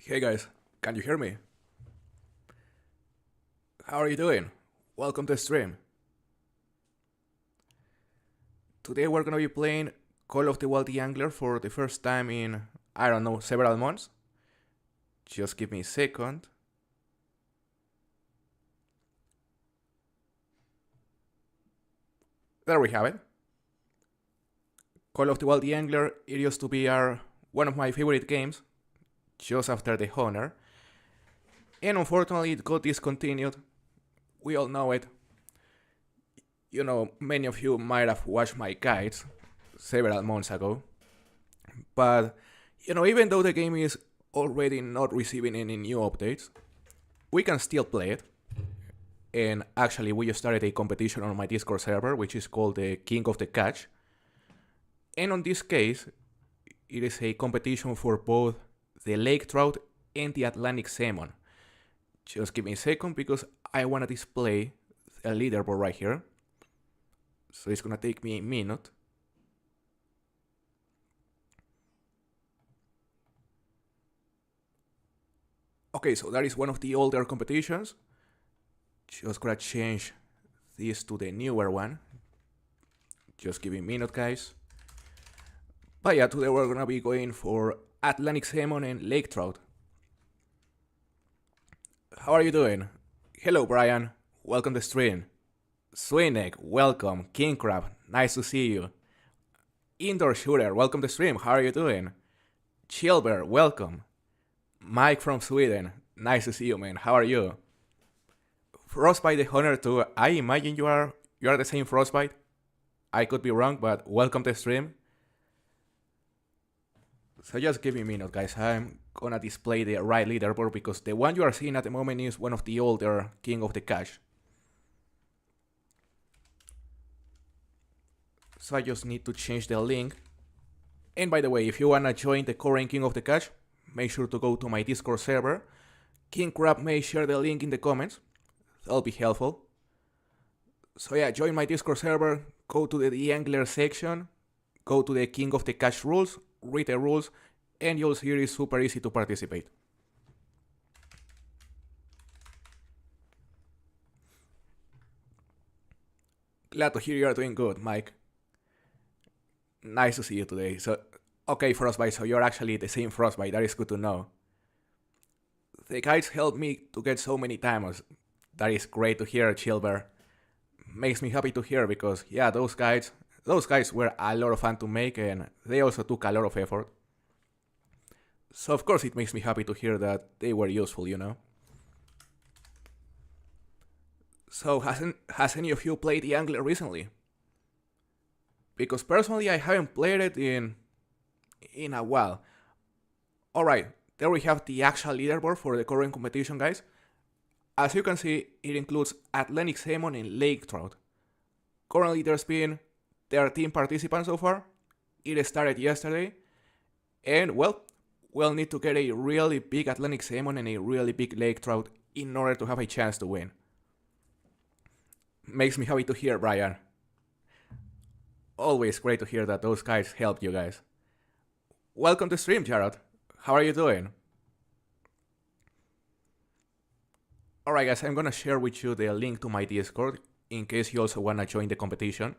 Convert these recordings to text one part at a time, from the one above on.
Hey guys, can you hear me? How are you doing? Welcome to the stream. Today we're gonna be playing Call of the Wild theAngler for the first time in, I don't know, several months. Just give me a second. There we have it. Call of the Wild theAngler, it used to be one of my favorite games, just after the Honor. And unfortunately it got discontinued. We all know it. You know, many of you might have watched my guides several months ago. But, you know, even though the game is already not receiving any new updates, we can still play it. And actually, we just started a competition on my Discord server, which is called the King of the Catch. And on this case, it is a competition for both the lake trout and the Atlantic salmon. Just give me a second because I want to display a leaderboard right here. So it's gonna take me a minute. Okay, so that is one of the older competitions. Just gonna change this to the newer one. Just give me a minute, guys. But yeah, today we're gonna be going for Atlantic salmon and lake trout. How are you doing? Hello, Brian. Welcome to the stream. Swinek, welcome. King Crab, nice to see you. Indoor Shooter, welcome to the stream. How are you doing? Chilber, welcome. Mike from Sweden, nice to see you, man. How are you? Frostbite the Hunter too. I imagine you are the same Frostbite. I could be wrong, but welcome to the stream. So just give me a minute, guys. I'm gonna display the right leaderboard because the one you are seeing at the moment is one of the older King of the Catch. So I just need to change the link. And by the way, if you wanna join the current King of the Catch, make sure to go to my Discord server. King Crab may share the link in the comments. That'll be helpful. So yeah, join my Discord server, go to the theAngler section, go to the King of the Catch rules, read the rules, and you'll see it is super easy to participate. Glad to hear you are doing good, Mike. Nice to see you today. So, okay, Frostbite, so you're actually the same Frostbite. That is good to know. The guides helped me to get so many timers. That is great to hear, Chilber. Makes me happy to hear because, yeah, those guides were a lot of fun to make and they also took a lot of effort. So of course it makes me happy to hear that they were useful, you know. So has any of you played theAngler recently? Because personally I haven't played it in a while. Alright, there we have the actual leaderboard for the current competition, guys. As you can see, it includes Atlantic salmon and lake trout. Currently there's been 13 participants so far. It started yesterday. And well, we'll need to get a really big Atlantic salmon and a really big lake trout in order to have a chance to win. Makes me happy to hear, Brian. Always great to hear that those guys help you guys. Welcome to stream, Jared. How are you doing? Alright guys, I'm gonna share with you the link to my Discord in case you also wanna join the competition.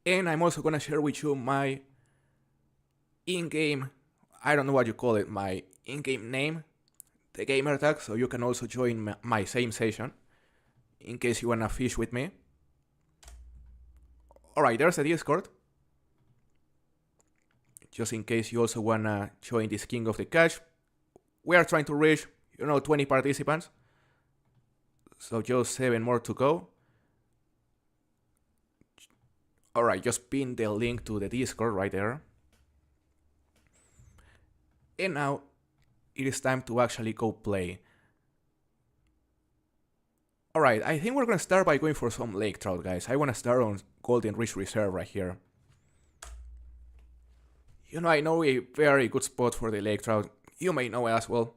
And I'm also gonna share with you my in-game, I don't know what you call it, my in-game name, the gamer tag, so you can also join my same session in case you wanna fish with me. Alright, there's the Discord. Just in case you also wanna join this King of the Catch. We are trying to reach, 20 participants. So just 7 more to go. Alright, just pin the link to the Discord right there. And now it is time to actually go play. Alright, I think we're gonna start by going for some lake trout, guys. I wanna start on Golden Ridge Reserve right here. I know a very good spot for the lake trout. You may know it as well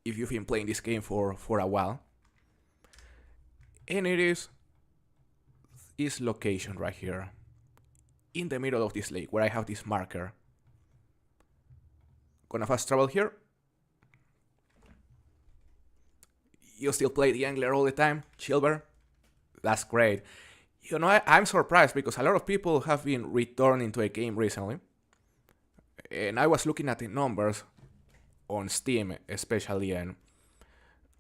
if you've been playing this game for a while. And it is this location right here, in the middle of this lake, where I have this marker. Gonna fast travel here. You still play the Angler all the time, Chilber? That's great. You know, I'm surprised because a lot of people have been returning to a game recently. And I was looking at the numbers on Steam, especially, and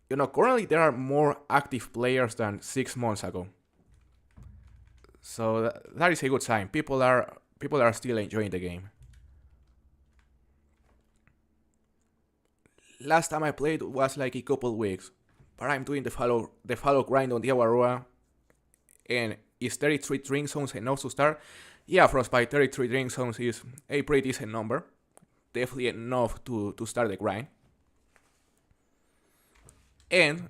you know, currently there are more active players than 6 months ago. So that is a good sign. People are still enjoying the game. Last time I played was like a couple weeks, but I'm doing the follow grind on the Awarua, and is 33 drink zones enough to start? Yeah, Frostbite, 33 drink zones is a pretty decent number. Definitely enough to start the grind. And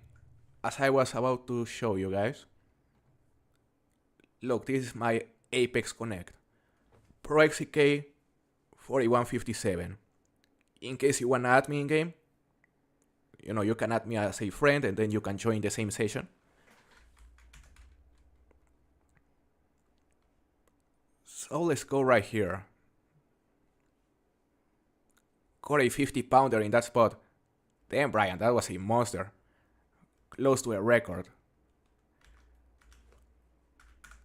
as I was about to show you guys, look, this is my Apex Connect. Pro XCK 4157. In case you wanna add me in game, you know, you can add me as a friend and then you can join the same session. So let's go right here. Got a 50 pounder in that spot. Damn, Brian, that was a monster. Close to a record.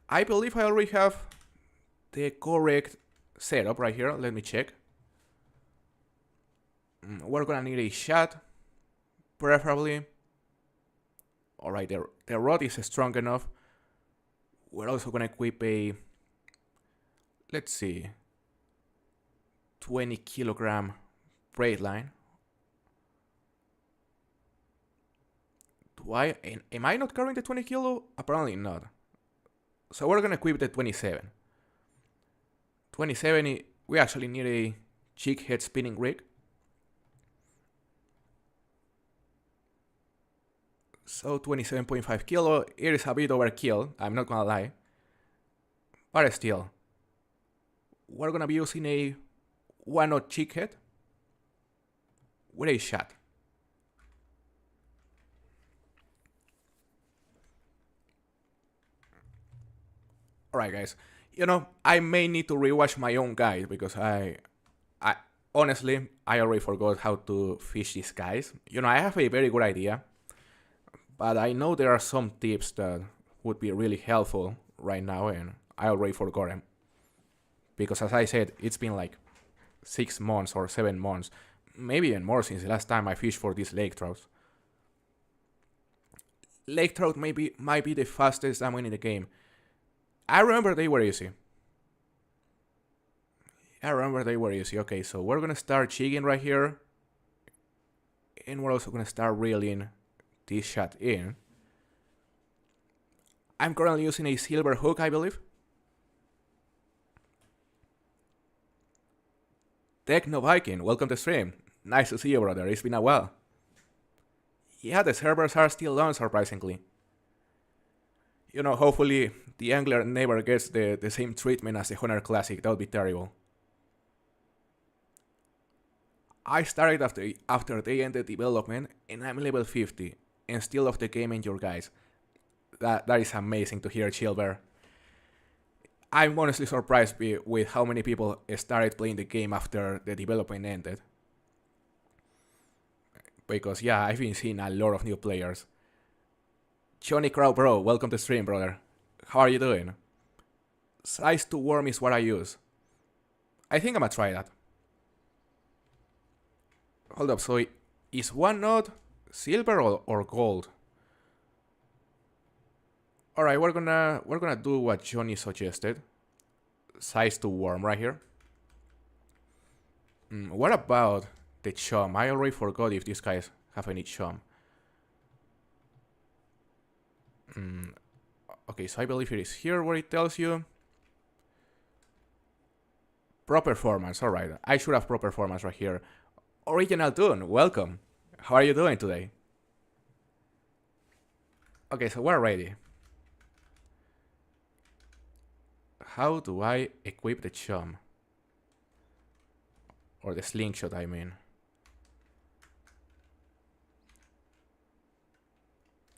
I believe I already have the correct setup right here. Let me check. We're gonna need a shot, preferably. Alright, the rod is strong enough. We're also gonna equip a, let's see, 20 kilogram braid line. Am I not carrying the 20 kilo? Apparently not. So we're gonna equip the 27. 27, we actually need a jig head spinning rig. So 27.5 kilo, it is a bit overkill, I'm not gonna lie. But still, we're gonna be using a 1-knot jig head with a shot. Alright guys, you know, I may need to rewatch my own guide because I honestly, I already forgot how to fish these guys. You know, I have a very good idea, but I know there are some tips that would be really helpful right now and I already forgot them. Because as I said, it's been like 6 months or 7 months, maybe even more since the last time I fished for these lake trouts. Lake trout might be the fastest salmon in the game. I remember they were easy. Okay, so we're gonna start jigging right here. And we're also gonna start reeling this shot in. I'm currently using a silver hook, I believe. Techno Viking, welcome to stream. Nice to see you, brother. It's been a while. Yeah, the servers are still on, surprisingly. You know, hopefully the Angler never gets the same treatment as the Honor Classic. That would be terrible. I started after they ended development, and I'm level 50, and still off the game and your guys. That is amazing to hear, Chilber. I'm honestly surprised with how many people started playing the game after the development ended. Because yeah, I've been seeing a lot of new players. Johnny Crow Bro, welcome to stream, brother. How are you doing? Size to worm is what I use. I think I'm gonna try that. Hold up, so is 1-knot silver or gold? Alright, we're gonna do what Johnny suggested. Size to worm right here. What about the chum? I already forgot if these guys have any chum. Okay, so I believe it is here where it tells you. Pro performance, alright. I should have pro performance right here. Original Tune, welcome. How are you doing today? Okay, so we're ready. How do I equip the chum? Or the slingshot, I mean.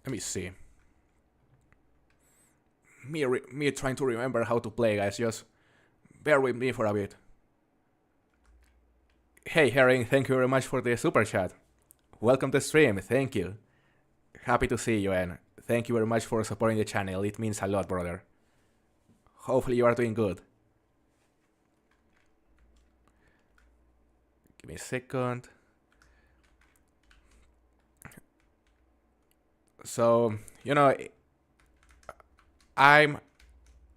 Let me see. Me trying to remember how to play, guys. Just bear with me for a bit. Hey Herring, thank you very much for the super chat. Welcome to stream, thank you. Happy to see you and thank you very much for supporting the channel, it means a lot, brother. Hopefully you are doing good. Give me a second. So, I'm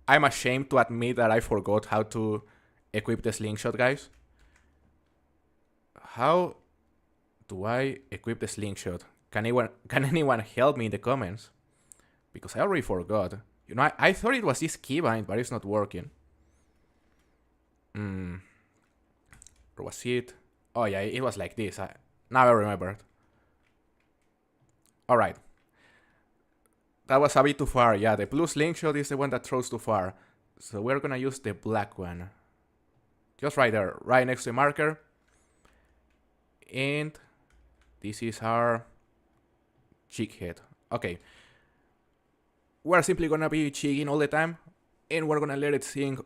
ashamed to admit that I forgot how to equip the slingshot, guys. How do I equip the slingshot? Can anyone help me in the comments? Because I already forgot. I thought it was this keybind, but it's not working. Or was it? Oh yeah, it was like this. Now I remembered. Alright. That was a bit too far. Yeah, the blue slingshot is the one that throws too far. So we're gonna use the black one. Just right there, right next to the marker. And this is our cheek head. Okay. We're simply gonna be cheeking all the time. And we're gonna let it sink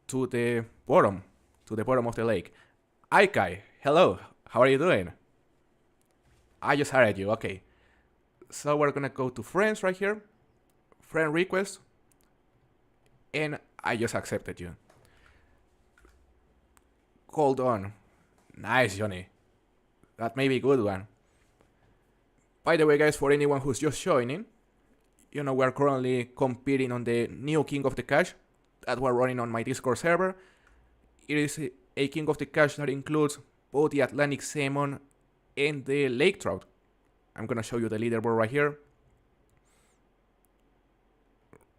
to the bottom of the lake. Aikai, hello, how are you doing? I just added you, okay. So we're gonna go to friends right here, friend request, and I just accepted you. Hold on. Nice, Johnny. That may be a good one. By the way, guys, for anyone who's just joining, we're currently competing on the new King of the Cache that we're running on my Discord server. It is a King of the Cache that includes both the Atlantic salmon and the lake trout. I'm gonna show you the leaderboard right here.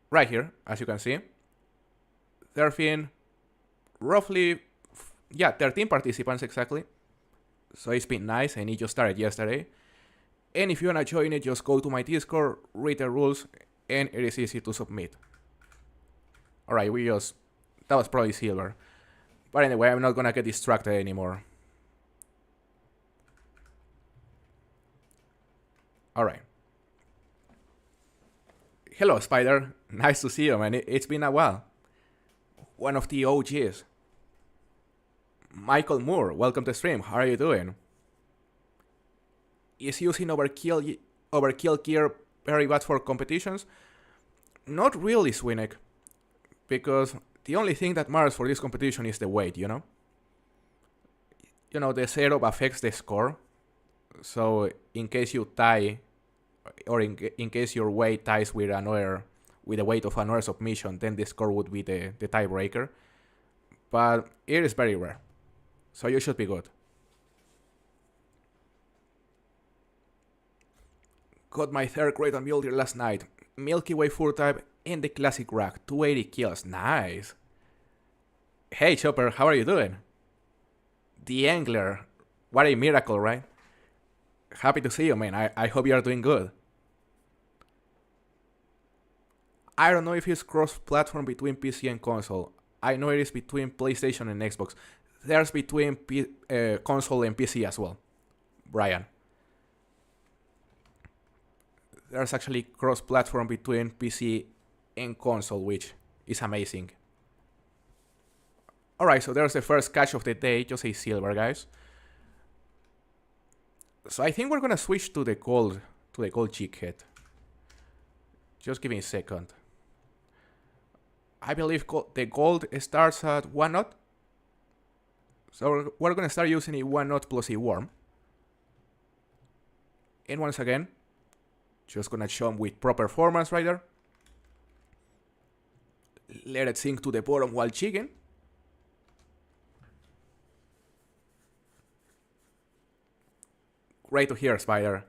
Right here, as you can see. There have been roughly, 13 participants exactly. So it's been nice and it just started yesterday. And if you wanna join it, just go to my Discord, read the rules, and it is easy to submit. Alright, that was probably silver. But anyway, I'm not gonna get distracted anymore. Alright. Hello, Spider. Nice to see you, man. It's been a while. One of the OGs. Michael Moore, welcome to the stream. How are you doing? Is using overkill gear very bad for competitions? Not really, Swinek. Because the only thing that matters for this competition is the weight, the setup affects the score. So in case you tie, or in case your weight ties with the weight of another submission, then the score would be the tiebreaker. But it is very rare, so you should be good. Got my third grade on mule deer last night. Milky Way fur type and the classic rack. 280 kills. Nice. Hey Chopper, how are you doing? theAngler. What a miracle, right? Happy to see you, man. I hope you are doing good. I don't know if it's cross-platform between PC and console. I know it is between PlayStation and Xbox. There's between console and PC as well, Brian. There's actually cross-platform between PC and console, which is amazing. Alright, so there's the first catch of the day, just a silver, guys. So I think we're gonna switch to the gold cheek head. Just give me a second. I believe the gold starts at 1 knot. So we're gonna start using a 1 knot plus a worm. And once again, just gonna show them with proper performance right there. Let it sink to the bottom while jigging. Great to hear, Spider.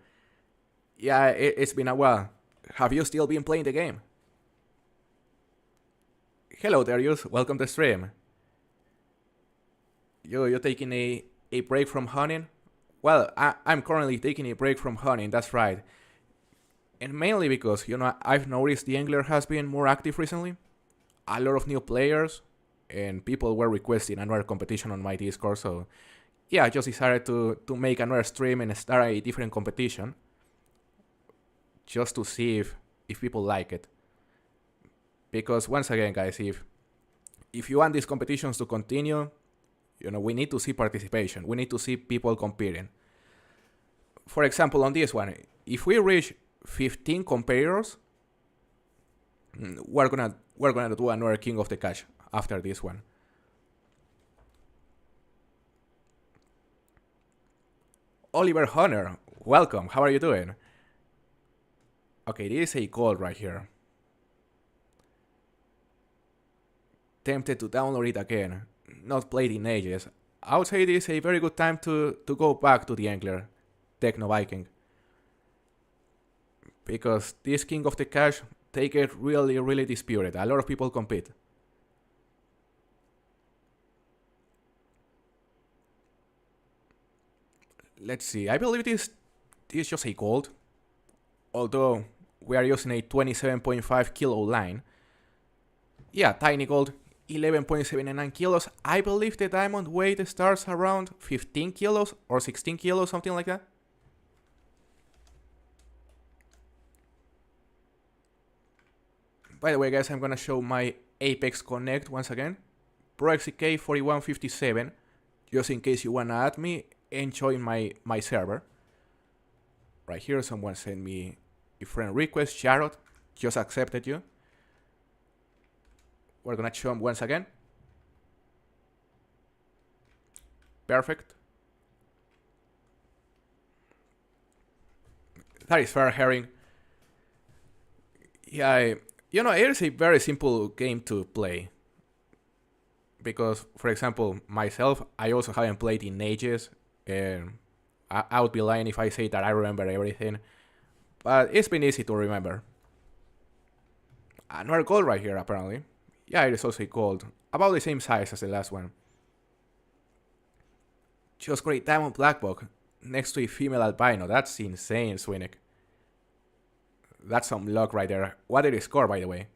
Yeah, it's been a while. Have you still been playing the game? Hello, Darius. Welcome to the stream. You're taking a break from hunting? Well, I'm currently taking a break from hunting, that's right. And mainly because, I've noticed theAngler has been more active recently. A lot of new players, and people were requesting another competition on my Discord, so yeah, I just decided to make another stream and start a different competition. Just to see if people like it. Because once again, guys, if you want these competitions to continue, We need to see participation. We need to see people competing. For example, on this one, if we reach 15 competitors, we're gonna do another King of the Cash after this one. Oliver Hunter, welcome. How are you doing? Okay, this is a gold right here. Tempted to download it again. Not played in ages. I would say this is a very good time to go back to the Angler, Techno Viking. Because this King of the Cash, they get really, really disputed. A lot of people compete. Let's see, I believe this is just a gold. Although we are using a 27.5 kilo line. Yeah, tiny gold, 11.79 kilos. I believe the diamond weight starts around 15 kilos or 16 kilos, something like that. By the way, guys, I'm gonna show my Apex Connect once again. ProXCK4157, just in case you wanna add me and join my server. Right here, someone sent me a friend request. Charlotte, just accepted you. We're gonna show him once again. Perfect. That is fair, Herring. Yeah, it is a very simple game to play. Because, for example, myself, I also haven't played in ages. And I would be lying if I say that I remember everything. But it's been easy to remember. Another gold right here, apparently. Yeah, it is also a gold. About the same size as the last one. Just great diamond black book next to a female albino. That's insane, Swinnick. That's some luck right there. What did he score, by the way?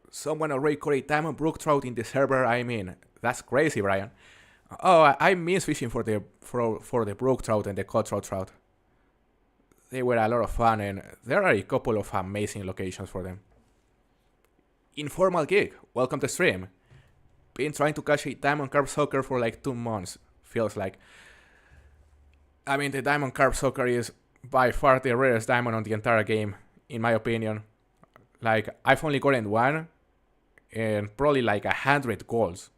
Someone already caught a diamond brook trout in the server. I mean, that's crazy, Brian. Oh, I miss fishing for the brook trout and the cutthroat trout. They were a lot of fun, and there are a couple of amazing locations for them. Informal Geek, welcome to stream. Been trying to catch a diamond carp sucker for like 2 months, feels like. I mean, the diamond carp sucker is by far the rarest diamond on the entire game, in my opinion. Like, I've only gotten one, and probably like 100 golds.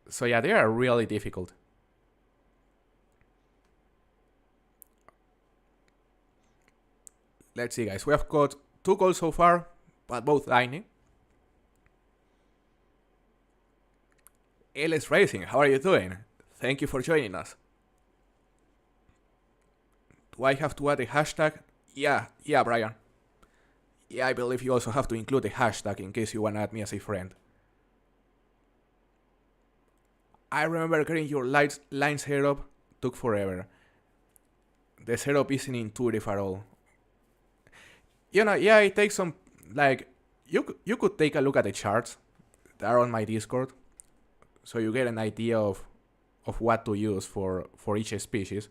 So yeah, they are really difficult. Let's see, guys. We have got 2 golds so far, but both tiny. LS Racing, how are you doing? Thank you for joining us. Do I have to add a hashtag? Yeah, Brian. Yeah, I believe you also have to include a hashtag in case you want to add me as a friend. I remember getting your line setup took forever. The setup isn't intuitive at all. Yeah, it takes some, like, you could take a look at the charts that are on my Discord, so you get an idea of what to use for each species.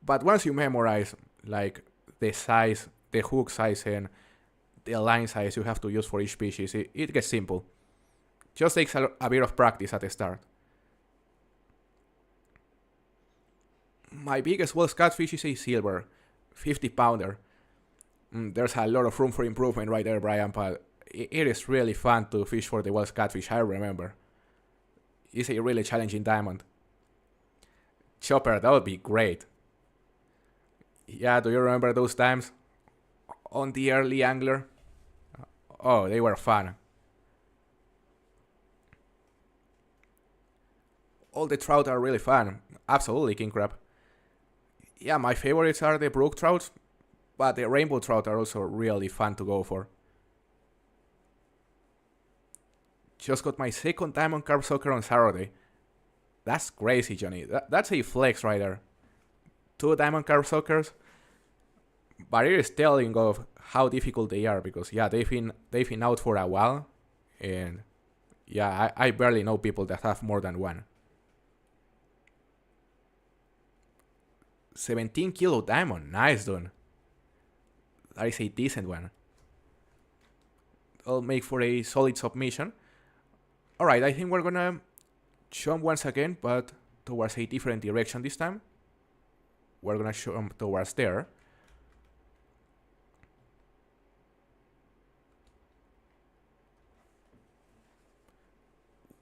But once you memorize, like, the size, the hook size, and the line size you have to use for each species, it gets simple. Just takes a bit of practice at the start. My biggest Wells catfish is a silver, 50-pounder. There's a lot of room for improvement right there, Brian, but it is really fun to fish for the Wells catfish, I remember. It's a really challenging diamond. Chopper, that would be great. Yeah, do you remember those times? On the early Angler? Oh, they were fun. All the trout are really fun. Absolutely, King Crab. Yeah, my favorites are the brook trouts, but the rainbow trout are also really fun to go for. Just got my second diamond carp sucker on Saturday. That's crazy, Johnny. That's a flex right there. 2 diamond carp suckers. But it is telling of how difficult they are, because yeah, they've been out for a while, and yeah, I barely know people that have more than one. 17 kilo diamond, nice, dude. That is a decent one. I'll make for a solid submission. Alright, I think we're gonna jump once again, but towards a different direction this time. We're gonna jump towards there.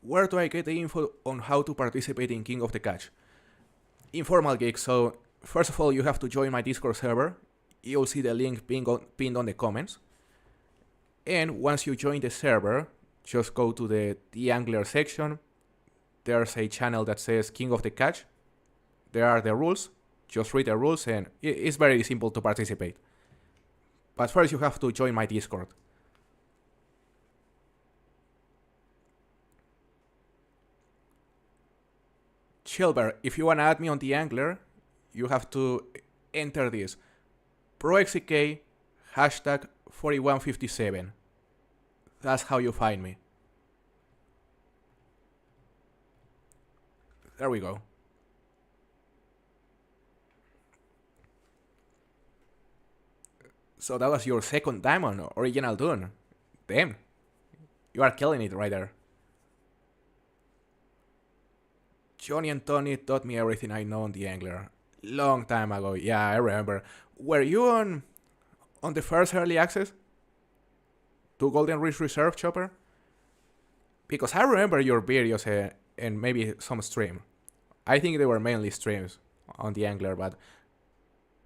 Where do I get the info on how to participate in King of the Catch? Informal gig, so first of all you have to join my Discord server. You'll see the link pinned on the comments. And once you join the server, just go to the theAngler section. There's a channel that says King of the Catch. There are the rules. Just read the rules and it's very simple to participate. But first you have to join my Discord. Chilber, if you wanna add me on theAngler, you have to enter this. ProXCK hashtag 4157. That's how you find me. There we go. So that was your second diamond, original Dune. Damn. You are killing it right there. Johnny and Tony taught me everything I know on theAngler. Long time ago, yeah, I remember. Were you on the first early access to Golden Ridge Reserve, Chopper? Because I remember your videos and maybe some stream. I think they were mainly streams on theAngler, but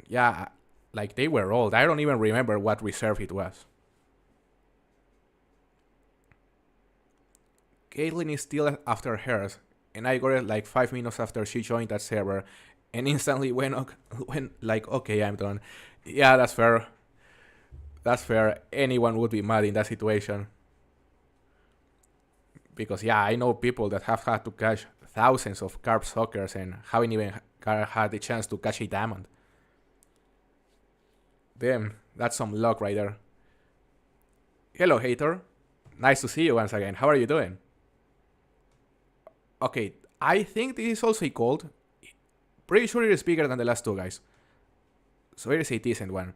yeah, like they were old. I don't even remember what reserve it was. Caitlyn is still after hers, and I got it like 5 minutes after she joined that server, and instantly went like, okay, I'm done. Yeah, that's fair. That's fair. Anyone would be mad in that situation. Because yeah, I know people that have had to catch thousands of carp suckers and haven't even had the chance to catch a diamond. Damn, that's some luck right there. Hello, hater. Nice to see you once again. How are you doing? Okay, I think this is also a gold. Pretty sure it is bigger than the last two guys. So it is a decent one.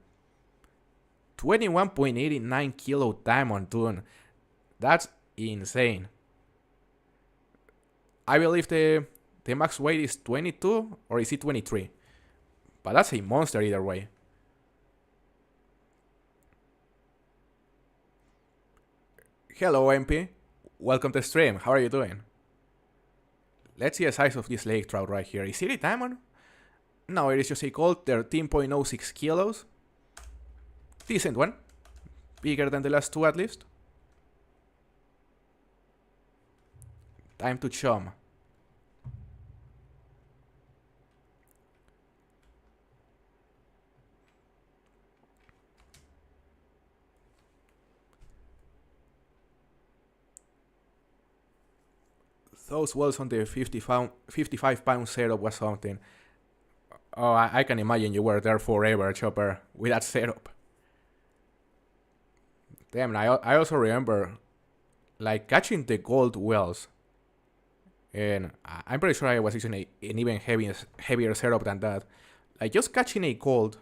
21.89 kilo diamond, dude. That's insane. I believe the max weight is 22 or is it 23? But that's a monster either way. Hello, MP. Welcome to stream. How are you doing? Let's see the size of this lake trout right here. Is it a diamond? No, it is just a gold, 13.06 kilos. Decent one. Bigger than the last two at least. Time to chum. Those wells on the 55 pound setup was something. Oh, I can imagine you were there forever, Chopper, with that setup. Damn, I also remember like catching the gold wells. And I'm pretty sure I was using an even heavier setup than that. Like just catching a gold,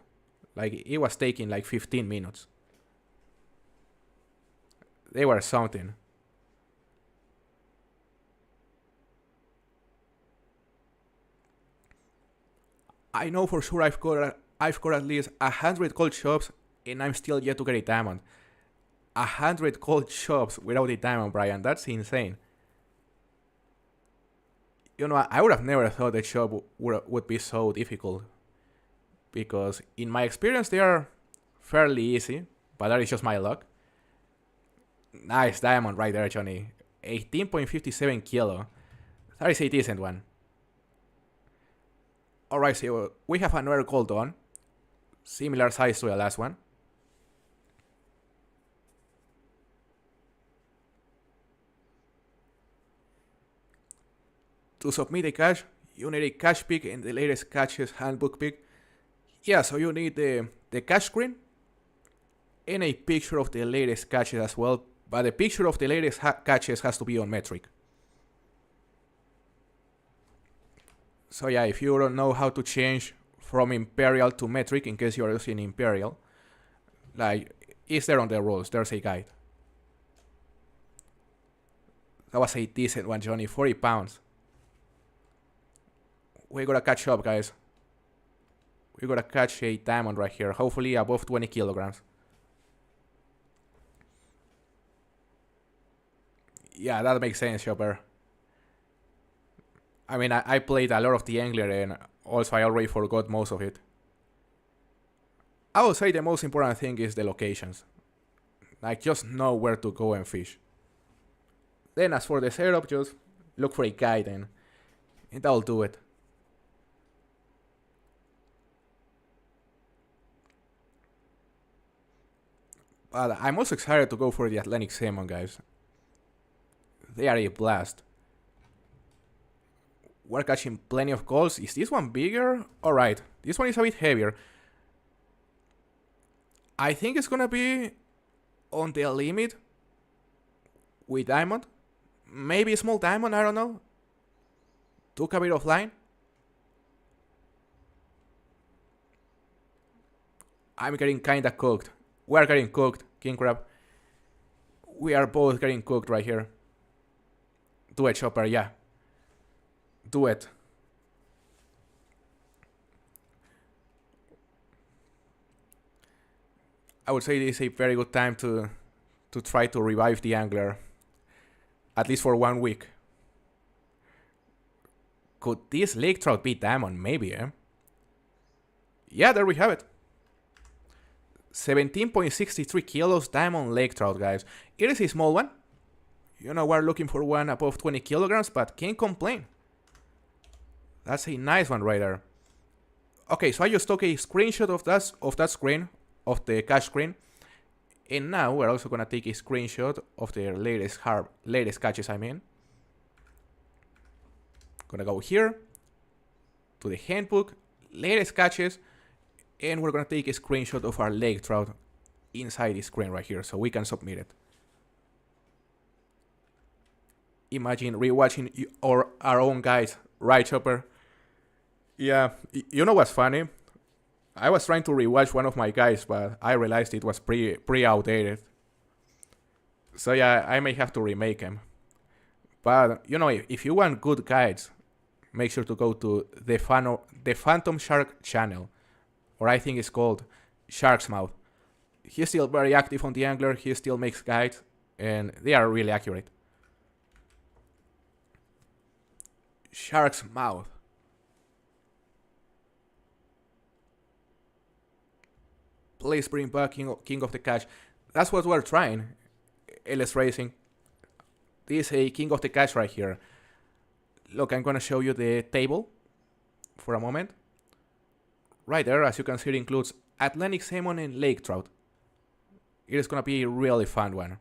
like it was taking like 15 minutes. They were something. I know for sure I've got at least 100 gold shops and I'm still yet to get a diamond. 100 gold shops without a diamond, Brian. That's insane. You know, I would have never thought the shop would be so difficult. Because in my experience they are fairly easy, but that is just my luck. Nice diamond right there, Johnny. 18.57 kilo. That is a decent one. Alright, so we have another gold on. Similar size to the last one. To submit a catch, you need a catch pick and the latest catches handbook pick. Yeah, so you need the catch screen and a picture of the latest catches as well. But the picture of the latest catches has to be on metric. So yeah, if you don't know how to change from Imperial to metric in case you are using Imperial, like, it's there on the rules, there's a guide. That was a decent one, Johnny. 40 pounds. We gotta catch up, guys. We gotta catch a diamond right here. Hopefully above 20 kilograms. Yeah, that makes sense, Chopper. I mean, I played a lot of theAngler and also I already forgot most of it. I would say the most important thing is the locations. Like, just know where to go and fish. Then as for the setup, just look for a guide and that'll do it. But I'm also excited to go for the Atlantic salmon, guys. They are a blast. We're catching plenty of gulls. Is this one bigger? Alright, this one is a bit heavier. I think it's gonna be on the limit with diamond. Maybe a small diamond, I don't know. Took a bit of line. I'm getting kinda cooked. We're getting cooked, King Crab. We are both getting cooked right here. Do it, Chopper, yeah. Do it. I would say this is a very good time to try to revive the angler. At least for 1 week. Could this lake trout be diamond? Maybe, eh? Yeah, there we have it. 17.63 kilos diamond lake trout, guys. It is a small one. You know, we're looking for one above 20 kilograms, but can't complain. That's a nice one right there. Okay, so I just took a screenshot of that screen, of the catch screen. And now we're also gonna take a screenshot of the latest catches, I mean. Gonna go here to the handbook, latest catches, and we're gonna take a screenshot of our lake trout inside the screen right here so we can submit it. Imagine rewatching our own guys, right, Chopper? Yeah, you know what's funny? I was trying to rewatch one of my guys, but I realized it was pretty outdated. So yeah, I may have to remake him. But you know, if you want good guides, make sure to go to the Phantom Shark channel, or I think it's called Shark's Mouth. He's still very active on theAngler. He still makes guides, and they are really accurate. Shark's Mouth. Please bring back King of the Catch. That's what we're trying. LS Racing. This is a King of the Catch right here. Look, I'm gonna show you the table for a moment. Right there, as you can see, it includes Atlantic salmon and lake trout. It is gonna be a really fun one.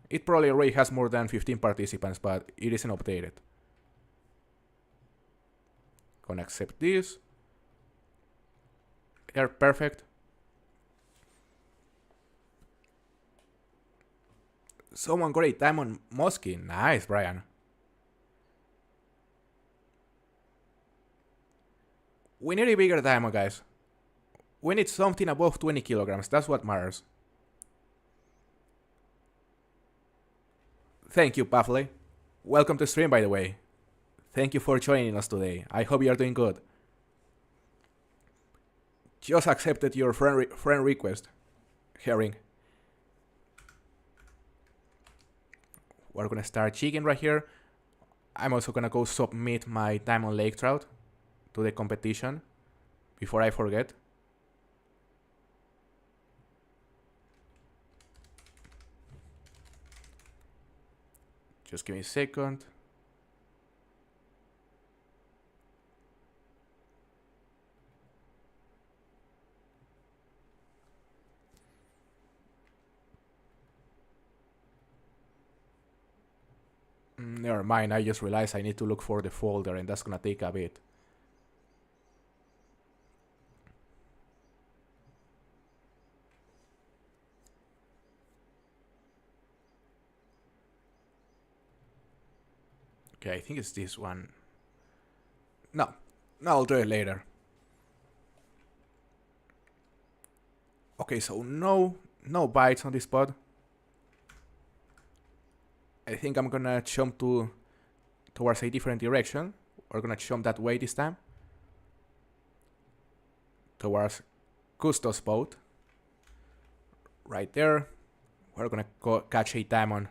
It probably already has more than 15 participants, but it isn't updated. Gonna accept this. They're perfect. Someone got a diamond muskie. Nice, Brian. We need a bigger diamond, guys. We need something above 20 kilograms. That's what matters. Thank you, Puffley. Welcome to stream, by the way. Thank you for joining us today. I hope you are doing good. Just accepted your friend request, Herring. We're gonna start jigging right here. I'm also gonna go submit my diamond lake trout to the competition before I forget. Just give me a second. Never mind, I just realized I need to look for the folder and that's gonna take a bit. Okay, I think it's this one. No, I'll do it later. Okay, so no bites on this spot. I think I'm gonna jump towards a different direction. We're gonna jump that way this time. Towards Cousteau's boat. Right there. We're gonna catch a diamond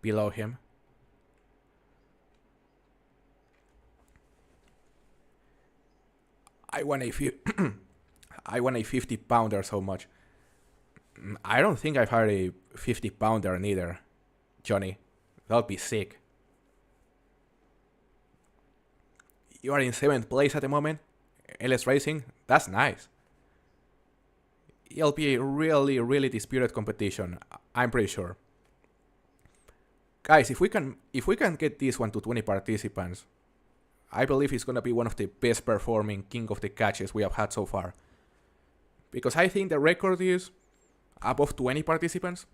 below him. I want a 50 pounder so much. I don't think I've had a 50 pounder neither, Johnny. That'd be sick. You are in 7th place at the moment. LS Racing, that's nice. It'll be a really, really disputed competition, I'm pretty sure. Guys, if we can get this one to 20 participants, I believe it's gonna be one of the best performing King of the Catches we have had so far. Because I think the record is above 20 participants,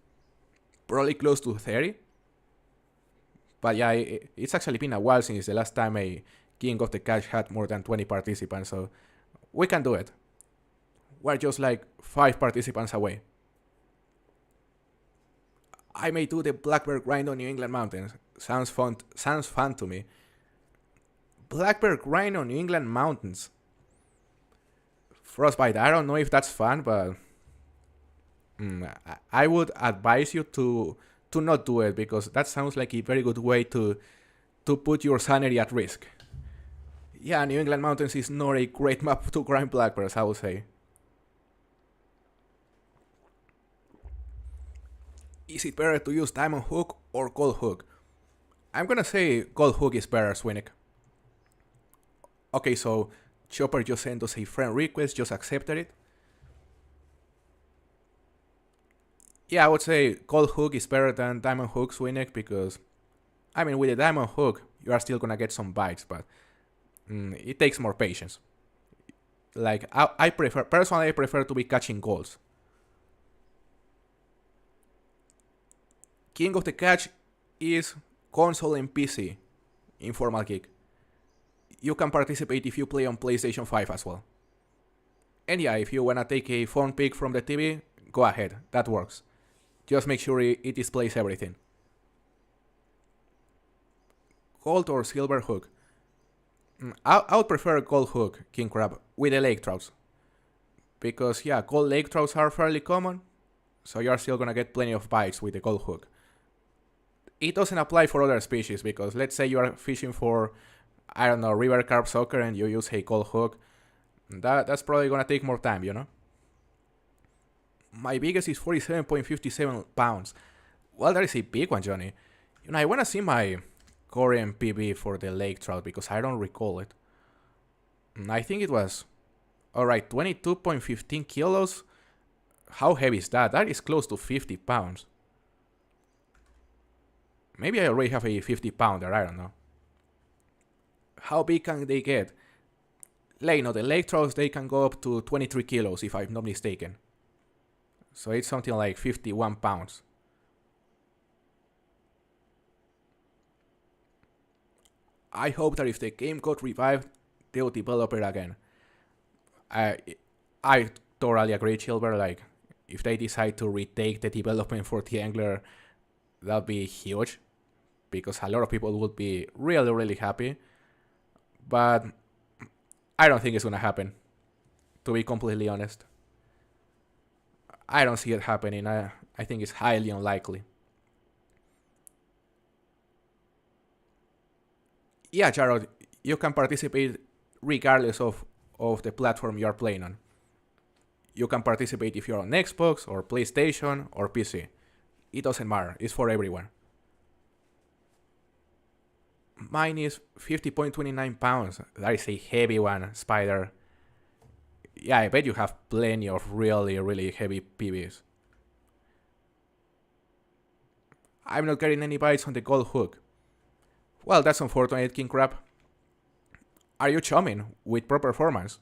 probably close to 30. But yeah, it's actually been a while since the last time a King of the Catch had more than 20 participants, so we can do it. We're just like 5 participants away. I may do the Blackbird Rhino New England Mountains. Sounds fun to me. Blackbird Rhino New England Mountains. Frostbite, I don't know if that's fun, but I would advise you to not do it, because that sounds like a very good way to put your sanity at risk. Yeah, New England Mountains is not a great map to grind blackbirds, I would say. Is it better to use Diamond Hook or Gold Hook? I'm gonna say Gold Hook is better, Swinnick. Okay, so Chopper just sent us a friend request, just accepted it. Yeah, I would say Gold Hook is better than Diamond Hook, Swinnick, because, I mean, with a Diamond Hook, you are still gonna get some bites, but it takes more patience. Like, I prefer to be catching golds. King of the Catch is console and PC, Informal Geek. You can participate if you play on PlayStation 5 as well. And yeah, if you wanna take a phone pic from the TV, go ahead, that works. Just make sure it displays everything. Gold or silver hook? I would prefer gold hook, King Crab, with the lake trouts. Because yeah, gold lake trouts are fairly common, so you're still gonna get plenty of bites with the gold hook. It doesn't apply for other species, because let's say you are fishing for, I don't know, river carp sucker and you use a gold hook. That's probably gonna take more time, you know? My biggest is 47.57 pounds. Well, that is a big one, Johnny. You know, I wanna see my Korean PB for the lake trout, because I don't recall it. I think it was, alright, 22.15 kilos. How heavy is that? That is close to 50 pounds. Maybe I already have a 50 pounder, I don't know. How big can they get? Like, no, the lake trouts, they can go up to 23 kilos if I'm not mistaken. So it's something like 51 pounds. I hope that if the game got revived, they'll develop it again. I totally agree, Chilbert. Like, if they decide to retake the development for theAngler, that'd be huge, because a lot of people would be really, really happy. But I don't think it's gonna happen, to be completely honest. I don't see it happening. I think it's highly unlikely. Yeah, Jared, you can participate regardless of the platform you are playing on. You can participate if you're on Xbox or PlayStation or PC. It doesn't matter. It's for everyone. Mine is 50.29 pounds. That is a heavy one, Spider. Yeah, I bet you have plenty of really, really heavy PBs. I'm not getting any bites on the gold hook. Well, that's unfortunate, King Crab. Are you chumming with proper performance?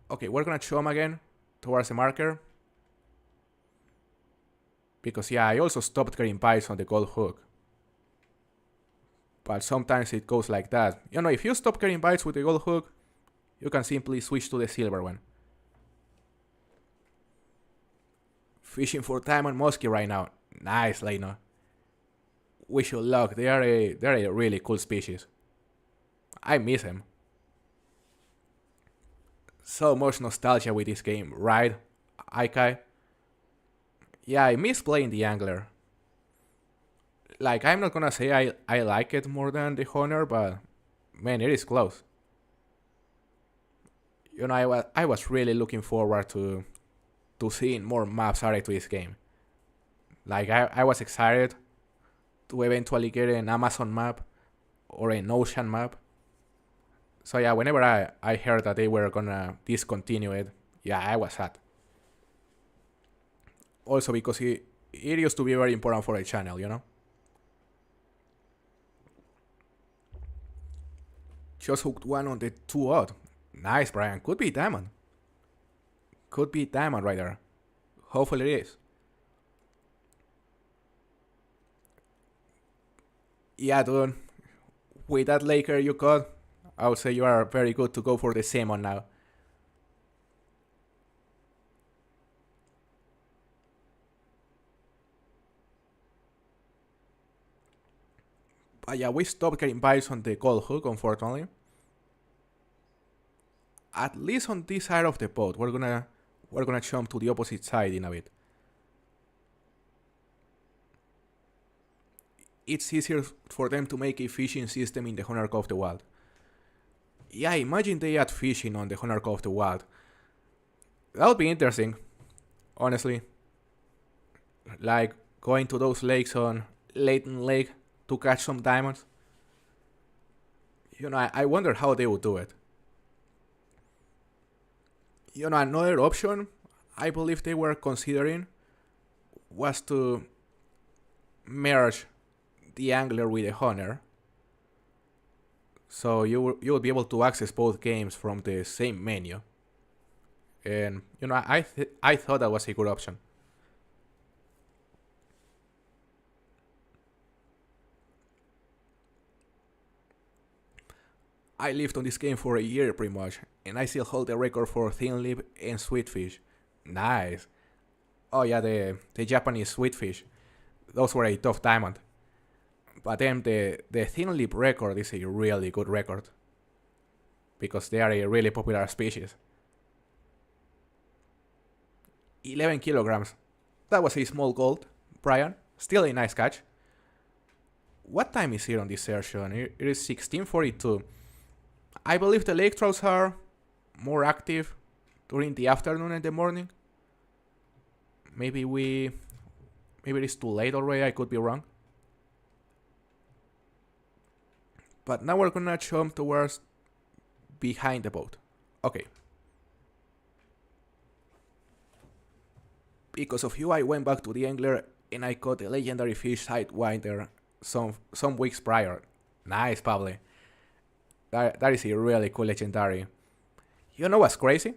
Okay, we're gonna chum again towards the marker. Because yeah, I also stopped getting bites on the gold hook. But sometimes it goes like that. You know, if you stop getting bites with the gold hook, you can simply switch to the silver one. Fishing for diamond muskie right now. Nice, Leno. We should look. They're a really cool species. I miss them. So much nostalgia with this game, right, Aikai? Yeah, I miss playing the Angler. Like, I'm not gonna say I like it more than the Honor, but man, it is close. I was really looking forward to seeing more maps added to this game. Like, I was excited to eventually get an Amazon map or an ocean map. So yeah, whenever I heard that they were gonna discontinue it, yeah, I was sad. Also because it used to be very important for a channel. Just hooked one on the 2 odd. Nice, Brian. Could be diamond. Could be diamond right there. Hopefully it is. Yeah, dude. With that Laker you caught, I would say you are very good to go for the same on now. But yeah, we stopped getting bites on the gold hook, unfortunately. At least on this side of the boat, we're gonna jump to the opposite side in a bit. It's easier for them to make a fishing system in the Honor of the Wild. Yeah, imagine they add fishing on the Honor of the Wild. That would be interesting, honestly. Like going to those lakes on Leighton Lake to catch some diamonds. I wonder how they would do it. Another option I believe they were considering was to merge the Angler with the Honor. So you would be able to access both games from the same menu. And I thought that was a good option. I lived on this game for a year pretty much, and I still hold the record for thin lip and sweetfish. Nice. Oh yeah, the Japanese sweetfish. Those were a tough diamond. But then the thin lip record is a really good record. Because they are a really popular species. 11 kilograms. That was a small gold, Brian. Still a nice catch. What time is here on this session? It is 16:42. I believe the lake trouts are more active during the afternoon and the morning. Maybe it is too late already, I could be wrong. But now we're gonna jump towards behind the boat. Okay. Because of you, I went back to the Angler and I caught the legendary fish Sidewinder some weeks prior. Nice, Pablo. That is a really cool legendary. You know what's crazy?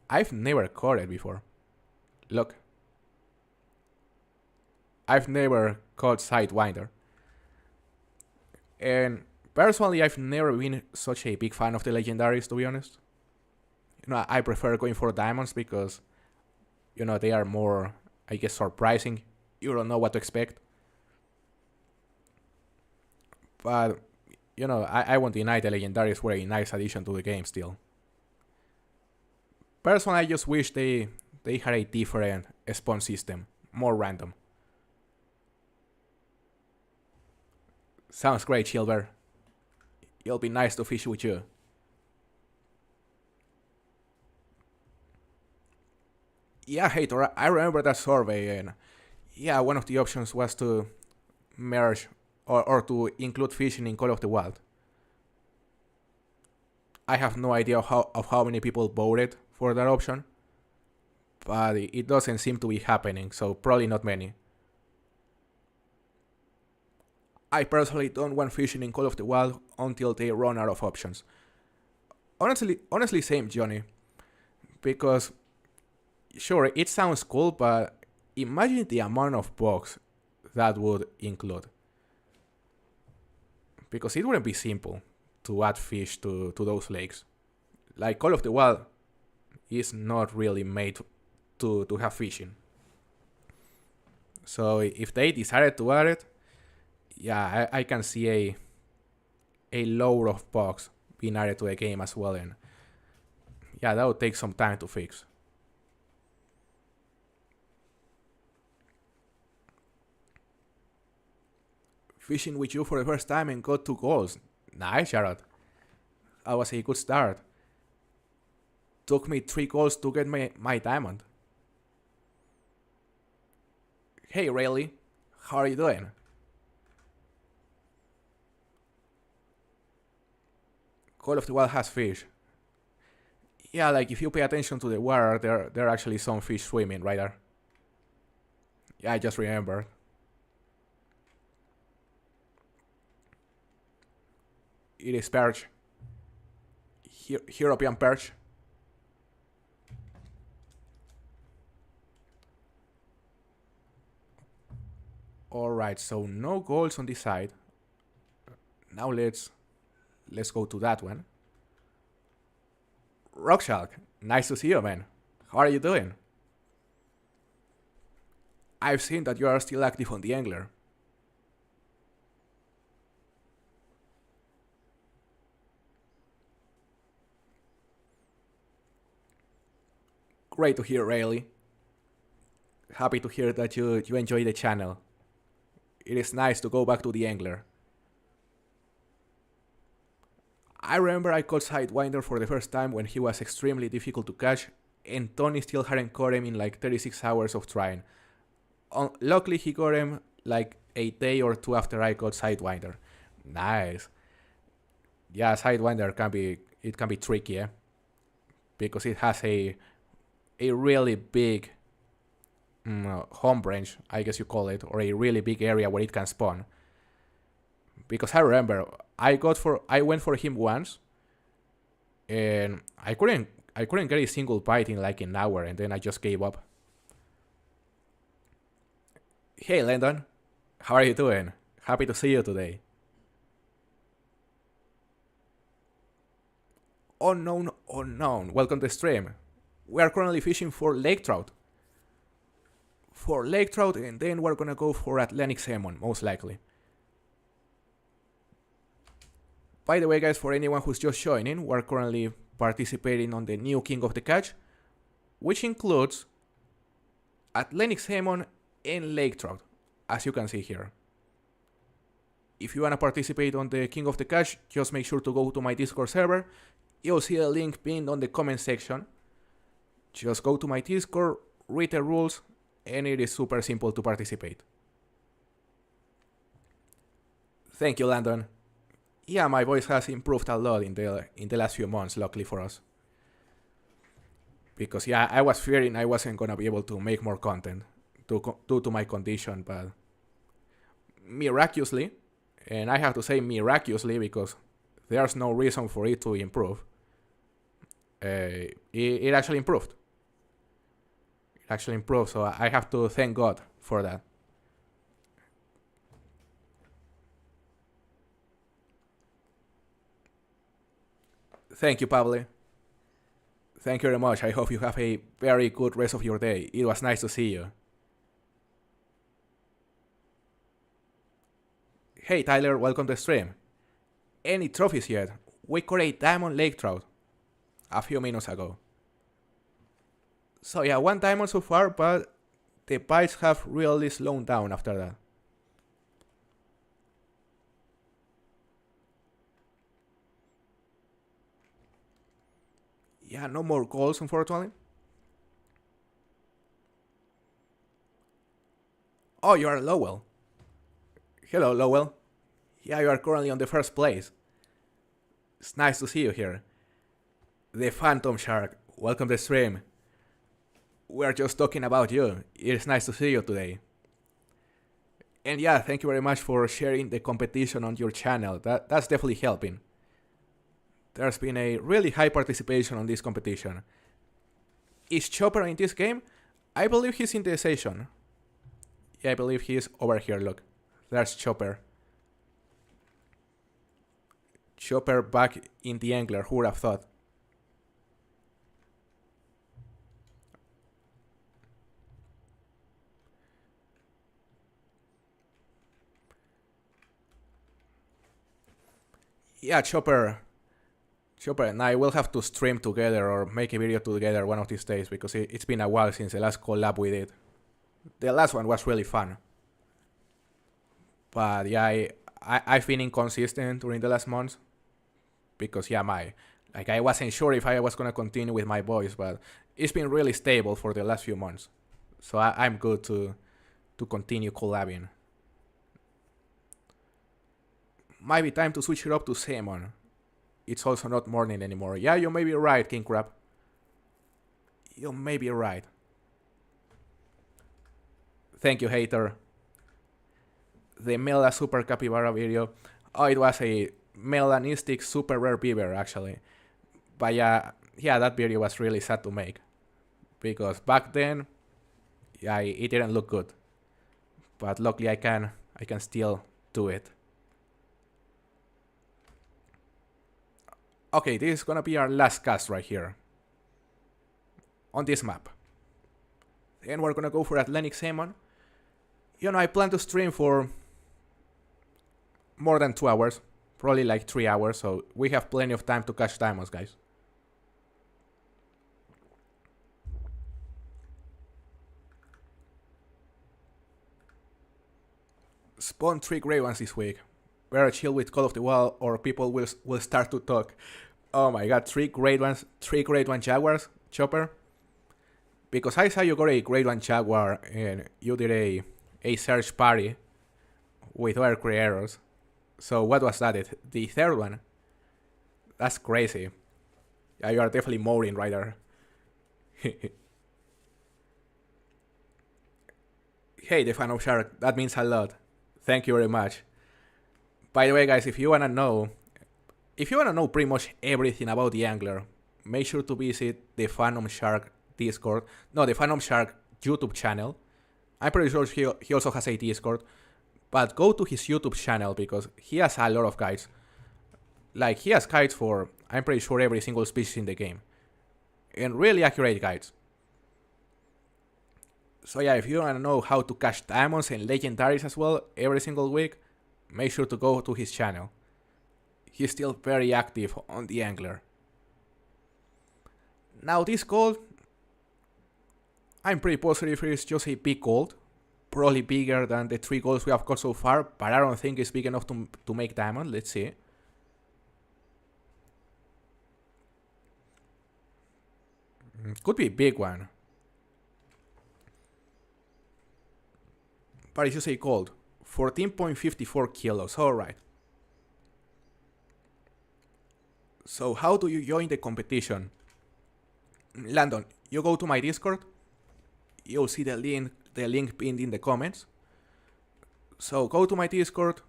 I've never caught it before. Look. I've never caught Sidewinder. And personally, I've never been such a big fan of the legendaries, to be honest. I prefer going for diamonds because, they are more, I guess, surprising. You don't know what to expect. But, I won't deny the legendaries were a nice addition to the game still. Personally, I just wish they had a different spawn system, more random. Sounds great, Silver. It'll be nice to fish with you. Yeah, Hater, I remember that survey, and yeah, one of the options was to merge or to include fishing in Call of the Wild. I have no idea of how many people voted for that option, but it doesn't seem to be happening, so probably not many. I personally don't want fishing in Call of the Wild until they run out of options. Honestly, same, Johnny. Because, sure, it sounds cool, but imagine the amount of bugs that would include. Because it wouldn't be simple to add fish to those lakes. Like, Call of the Wild is not really made to have fishing. So if they decided to add it, yeah, I can see a load of bugs being added to the game as well, and yeah, that would take some time to fix. Fishing with you for the first time and got 2 goals. Nice, Jared. That was a good start. Took me 3 goals to get my diamond. Hey, Rayleigh. How are you doing? Call of the Wild has fish. Yeah, like if you pay attention to the water, there are actually some fish swimming right there. Yeah, I just remembered. It is perch. European perch. Alright, so no goals on this side. Now let's go to that one. Rockshark, nice to see you, man. How are you doing? I've seen that you are still active on theAngler. Great to hear, Rayleigh. Happy to hear that you enjoy the channel. It is nice to go back to theAngler. I remember I caught Sidewinder for the first time when he was extremely difficult to catch, and Tony still hadn't caught him in like 36 hours of trying. Luckily he got him like a day or 2 after I caught Sidewinder. Nice. Yeah, Sidewinder can be tricky, because it has a really big home range, I guess you call it, or a really big area where it can spawn. Because I remember I went for him once, and I couldn't get a single bite in like an hour, and then I just gave up. Hey Landon, how are you doing? Happy to see you today. Unknown, welcome to the stream. We are currently fishing for lake trout. And then we're gonna go for Atlantic salmon, most likely. By the way, guys, for anyone who's just joining, we're currently participating on the new King of the Catch, which includes Atlantic salmon and lake trout, as you can see here. If you want to participate on the King of the Catch, just make sure to go to my Discord server. You'll see a link pinned on the comment section. Just go to my Discord, read the rules, and it is super simple to participate. Thank you, Landon. Yeah, my voice has improved a lot in the last few months, luckily for us. Because yeah, I was fearing I wasn't gonna be able to make more content due to my condition, but miraculously, and I have to say miraculously because there's no reason for it to improve, it actually improved. So I have to thank God for that. Thank you, Pablo. Thank you very much. I hope you have a very good rest of your day. It was nice to see you. Hey Tyler, welcome to the stream. Any trophies yet? We caught a diamond lake trout a few minutes ago. So yeah, 1 diamond so far, but the bites have really slowed down after that. Yeah, no more goals, unfortunately. Oh, you are Lowell. Hello, Lowell. Yeah, you are currently on the first place. It's nice to see you here. The Phantom Shark, welcome to the stream. We are just talking about you. It's nice to see you today. And yeah, thank you very much for sharing the competition on your channel. That's definitely helping. There's been a really high participation on this competition. Is Chopper in this game? I believe he's in the session. Yeah, I believe he's over here, look. There's Chopper. Chopper back in theAngler, who would have thought? Yeah, Chopper and I will have to stream together or make a video together one of these days because it's been a while since the last collab we did. The last one was really fun. But yeah, I've been inconsistent during the last months because yeah, I wasn't sure if I was gonna continue with my voice, but it's been really stable for the last few months. So I'm good to continue collabing. Might be time to switch it up to Salmon. It's also not morning anymore. Yeah, you may be right, King Crab. You may be right. Thank you, hater. The Mela Super Capybara video. Oh, it was a melanistic super rare beaver, actually. But yeah, that video was really sad to make. Because back then, yeah, it didn't look good. But luckily I can still do it. Okay, this is gonna be our last cast right here. On this map. Then we're gonna go for Atlantic Salmon. You know, I plan to stream for more than 2 hours. Probably like 3 hours, so we have plenty of time to catch diamonds, guys. Spawn 3 grey ones this week. Better chill with Call of the Wild or people will start to talk. Oh my god, 3 grade ones, 3 grade 1 jaguars, Chopper. Because I saw you got a grade 1 jaguar and you did a search party with other creators. So what was that? The third one? That's crazy. Yeah, you are definitely moaning right there. Hey, the fan of Shark, that means a lot. Thank you very much. By the way, guys, if you wanna know pretty much everything about the Angler, make sure to visit the Phantom Shark Discord. No, the Phantom Shark YouTube channel. I'm pretty sure he also has a Discord. But go to his YouTube channel because he has a lot of guides. Like, he has guides for, I'm pretty sure, every single species in the game. And really accurate guides. So yeah, if you wanna know how to catch diamonds and legendaries as well every single week, make sure to go to his channel. He's still very active on the Angler. Now this gold, I'm pretty positive it's just a big gold. Probably bigger than the 3 golds we have got so far, but I don't think it's big enough to make diamond. Let's see. Could be a big one. But it's just a gold. 14.54 kilos, alright. So how do you join the competition? Landon, you go to my Discord. You'll see the link pinned in the comments. So go to my Discord,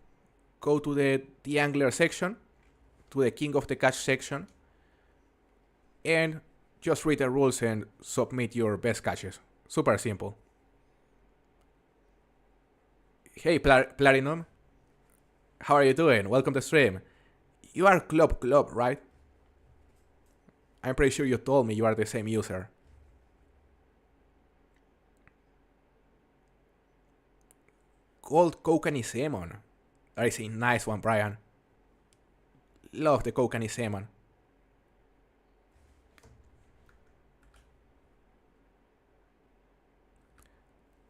go to the Angler section, to the King of the Catch section, and just read the rules and submit your best catches. Super simple. Hey Platinum, how are you doing? Welcome to stream. You are Club, right? I'm pretty sure you told me you are the same user. Gold Kokanee Salmon. That is a nice one, Brian. Love the Kokanee Salmon.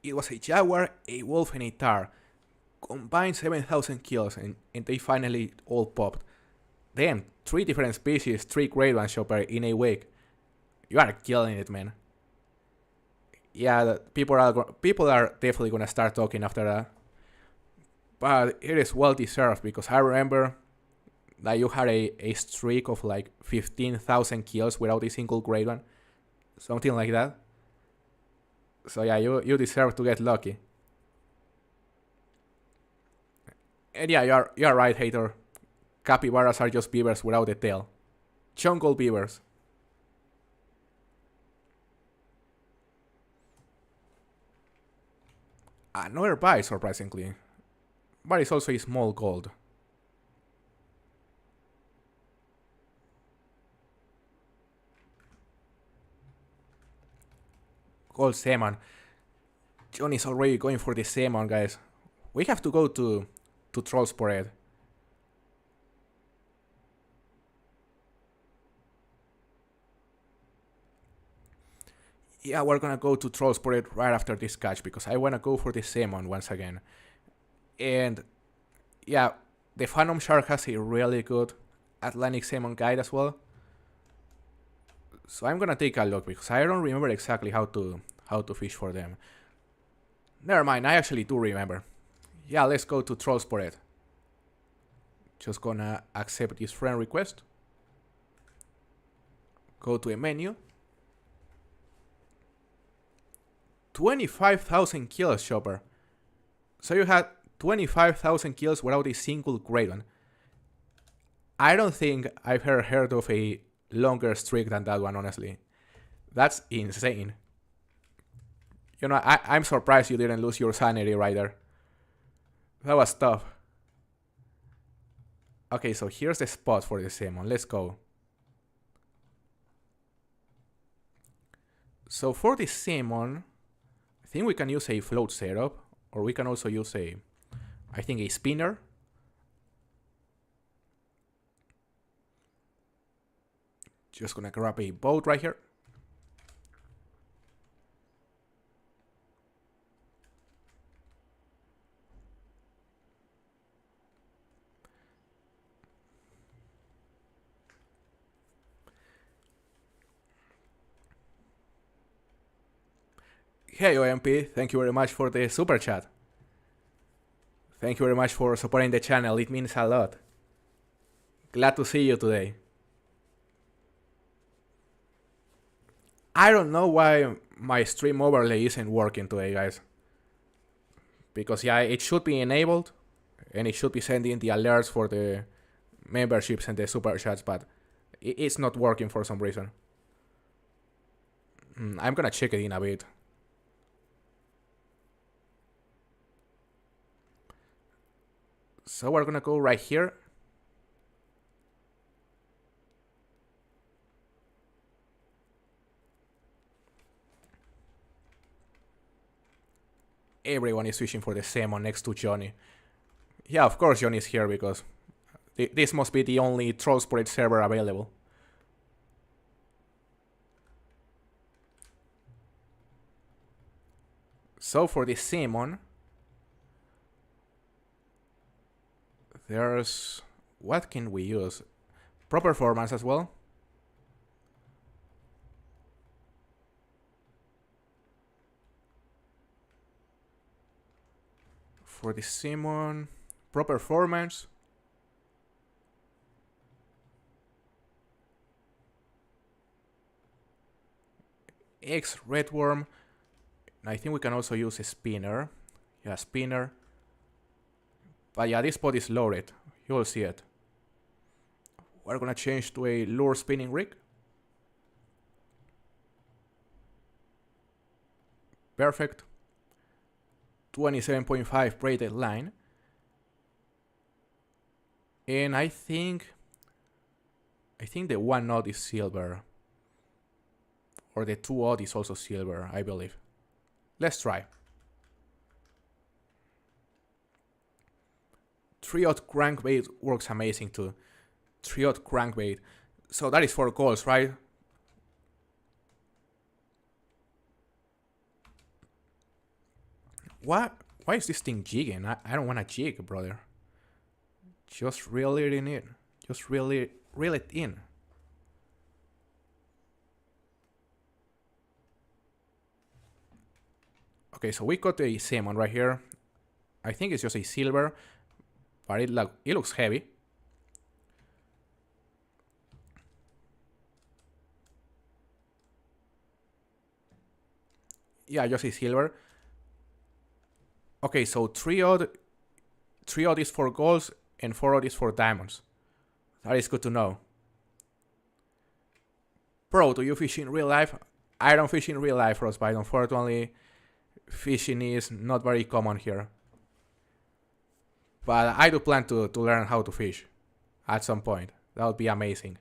It was a jaguar, a wolf, and a tar. Combined 7,000 kills, and they finally all popped. Damn, 3 different species, 3 grade 1 Chopper in a week. You are killing it, man. Yeah, people are definitely gonna start talking after that. But it is well deserved because I remember that you had a streak of like 15,000 kills without a single grade 1. Something like that. So yeah, you deserve to get lucky. And yeah, you're right, hater. Capybaras are just beavers without a tail. Jungle beavers. Another bite, surprisingly. But it's also a small gold. Gold salmon. John is already going for the salmon, guys. We have to go to Trollspored. Yeah, we're gonna go to Trollsport right after this catch because I wanna go for the salmon once again. And yeah, the Phantom Shark has a really good Atlantic salmon guide as well. So I'm gonna take a look because I don't remember exactly how to fish for them. Never mind, I actually do remember. Yeah, let's go to Trollsport. Just gonna accept this friend request. Go to a menu. 25,000 kills, Chopper. So you had 25,000 kills without a single great one. I don't think I've ever heard of a longer streak than that one, honestly. That's insane. You know, I'm surprised you didn't lose your sanity right there. That was tough. Okay, so here's the spot for the salmon. Let's go. So for the salmon, I think we can use a float setup, or we can also use I think a spinner. Just gonna grab a boat right here. Hey OMP, thank you very much for the super chat. Thank you very much for supporting the channel, it means a lot. Glad to see you today. I don't know why my stream overlay isn't working today, guys. Because yeah, it should be enabled, and it should be sending the alerts for the memberships and the super chats, but it's not working for some reason. I'm gonna check it in a bit. So we're gonna go right here. Everyone is fishing for the salmon next to Johnny. Yeah, of course Johnny is here because this must be the only Trollsport server available. So for the salmon, there's... what can we use? Pro performance as well. For the salmon, pro performance. X redworm. I think we can also use a spinner. Yeah, spinner. But yeah, this spot is loaded. You'll see it. We're gonna change to a lure spinning rig. Perfect. 27.5 braided line. And I think the 1/0 is silver. Or the 2/0 is also silver, I believe. Let's try. 3/0 crankbait works amazing too. 3/0 crankbait. So that is for goals, right? What? Why is this thing jigging? I don't want to jig, brother. Just reel it in. Just reel it in. Okay, so we got a salmon right here. I think it's just a silver, but it looks heavy. Yeah, just a silver. Okay, so 3/0 is for golds and 4/0 is for diamonds. That is good to know. Bro, do you fish in real life? I don't fish in real life, Frostbite. Unfortunately, fishing is not very common here. But I do plan to learn how to fish at some point. That would be amazing.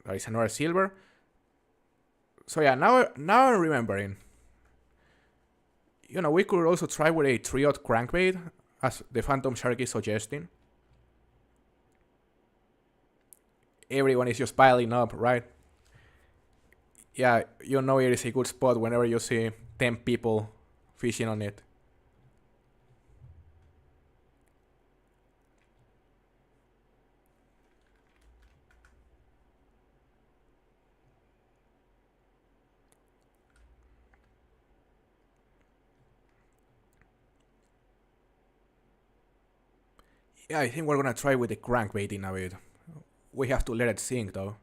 There is another silver. So yeah, now I'm remembering. You know, we could also try with a 3/0 crankbait. as the Phantom Shark is suggesting. Everyone is just piling up, right? Yeah, you know it is a good spot whenever you see 10 people fishing on it. Yeah, I think we're gonna try with the crankbait in a bit. We have to let it sink though.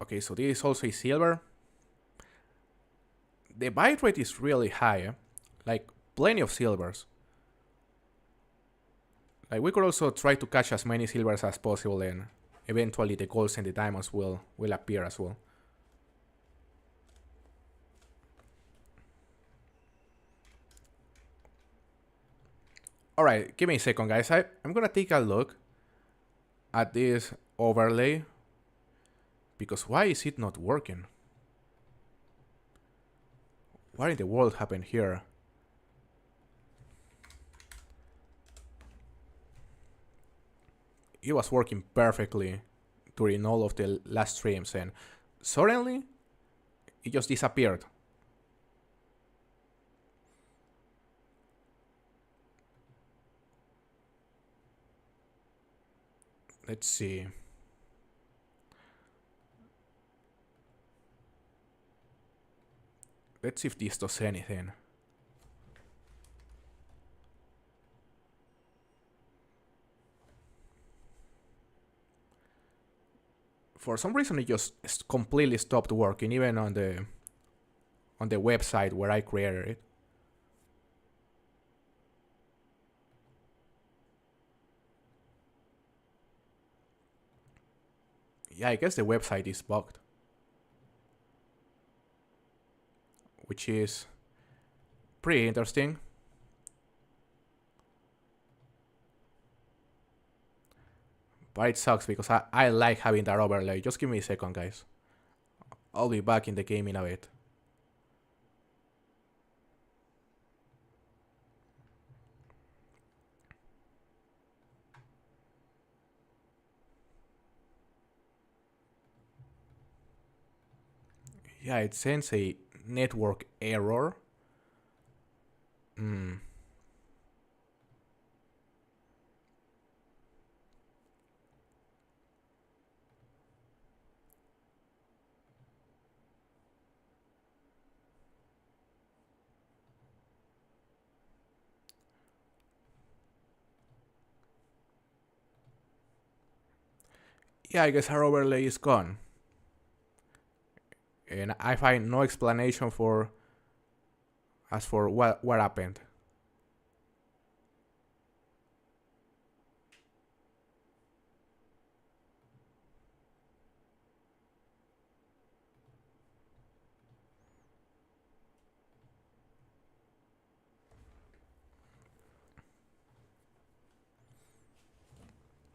Okay, so this is also a silver. The bite rate is really high, eh? Like plenty of silvers. Like we could also try to catch as many silvers as possible, and eventually the golds and the diamonds will appear as well. Alright, give me a second guys. I'm gonna take a look at this overlay, because why is it not working? What in the world happened here? It was working perfectly during all of the last streams, and suddenly it just disappeared. Let's see. Let's see if this does anything. For some reason it just completely stopped working, even on the website where I created it. Yeah, I guess the website is bugged, which is pretty interesting. But it sucks because I like having that overlay. Just give me a second, guys. I'll be back in the game in a bit. Yeah, it sends a network error. Yeah, I guess our overlay is gone. And I find no explanation for what happened.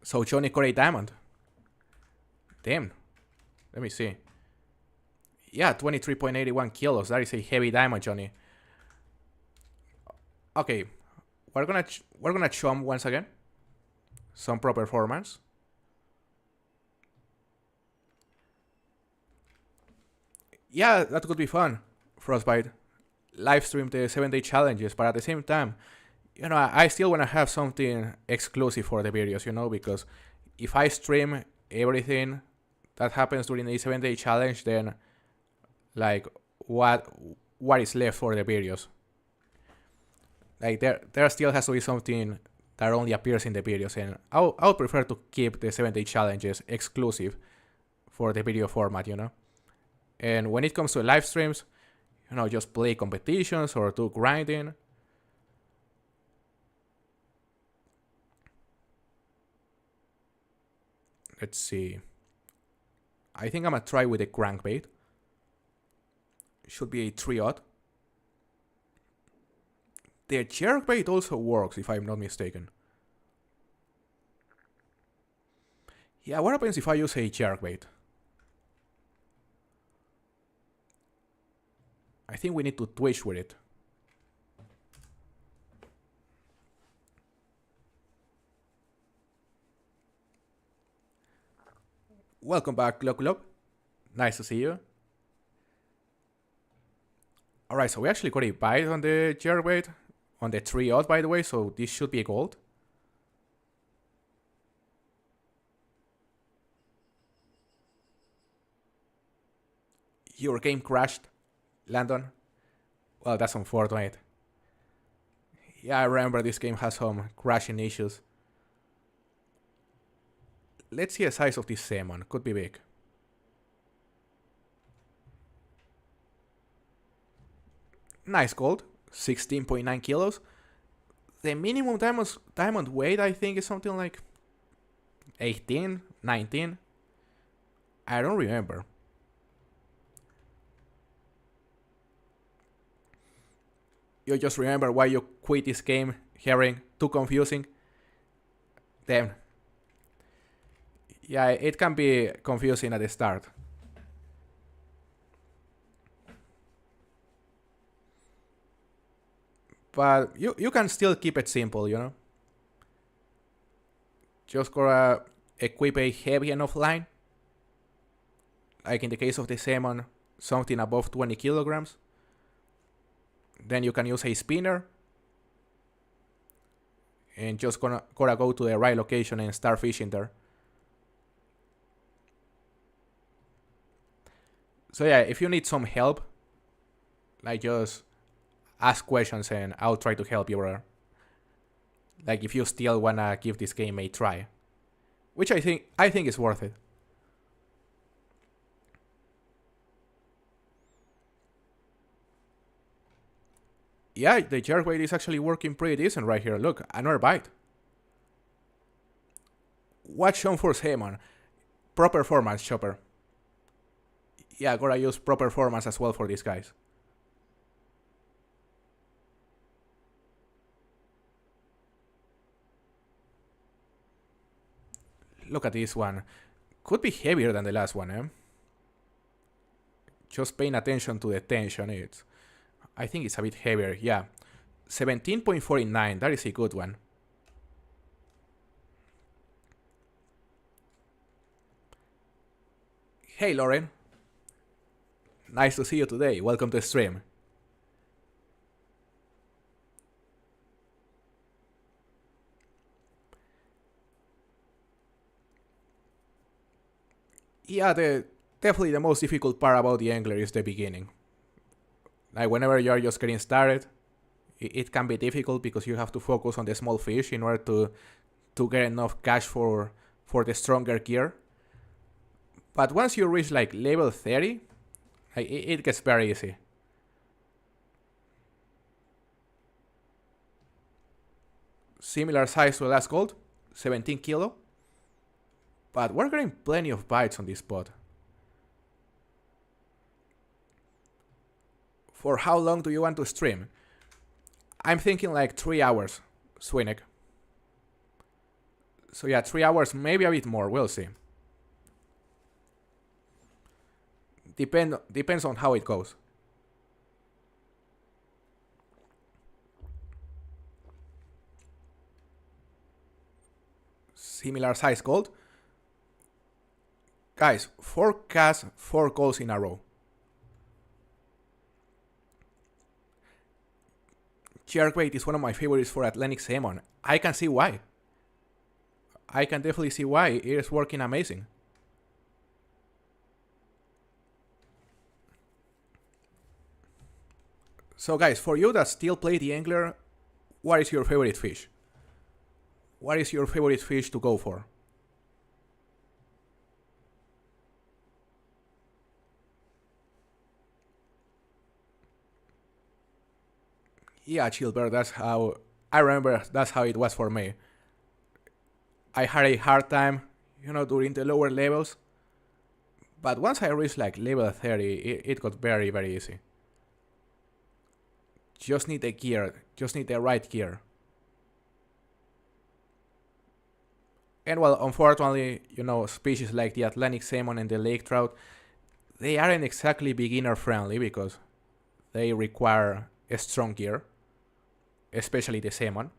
So Johnny got a diamond. Damn. Let me see. Yeah, 23.81 kilos. That is a heavy diamond, Johnny. Okay, we're gonna show him once again some pro performance. Yeah, that could be fun, Frostbite. Live stream the 7-day challenges, but at the same time, you know, I still wanna have something exclusive for the videos, you know, because if I stream everything that happens during the 7-day challenge, then like what is left for the videos? Like there still has to be something that only appears in the videos, and I would prefer to keep the 7-day challenges exclusive for the video format, you know. And when it comes to live streams, you know, just play competitions or do grinding. Let's see. I think I'm gonna try with a crankbait. Should be a 3-aught. The jerkbait also works, if I'm not mistaken. Yeah, what happens if I use a jerkbait? I think we need to twitch with it. Welcome back, Glob. Nice to see you. Alright, so we actually got a bite on the jerkbait, on the 3-0 by the way, so this should be a gold. Your game crashed, Landon. Well, that's unfortunate. Yeah, I remember this game has some crashing issues. Let's see the size of this salmon, could be big. Nice gold, 16.9 kilos. The minimum diamond weight I think is something like 18, 19. I don't remember. You just remember why you quit this game, Herring? Too confusing? Damn. Yeah, it can be confusing at the start. But you can still keep it simple, you know? Just gotta equip a heavy enough line. Like in the case of the salmon, something above 20 kilograms. Then you can use a spinner. And just gotta go to the right location and start fishing there. So yeah, if you need some help, like just ask questions and I'll try to help you, brother. Like if you still wanna give this game a try, which I think is worth it. Yeah, the jerkbait is actually working pretty decent right here. Look, another bite. Watch on for salmon. Proper performance, Chopper. Yeah, gotta use proper performance as well for these guys. Look at this one. Could be heavier than the last one, eh? Just paying attention to the tension. I think it's a bit heavier, yeah. 17.49, that is a good one. Hey Lauren. Nice to see you today. Welcome to the stream. Yeah, definitely the most difficult part about the angler is the beginning. Like whenever you're just getting started, it can be difficult because you have to focus on the small fish in order to get enough cash for the stronger gear. But once you reach like level 30, it gets very easy. Similar size to the last gold, 17 kilo. But we're getting plenty of bites on this spot. For how long do you want to stream? I'm thinking like 3 hours, Swinek. So yeah, 3 hours, maybe a bit more, we'll see. Depends on how it goes. Similar size gold. Guys, 4 casts, 4 goals in a row. Jerkbait is one of my favorites for Atlantic salmon. I can see why. I can definitely see why. It is working amazing. So guys, for you that still play the angler, what is your favorite fish? What is your favorite fish to go for? Yeah, Chilbert, that's how I remember. That's how it was for me. I had a hard time, during the lower levels. But once I reached like level 30, it got very, very easy. Just need the gear. Just need the right gear. And well, unfortunately, species like the Atlantic salmon and the lake trout, they aren't exactly beginner friendly because they require a strong gear, especially the salmon.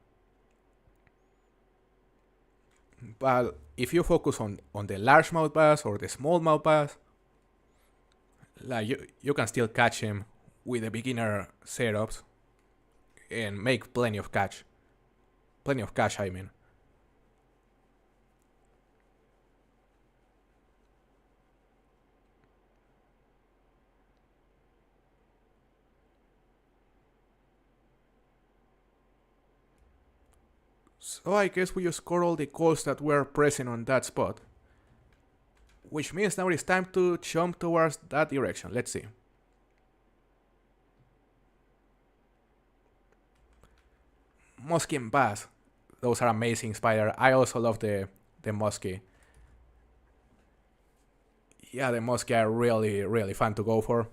But if you focus on the largemouth bass or the smallmouth bass, like you can still catch him with the beginner setups and make plenty of cash. Plenty of cash, I mean. So I guess we just score all the calls that were present on that spot. Which means now it's time to jump towards that direction. Let's see. Muskie and bass. Those are amazing, Spider. I also love the muskie. Yeah, the muskie are really, really fun to go for.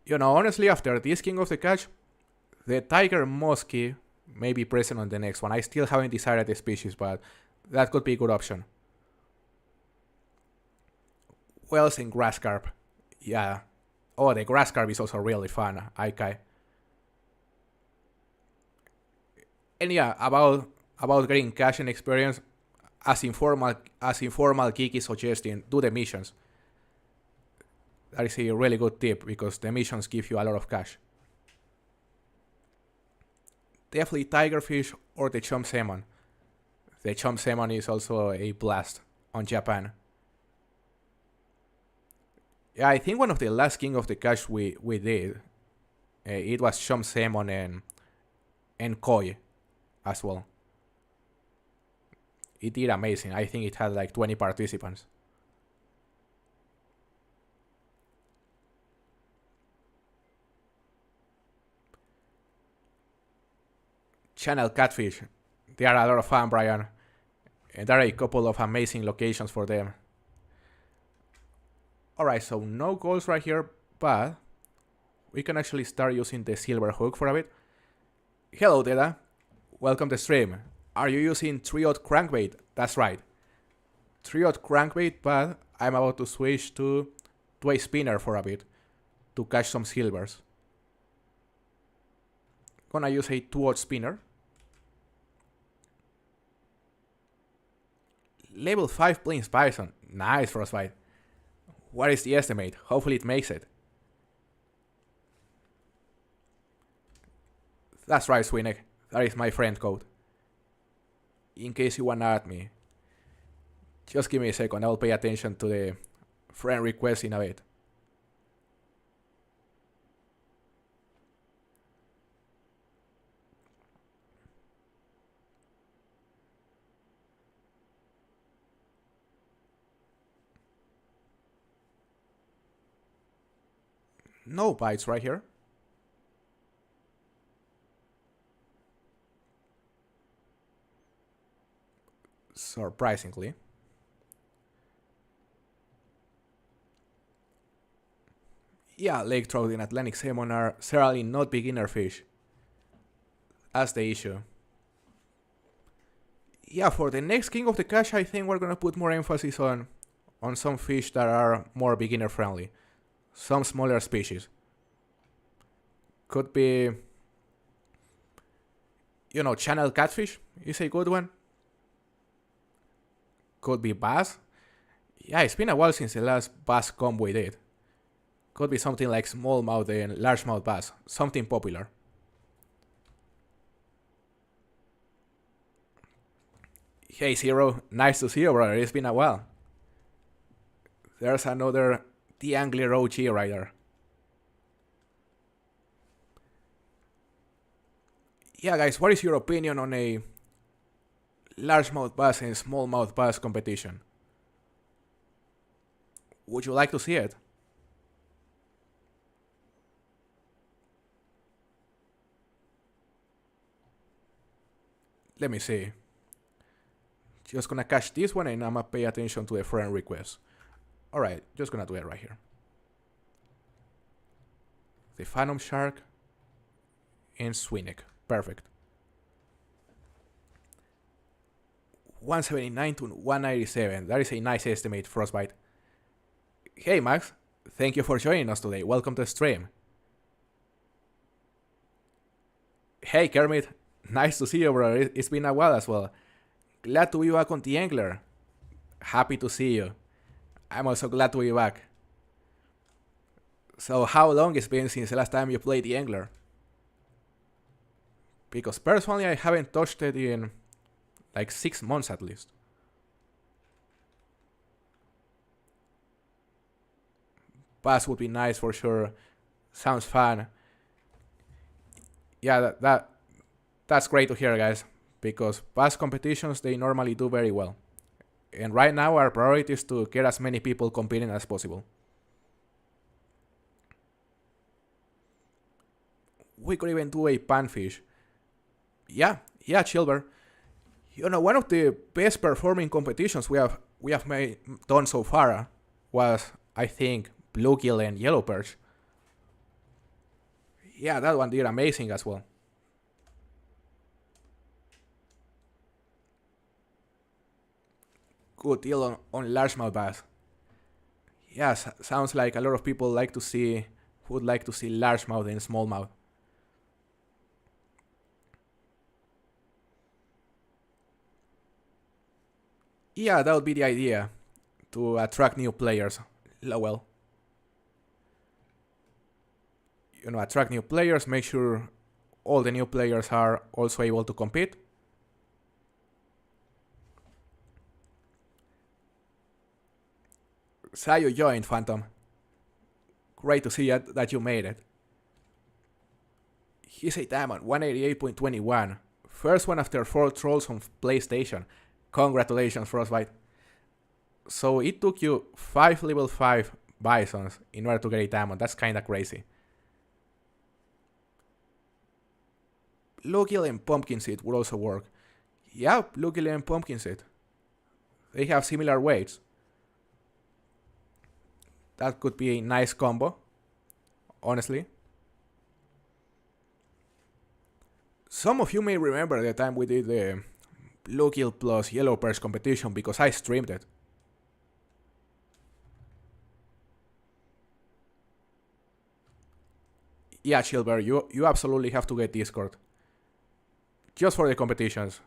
You know, honestly, after this King of the Catch, the tiger muskie may be present on the next one. I still haven't decided the species, but that could be a good option. Whales and grass carp. Yeah. Oh, the grass carp is also really fun. Okay. And yeah, about getting cash and experience, as informal Geek is suggesting, do the missions. That is a really good tip because the missions give you a lot of cash. Definitely tigerfish or the chum salmon. The chum salmon is also a blast on Japan. Yeah, I think one of the last King of the Catch we did, it was chum salmon and koi as well. It did amazing. I think it had like 20 participants. Channel catfish. They are a lot of fun, Brian. And there are a couple of amazing locations for them. Alright, so no goals right here, but we can actually start using the silver hook for a bit. Hello, Deda. Welcome to the stream. Are you using 3/0 crankbait? That's right. 3/0 crankbait, but I'm about to switch to a spinner for a bit to catch some silvers. Gonna use a 2/0 spinner. Level 5 plains bison. Nice, Frostbite. What is the estimate? Hopefully it makes it. That's right, Swinek. That is my friend code. In case you wanna add me. Just give me a second, I'll pay attention to the friend request in a bit. No bites right here. Surprisingly. Yeah, lake trout and Atlantic salmon are certainly not beginner fish. That's the issue. Yeah, for the next King of the Catch, I think we're gonna put more emphasis on some fish that are more beginner friendly. Some smaller species. Could be, you know, channel catfish is a good one. Could be bass. Yeah, it's been a while since the last bass comb we did. Could be something like smallmouth and largemouth bass. Something popular. Hey Zero, nice to see you, brother. It's been a while. There's another theAngler OG right there. Yeah, guys, what is your opinion on a largemouth bass and smallmouth bass competition? Would you like to see it? Let me see. Just gonna catch this one and I'm gonna pay attention to the friend request. Alright, just gonna do it right here. The Phantom Shark and Swinek. Perfect. 179 to 197. That is a nice estimate, Frostbite. Hey Max, thank you for joining us today. Welcome to the stream. Hey Kermit, nice to see you, brother. It's been a while as well. Glad to be back on theAngler. Happy to see you. I'm also glad to be back. So how long it's been since the last time you played the Angler? Because personally I haven't touched it in like 6 months at least. Pass would be nice for sure. Sounds fun. Yeah, that's great to hear, guys. Because pass competitions, they normally do very well. And right now our priority is to get as many people competing as possible. We could even do a panfish. Yeah, Chilber. You know, one of the best performing competitions we have done so far was, I think, bluegill and yellow perch. Yeah, that one did amazing as well. Good deal on largemouth bass. Yeah, sounds like a lot of people would like to see largemouth and smallmouth. Yeah, that would be the idea to attract new players. Well, attract new players, make sure all the new players are also able to compete. So you joined, Phantom. Great to see that you made it. He's a diamond, 188.21. First one after 4 trolls on PlayStation. Congratulations, Frostbite. So it took you 5 level 5 bisons in order to get a diamond. That's kinda crazy. Bluegill and pumpkin seed would also work. Yeah, bluegill and pumpkin seed. They have similar weights. That could be a nice combo, honestly. Some of you may remember the time we did the bluegill plus yellow perch competition because I streamed it. Yeah, Chilber, you absolutely have to get Discord. Just for the competitions.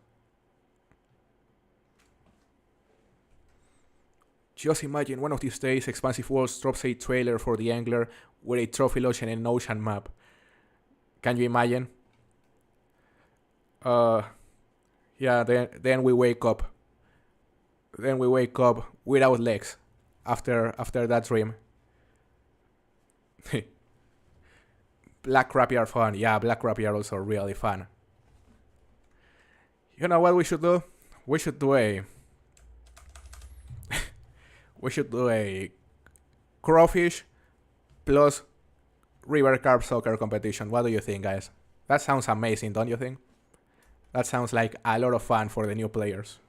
Just imagine one of these days Expansive Worlds drops a trailer for the Angler with a trophy lodge and an ocean map. Can you imagine? Yeah, then we wake up. Then we wake up without legs after that dream. Black crappie are fun. Yeah, black crappie are also really fun. You know what we should do? We should do a crawfish plus river carp soccer competition. What do you think, guys? That sounds amazing, don't you think? That sounds like a lot of fun for the new players.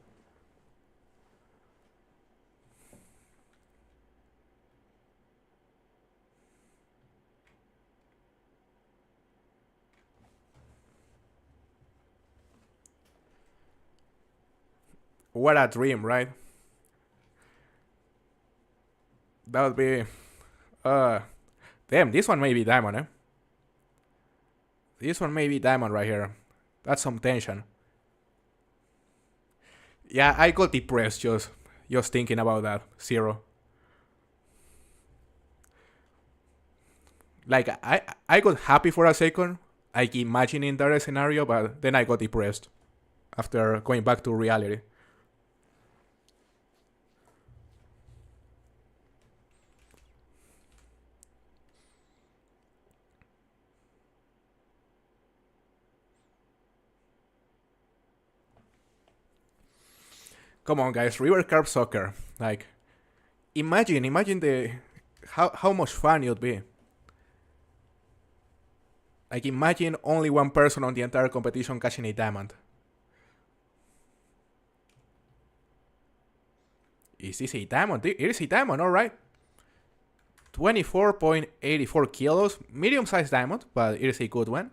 What a dream, right? That would be... Damn, this one may be diamond, eh? This one may be diamond right here. That's some tension. Yeah, I got depressed just thinking about that. 0. Like, I got happy for a second, like imagining that scenario, but then I got depressed after going back to reality. Come on, guys, river carp soccer. Like, imagine the how much fun it would be. Like, imagine only one person on the entire competition catching a diamond. Is this a diamond? It is a diamond, alright. 24.84 kilos. Medium-sized diamond, but it is a good one.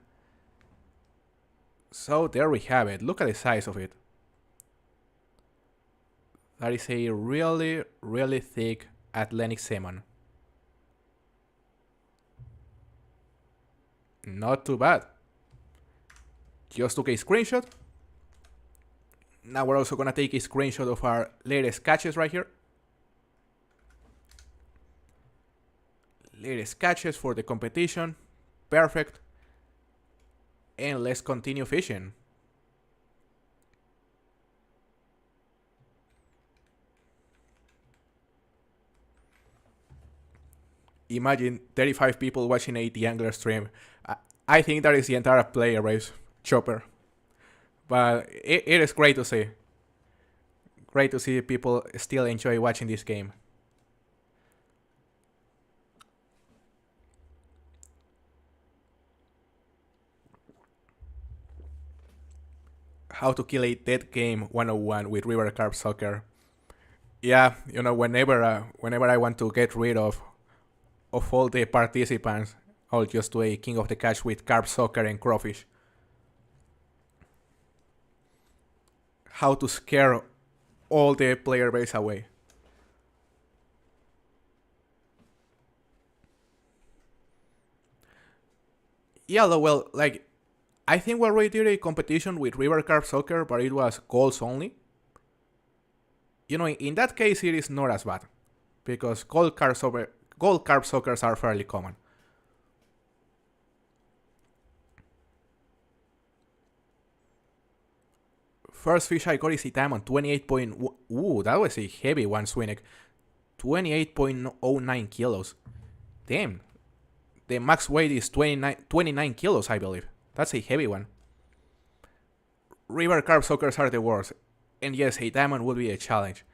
So there we have it. Look at the size of it. That is a really, really thick Atlantic salmon. Not too bad. Just took a screenshot. Now we're also gonna take a screenshot of our latest catches right here. Latest catches for the competition. Perfect. And let's continue fishing. Imagine 35 people watching a theAngler stream. I think that is the entire player base, Chopper. But it is great to see. Great to see people still enjoy watching this game. How to kill a dead game 101 with River Carp Soccer. Yeah, you know, whenever I want to get rid of all the participants, I'll just do a King of the Catch with Carp Soccer and Crawfish. How to scare all the player base away. Yeah, well, like, I think we already did a competition with River Carp Soccer, but it was goals only. You know, in that case, it is not as bad, because gold carp sockers are fairly common. First fish I got is a diamond, 28. Ooh, that was a heavy one, Swinnick. 28.09 kilos. Damn. The max weight is 29 kilos, I believe. That's a heavy one. River carp sockers are the worst. And yes, a diamond would be a challenge.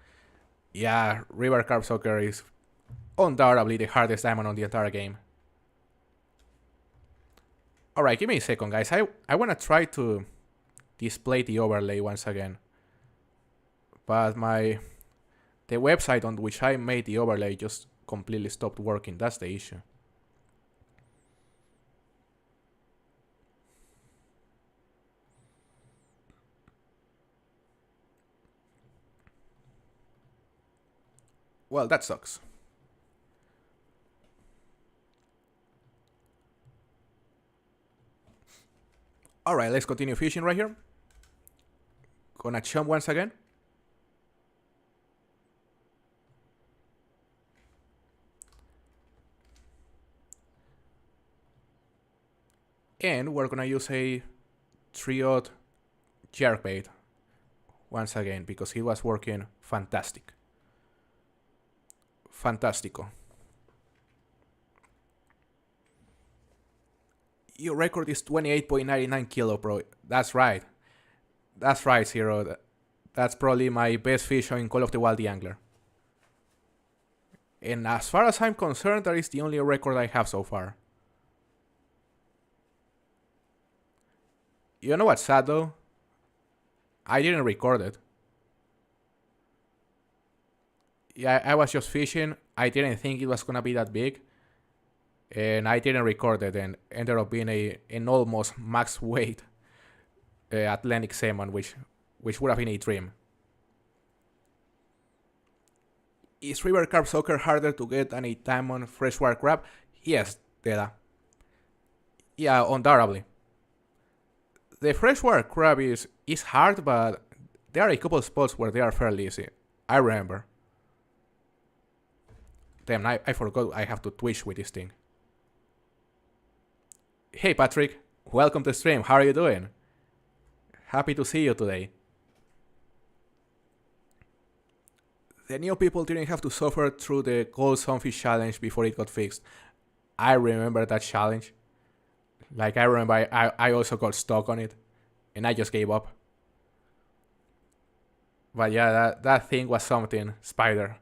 Yeah, River carp socker is undoubtedly the hardest diamond on the entire game. Alright, give me a second, guys. I want to try to display the overlay once again. But the website on which I made the overlay just completely stopped working. That's the issue. Well, that sucks. Alright, let's continue fishing right here. Gonna chum once again. And we're gonna use a 3/0 jerkbait once again because it was working fantastic. Fantastico. Your record is 28.99 kilo, bro. That's right. That's right, Zero. That's probably my best fish in Call of the Wild theAngler. And as far as I'm concerned, that is the only record I have so far. You know what's sad though? I didn't record it. Yeah, I was just fishing. I didn't think it was gonna be that big. And I didn't record it and ended up being an almost max weight Atlantic salmon, which would have been a dream. Is river carp socker harder to get than a diamond freshwater crab? Yes, Deda. Yeah, undoubtedly. The freshwater crab is hard, but there are a couple spots where they are fairly easy. I remember. Damn, I forgot I have to twitch with this thing. Hey Patrick, welcome to stream. How are you doing? Happy to see you today. The new people didn't have to suffer through the gold sunfish challenge before it got fixed. I remember that challenge. Like, I remember I also got stuck on it, and I just gave up. But yeah, that thing was something, Spider.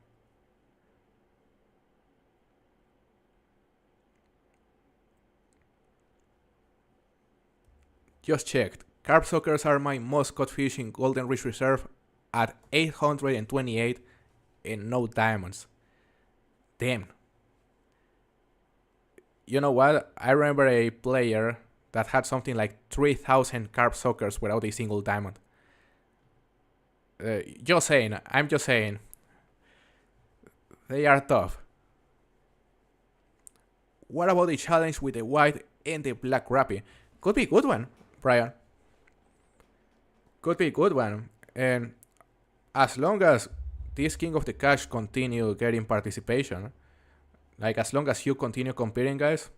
Just checked. Carp suckers are my most caught fish in Golden Ridge Reserve at 828 and no diamonds. Damn. You know what? I remember a player that had something like 3,000 carp suckers without a single diamond. Just saying. I'm just saying. They are tough. What about the challenge with the white and the black crappie? Could be a good one, Brian. Could be a good one. And as long as this King of the Cash continue getting participation, like as long as you continue competing, guys,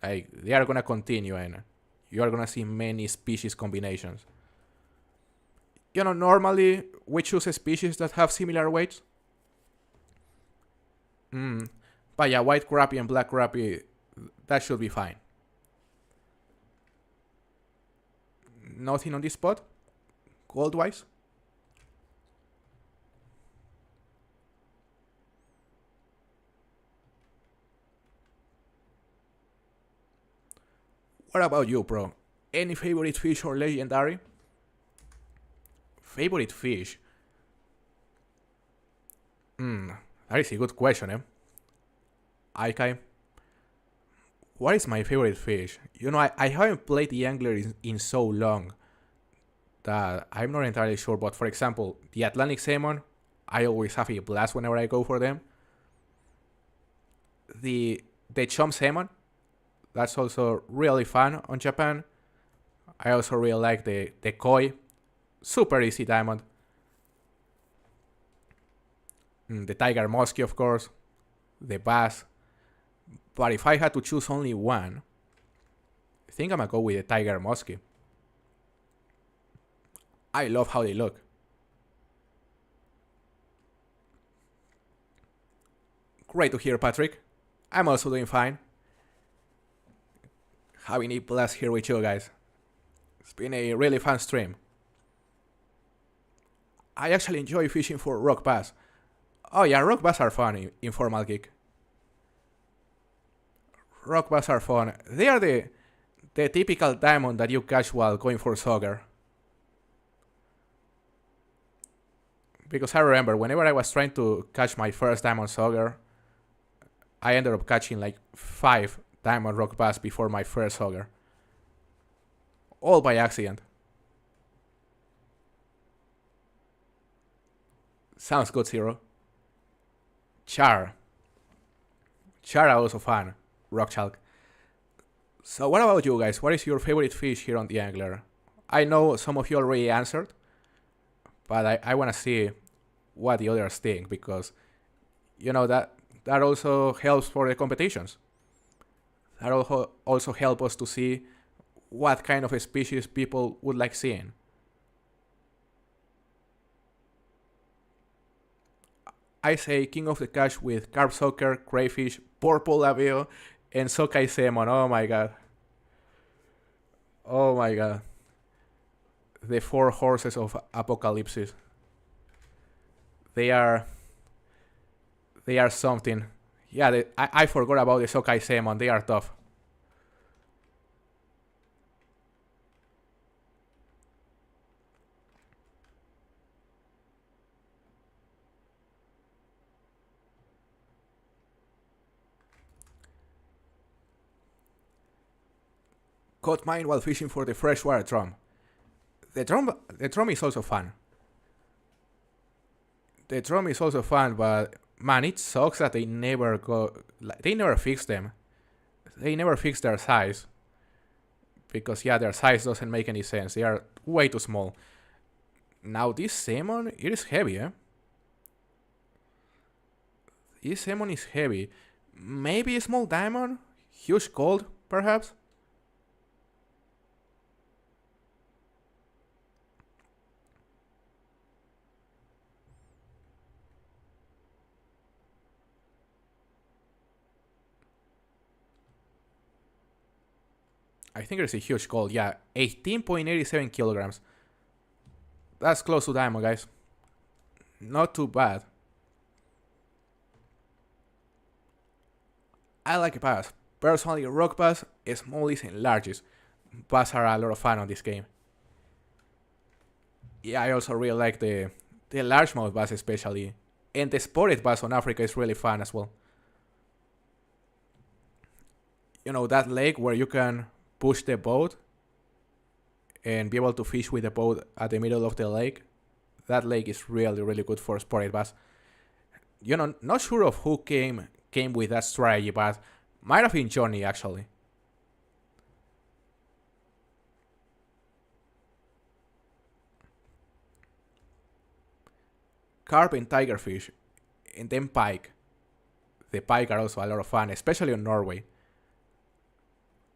like they are gonna continue and you are gonna see many species combinations. Normally we choose species that have similar weights. But yeah, white crappie and black crappie, that should be fine. Nothing on this spot, gold-wise. What about you, bro? Any favorite fish or legendary? Favorite fish? That is a good question, eh? Ikai. What is my favorite fish? I haven't played the angler in so long that I'm not entirely sure. But for example, the Atlantic salmon, I always have a blast whenever I go for them. The chum salmon, that's also really fun on Japan. I also really like the koi, super easy diamond. The tiger muskie, of course, the bass. But if I had to choose only one, I think I'm gonna go with the tiger muskie. I love how they look. Great to hear, Patrick. I'm also doing fine. Having a blast here with you guys. It's been a really fun stream. I actually enjoy fishing for rock bass. Oh yeah, rock bass are fun in Formal Geek. Rock bass are fun. They are the typical diamond that you catch while going for sauger. Because I remember whenever I was trying to catch my first diamond sauger, I ended up catching like 5 diamond rock bass before my first sauger. All by accident. Sounds good, Zero. Char are also fun. Rock chalk. So what about you guys? What is your favorite fish here on the Angler? I know some of you already answered, but I want to see what the others think, because that also helps for the competitions. That also help us to see what kind of a species people would like seeing. I say King of the Cash with carp sucker, crayfish, purple labio, and sockeye salmon. Oh my god. Oh my god. The 4 horses of apocalypse. They are something. Yeah, I forgot about the sockeye salmon. They are tough. Caught mine while fishing for the freshwater drum. The drum is also fun. The drum is also fun, but man, it sucks that they never fix them. They never fix their size. Because yeah, their size doesn't make any sense. They are way too small. Now this salmon, it is heavy, eh? This salmon is heavy. Maybe a small diamond? Huge gold, perhaps? I think it's a huge gold. Yeah, 18.87 kilograms. That's close to diamond, guys. Not too bad. I like bass. Personally, rock bass, smallies and larges. Bass are a lot of fun on this game. Yeah, I also really like the largemouth bass especially. And the spotted bass on Africa is really fun as well. That lake where you can push the boat and be able to fish with the boat at the middle of the lake. That lake is really, really good for spotted bass. Not sure of who came with that strategy, but might have been Johnny actually. carp and tigerfish, and then pike. The pike are also a lot of fun, especially in Norway.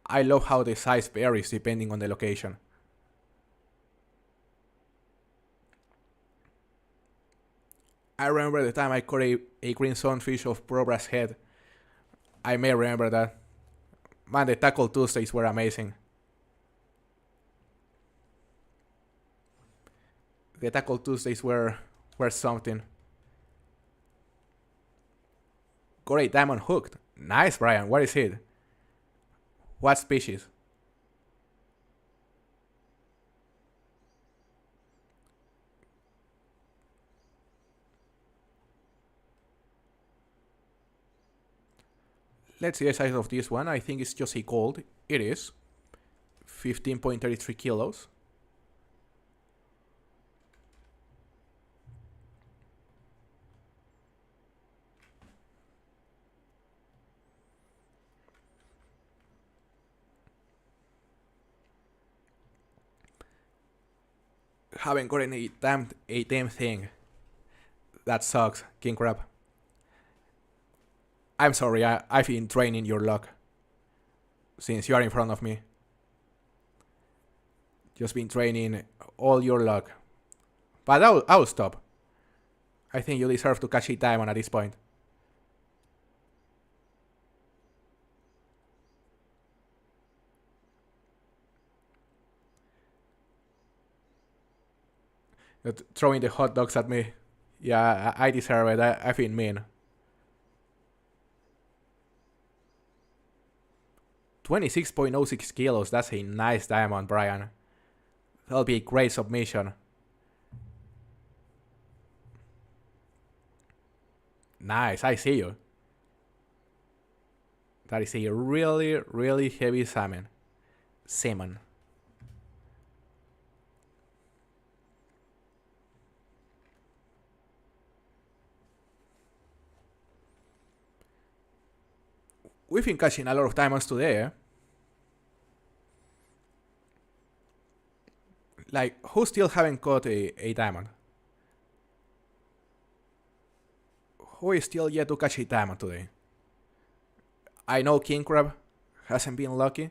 I love how the size varies depending on the location. I remember the time I caught a green sunfish of Probra's head. I may remember that. Man, the Tackle Tuesdays were amazing. The Tackle Tuesdays were something. Got a diamond hooked. Nice, Brian. What is it? What species? Let's see the size of this one. I think it's just a gold. It is. 15.33 kilos. Haven't gotten a damn thing. That sucks, King Crab. I'm sorry, I've been draining your luck. Since you are in front of me. Just been draining all your luck. But I'll stop. I think you deserve to catch a diamond at this point. You're throwing the hot dogs at me. Yeah, I deserve it. I've been mean. 26.06 kilos. That's a nice diamond, Brian. That'll be a great submission. Nice, I see you. That is a really, really heavy salmon. We've been catching a lot of diamonds today, eh? Like, who still haven't caught a diamond? Who is still yet to catch a diamond today? I know King Crab hasn't been lucky.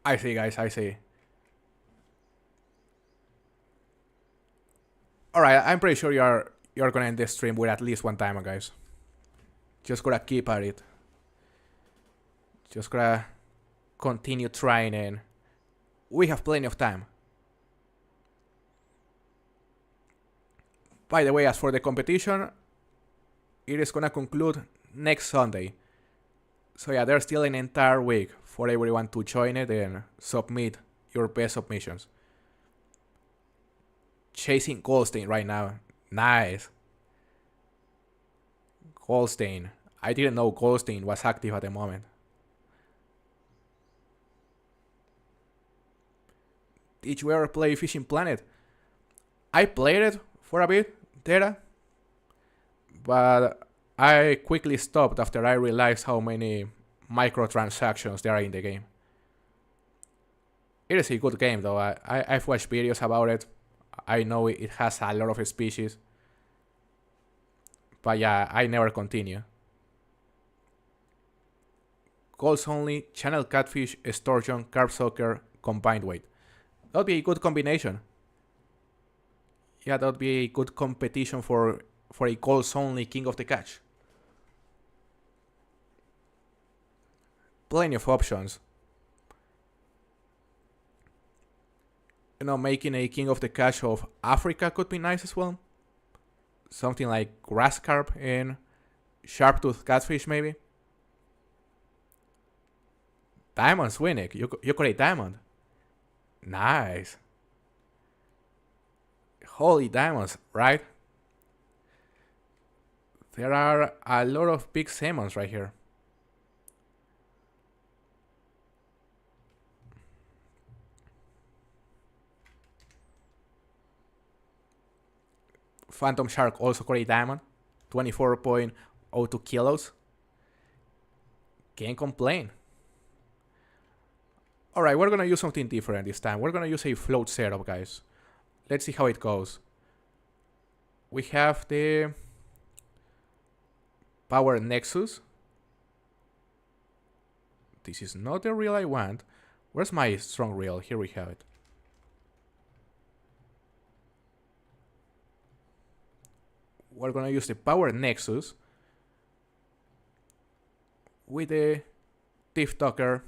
I see, guys, I see. Alright, I'm pretty sure you're gonna end this stream with at least one diamond, guys. Just gotta keep at it. Just gotta continue trying, and we have plenty of time. By the way, as for the competition, it is gonna conclude next Sunday. So yeah, there's still an entire week for everyone to join it and submit your best submissions. Chasing Goldstein right now. Nice. Goldstein. I didn't know Goldstein was active at the moment. Did you ever play Fishing Planet? I played it for a bit, Tera. But I quickly stopped after I realized how many microtransactions there are in the game. It is a good game though. I've watched videos about it. I know it has a lot of species. But yeah, I never continue. Goals only, channel catfish, sturgeon, carp sucker, combined weight. That would be a good combination. Yeah, that would be a good competition for a goals only king of the catch. Plenty of options. You know, making a king of the catch of Africa could be nice as well. Something like grass carp and sharp-toothed catfish, maybe. Diamond, Swinnick. You got a diamond. Nice. Holy diamonds, right? There are a lot of big salmons right here. Phantom Shark also got a diamond. 24.02 kilos. Can't complain. Alright, we're gonna use something different this time. We're gonna use a float setup, guys. Let's see how it goes. We have the Power Nexus. This is not the reel I want. Where's my strong reel? Here we have it. We're gonna use the Power Nexus with the Thief Tucker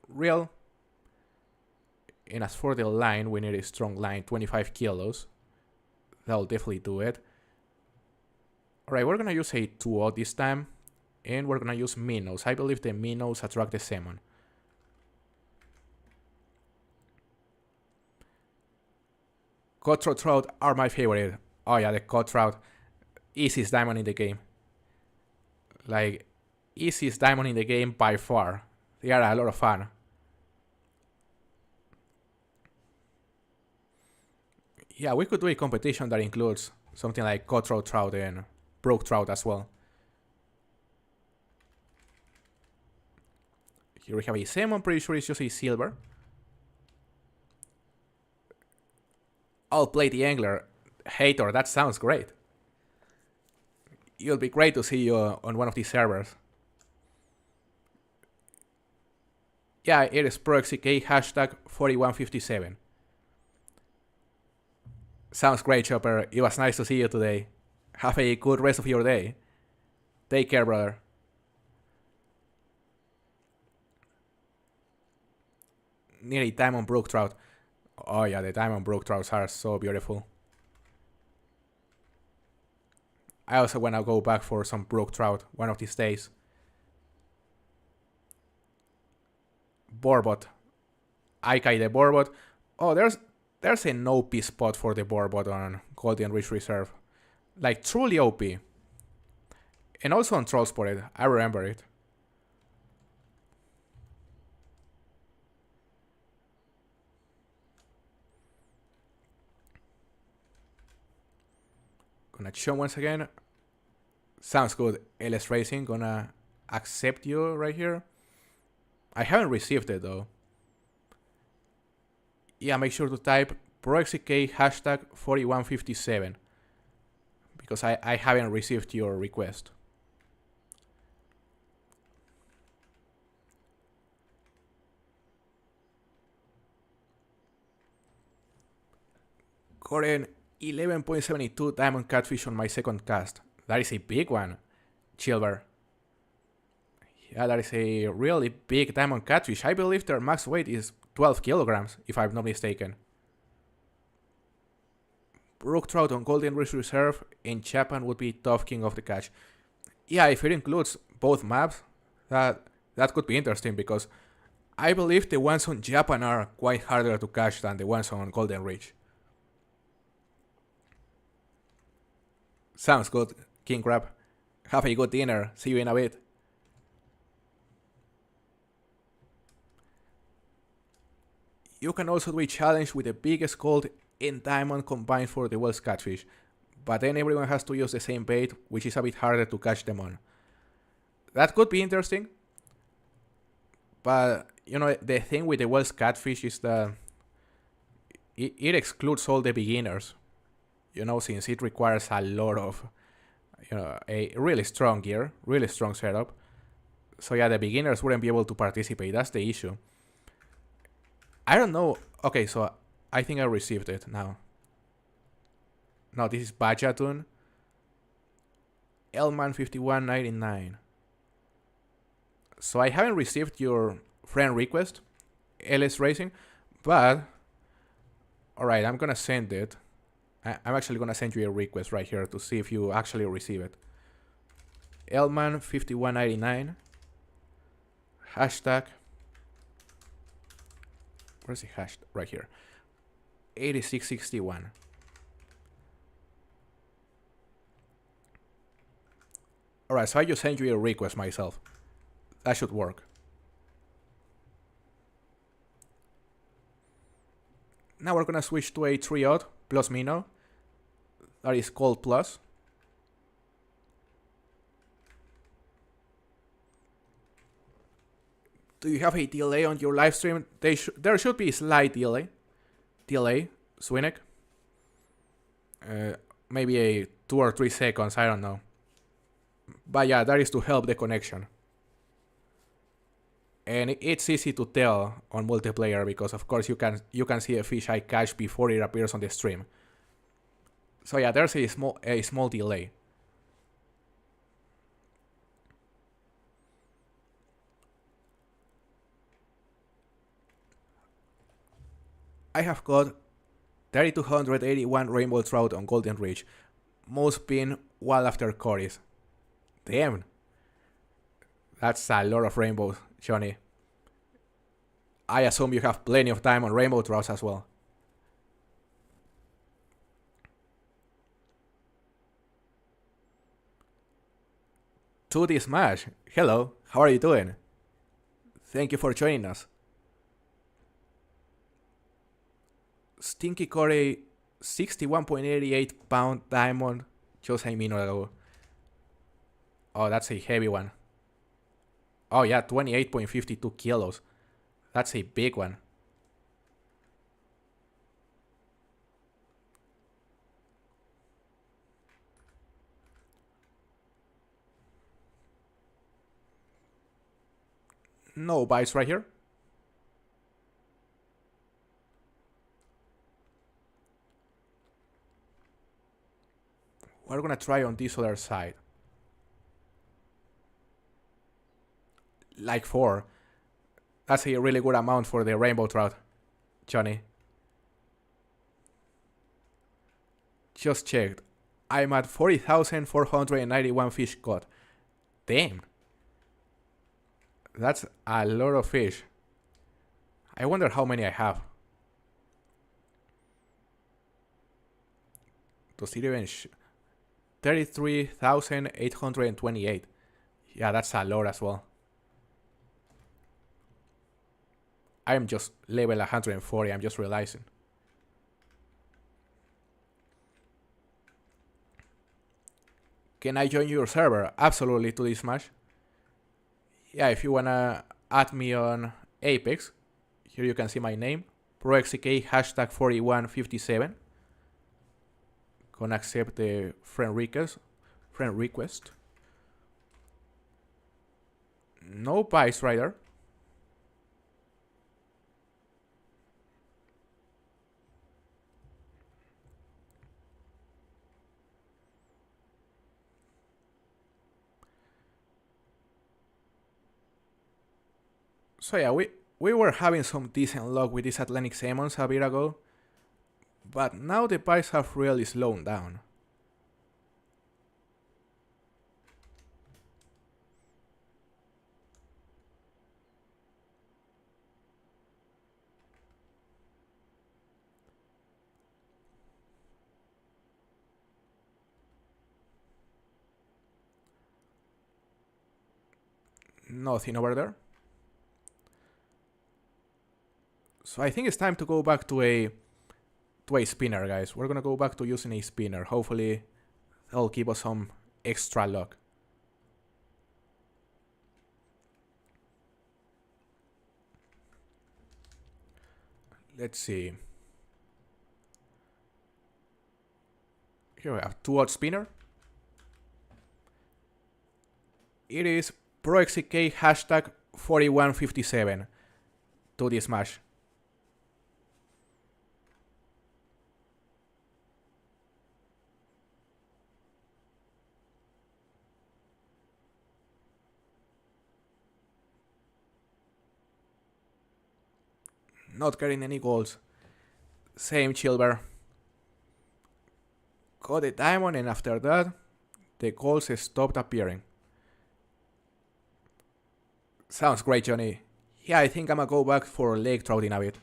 reel. And as for the line, we need a strong line, 25 kilos. That'll definitely do it. Alright, we're gonna use a 2-0 this time. And we're gonna use minnows. I believe the minnows attract the salmon. Cutthroat trout are my favorite. Oh yeah, the cutthroat. Easiest diamond in the game. Like, easiest diamond in the game by far. They are a lot of fun. Yeah, we could do a competition that includes something like cutthroat trout and brook trout as well. Here we have a salmon, pretty sure it's just a silver. I'll play the angler. Hater, that sounds great. It'll be great to see you on one of these servers. Yeah, it is ProXCK hashtag 4157. Sounds great, Chopper. It was nice to see you today. Have a good rest of your day. Take care, brother. Need a diamond brook trout. Oh yeah, the diamond brook trouts are so beautiful. I also want to go back for some brook trout one of these days. Borbot. Ikai the Borbot. Oh, there's an OP spot for the Borbot on Golden Ridge Reserve. Like, truly OP. And also on Trollspotted, I remember it. Gonna show once again. Sounds good. LS Racing, gonna accept you right here. I haven't received it though. Yeah, make sure to type ProXCK hashtag 4157. Because I haven't received your request. Current 11.72 diamond catfish on my second cast. That is a big one, Chilver. Yeah, that is a really big diamond catfish. I believe their max weight is 12 kilograms, if I'm not mistaken. Brook trout on Golden Ridge Reserve in Japan would be tough king of the catch. Yeah, if it includes both maps, that could be interesting because I believe the ones on Japan are quite harder to catch than the ones on Golden Ridge. Sounds good, King Crab. Have a good dinner. See you in a bit. You can also do a challenge with the biggest gold and diamond combined for the Wells catfish, but then everyone has to use the same bait, which is a bit harder to catch them on. That could be interesting, but you know, the thing with the Wells catfish is that it excludes all the beginners. You know, since it requires a lot of, you know, a really strong gear, really strong setup. So yeah, the beginners wouldn't be able to participate. That's the issue. I don't know. Okay, so I think I received it now. No, this is Bajatun. Elman 5199. So I haven't received your friend request, LS Racing, but alright, I'm gonna send it. I'm actually gonna send you a request right here to see if you actually receive it. Elman 5199. Hashtag. Where's the hash? Right here. 8661. Alright, so I just sent you a request myself. That should work. Now we're gonna switch to a 3-odd plus Minnow. That is called plus. Do you have a delay on your live stream? There should be a slight delay. Swinek. Maybe a 2 or 3 seconds, I don't know. But yeah, that is to help the connection. And it's easy to tell on multiplayer because of course you can see a fish I catch before it appears on the stream. So yeah, there's a small delay. I have got 3,281 rainbow trout on Golden Ridge, most being well after Cory's. Damn, that's a lot of rainbows, Johnny. I assume you have plenty of time on rainbow trouts as well. To the Smash, hello, how are you doing? Thank you for joining us. Stinky Cory, 61.88 pound diamond just a minute ago. Oh, that's a heavy one. Oh yeah, 28.52 kilos. That's a big one. No bites right here. We're gonna try on this other side. Like 4. That's a really good amount for the rainbow trout, Johnny. Just checked. I'm at 40,491 fish caught. Damn. That's a lot of fish. I wonder how many I have. Does it even 33,828. Yeah, that's a lot as well. I'm just level 140, I'm just realizing. Can I join your server? Absolutely, to this Smash. Yeah, if you wanna add me on Apex, here you can see my name, ProXK hashtag 4157. Gonna accept the friend request. No bites right there. So yeah, we were having some decent luck with these Atlantic salmons a bit ago, but now the bites have really slowed down. Nothing over there. So I think it's time to go back to a spinner, guys. We're gonna go back to using a spinner. Hopefully that'll give us some extra luck. Let's see. Here we have 2-odd spinner. It is ProXK hashtag 4157 to the Smash. Not getting any goals. Same Chilber. Got a diamond, and after that, the goals stopped appearing. Sounds great, Johnny. Yeah, I think I'm gonna go back for lake trout in a bit.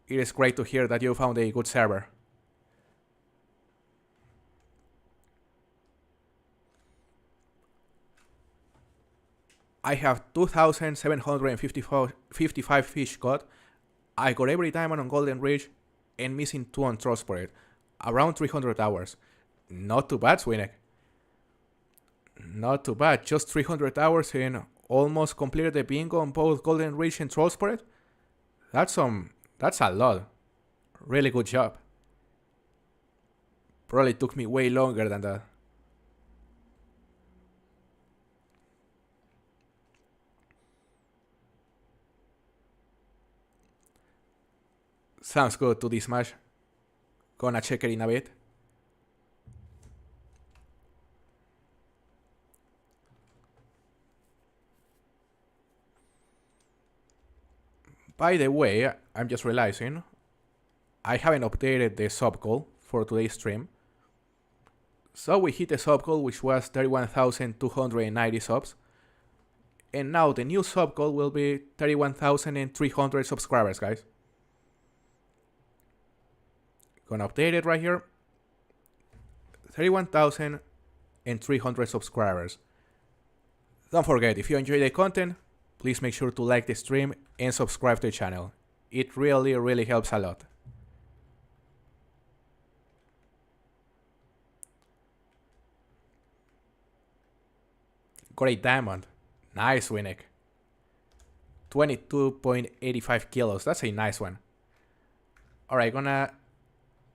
It is great to hear that you found a good server. I have 2,755 fish caught. I got every diamond on Golden Ridge and missing 2 on Transport. Around 300 hours. Not too bad, Swinek. Not too bad. Just 300 hours and almost completed the bingo on both Golden Ridge and Trollsport. That's a lot. Really good job. Probably took me way longer than that. Sounds good to this match. Gonna check it in a bit. By the way, I'm just realizing I haven't updated the sub goal for today's stream. So we hit the sub goal, which was 31,290 subs. And now the new sub goal will be 31,300 subscribers, guys. Gonna update it right here. 31,300 subscribers. Don't forget, if you enjoy the content, please make sure to like the stream and subscribe to the channel. It really helps a lot. Great diamond. Nice, Winnick. 22.85 kilos. That's a nice one. Alright, gonna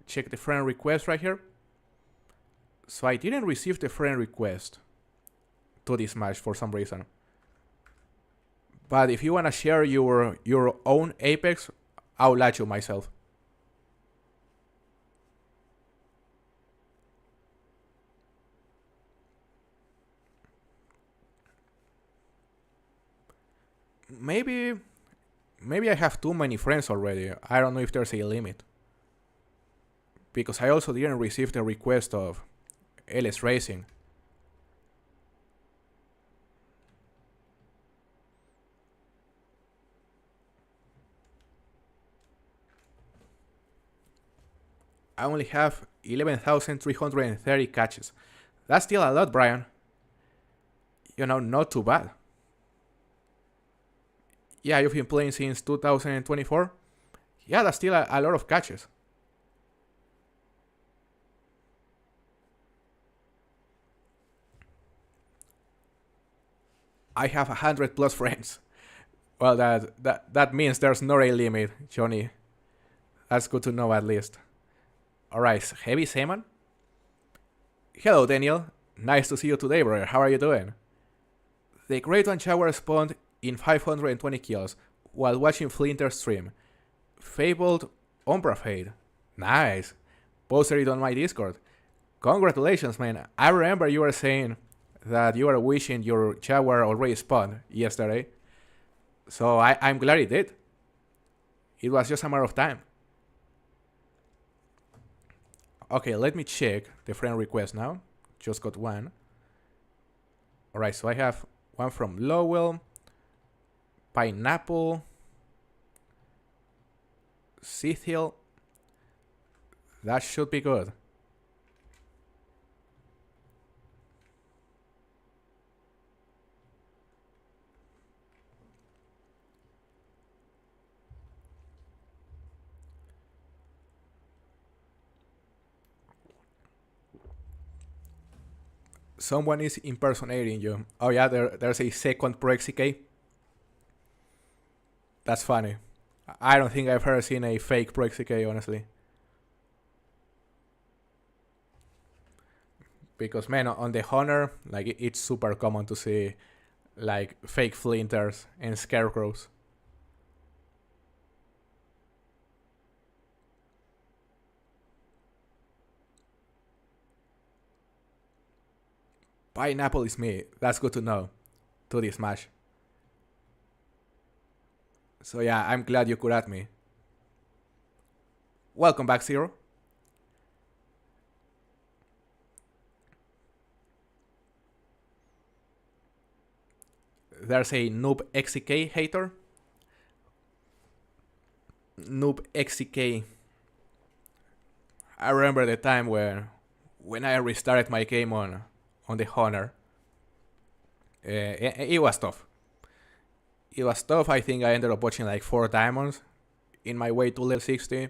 check the friend request right here. So I didn't receive the friend request to this match for some reason. But if you wanna share your own Apex, I'll let you myself. Maybe I have too many friends already. I don't know if there's a limit. Because I also didn't receive the request of LS Racing. I only have 11,330 catches. That's still a lot, Brian. You know, not too bad. Yeah, you've been playing since 2024? Yeah, that's still a lot of catches. I have 100 plus friends. Well, that means there's not a limit, Johnny. That's good to know at least. Alright, Heavy Salmon? Hello, Daniel. Nice to see you today, brother. How are you doing? The Great One Shower spawned in 520 kills while watching Flinter's stream. Fabled Umbra Fade. Nice. Posted it on my Discord. Congratulations, man. I remember you were saying that you were wishing your Jaguar already spawned yesterday. So I'm glad it did. It was just a matter of time. Okay, let me check the friend request now. Just got one. Alright, so I have one from Lowell, Pineapple, Cethiel. That should be good. Someone is impersonating you. Oh yeah, there's a second ProXK. That's funny. I don't think I've ever seen a fake ProXK, honestly. Because man, on the Honor, like it's super common to see like fake flinters and scarecrows. Pineapple is me. That's good to know. To this match. So yeah, I'm glad you could add me. Welcome back, Zero. There's a Noob XK hater. Noob XK. I remember the time when I restarted my game on the Honor. It was tough. It was tough. I think I ended up watching like 4 diamonds in my way to level 60.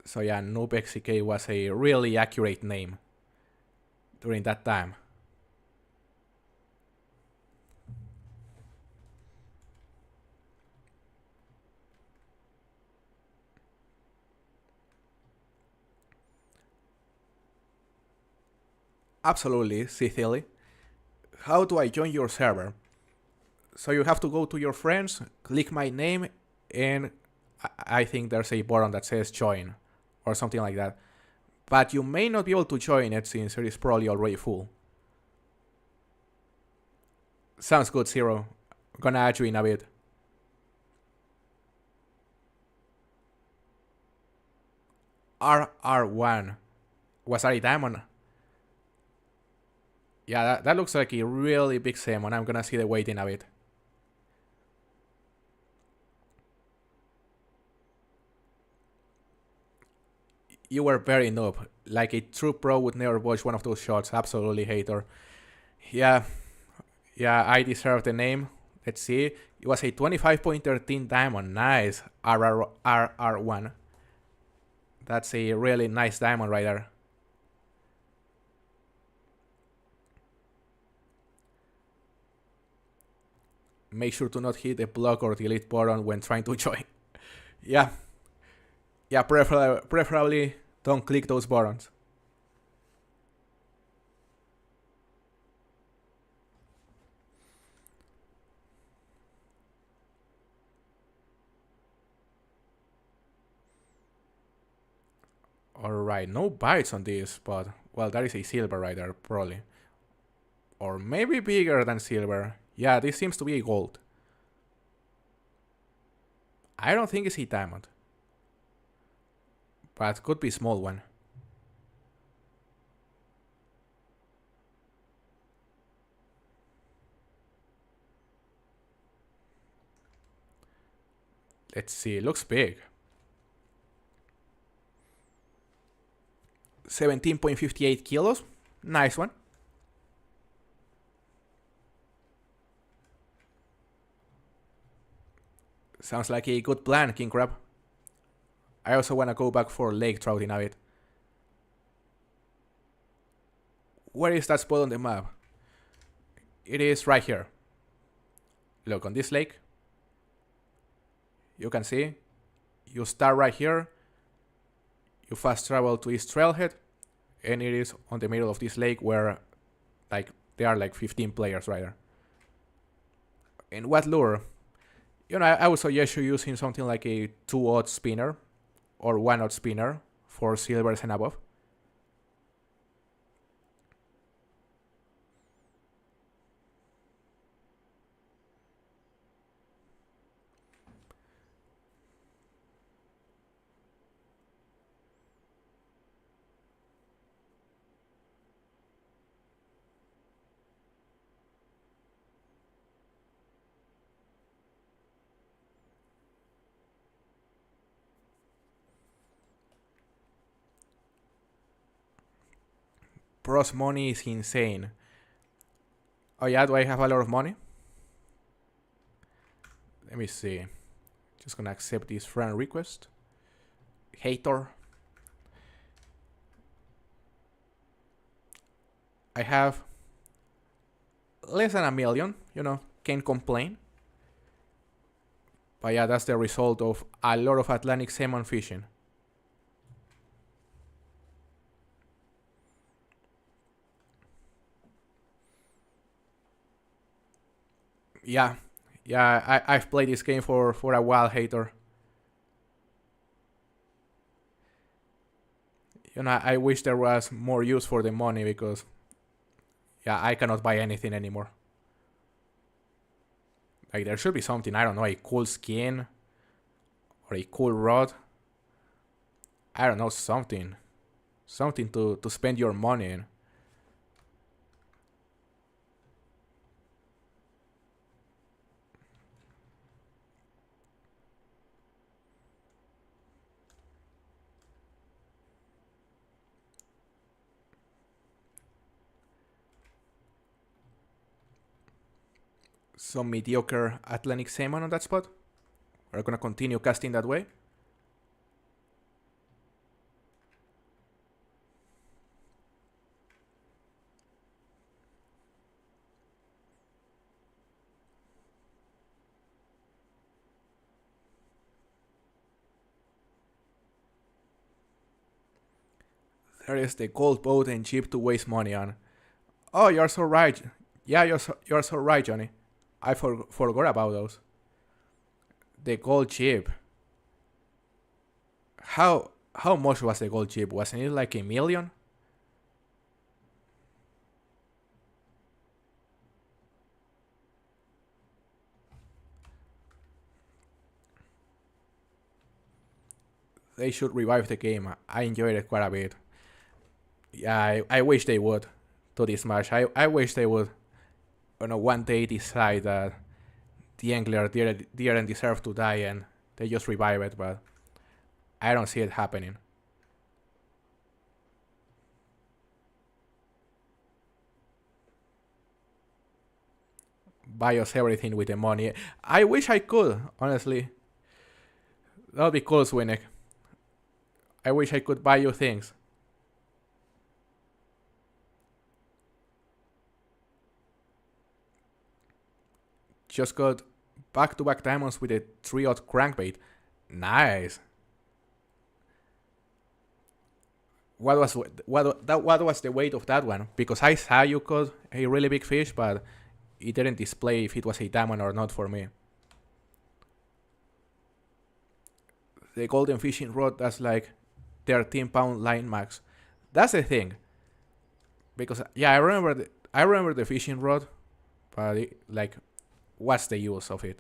So yeah, Noob XCK was a really accurate name during that time. Absolutely, Sicily. How do I join your server? So you have to go to your friends, click my name, and I think there's a button that says join or something like that. But you may not be able to join it since it is probably already full. Sounds good, Zero. I'm gonna add you in a bit. RR1. Was that a diamond? Yeah, that looks like a really big salmon. I'm gonna see the weight in a bit. You were very noob. Like a true pro would never watch one of those shots. Absolutely, hater. Yeah, I deserve the name. Let's see. It was a 25.13 diamond. Nice. RR1. That's a really nice diamond right there. Make sure to not hit the block or delete button when trying to join. Yeah. Yeah, preferably don't click those buttons. Alright, no bites on this, but well, that is a silver right there, probably. Or maybe bigger than silver. Yeah, this seems to be a gold. I don't think it's a diamond. But could be small one. Let's see, looks big. 17.58 kilos. Nice one. Sounds like a good plan, King Crab. I also want to go back for lake trout in a bit. Where is that spot on the map? It is right here. Look, on this lake, you can see, you start right here, you fast travel to East Trailhead, and it is on the middle of this lake where like there are like 15 players right there. And what lure? You know, I would suggest you using something like a 2-odd spinner or 1-odd spinner for silvers and above. Pros money is insane. Oh yeah, do I have a lot of money? Let me see. Just gonna accept this friend request. Hater. I have less than 1 million, you know, can't complain. But yeah, that's the result of a lot of Atlantic salmon fishing. Yeah, I've played this game for a while, hater. You know, I wish there was more use for the money because, yeah, I cannot buy anything anymore. Like, there should be something, I don't know, a cool skin or a cool rod. I don't know, something. Something to spend your money in. some mediocre Atlantic salmon on that spot. We're gonna continue casting that way. There is the gold boat and chip to waste money on. Oh, you're so right. Yeah, you're so right, Johnny. I forgot about those. The gold chip. How much was the gold chip? Wasn't it like 1 million? They should revive the game. I enjoyed it quite a bit. Yeah, I wish they would to this match. I wish they would, one day decide that theAngler didn't deserve to die and they just revive it, but I don't see it happening. Buy us everything with the money. I wish I could, honestly. That would be cool, Swinnick. I wish I could buy you things. Just got back-to-back diamonds with a 3-aught crankbait. Nice. What was the weight of that one? Because I saw you caught a really big fish, but it didn't display if it was a diamond or not for me. The golden fishing rod, that's like 13-pound line max. That's the thing. Because yeah, I remember the fishing rod, but what's the use of it?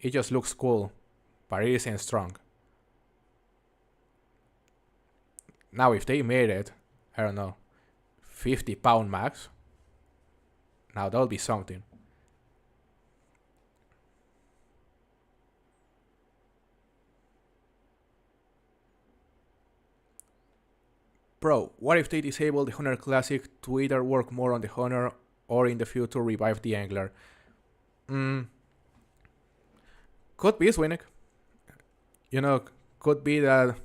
It just looks cool, but it isn't strong. Now if they made it, I don't know, 50-pound max, now that would be something. Bro, what if they disable the Honor Classic to either work more on the Honor or in the future revive the Angler? Could be, Swinnick. Could be that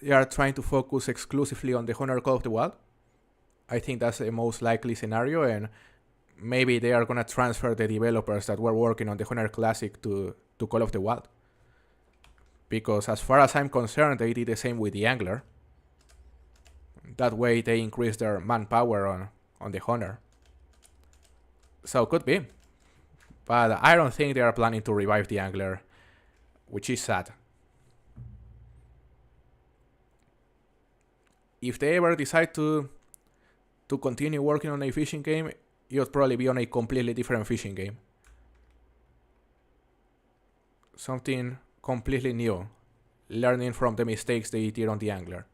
they are trying to focus exclusively on the Honor Call of the Wild. I think that's the most likely scenario, and maybe they are gonna transfer the developers that were working on the Honor Classic to Call of the Wild. Because as far as I'm concerned, they did the same with the Angler. That way they increase their manpower on the Honor. So could be. But I don't think they are planning to revive the Angler, which is sad. If they ever decide to continue working on a fishing game, it would probably be on a completely different fishing game. Something completely new, learning from the mistakes they did on the Angler.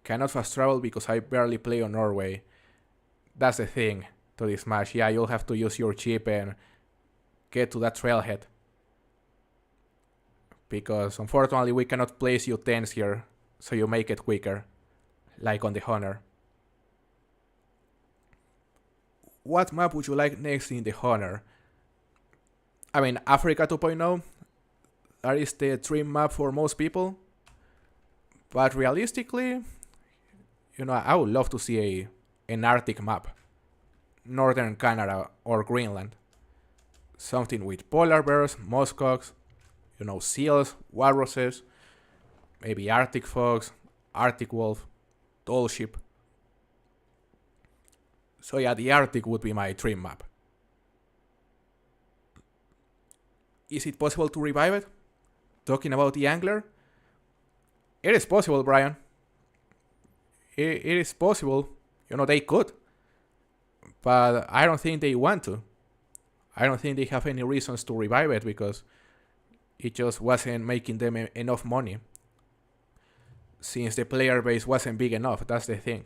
Cannot fast travel because I barely play on Norway. That's the thing to this match. Yeah, you'll have to use your chip and get to that trailhead. Because unfortunately we cannot place you 10s here, so you make it quicker, like on the Honor. What map would you like next in the Honor? I mean, Africa 2.0, that is the dream map for most people. But realistically, I would love to see an Arctic map. Northern Canada or Greenland. Something with polar bears, muskox, seals, walruses, maybe Arctic fox, Arctic wolf, tall ship. So yeah, the Arctic would be my dream map. Is it possible to revive it? Talking about the Angler? It is possible, Brian. It is possible. They could. But I don't think they want to. I don't think they have any reasons to revive it because it just wasn't making them enough money. Since the player base wasn't big enough, that's the thing.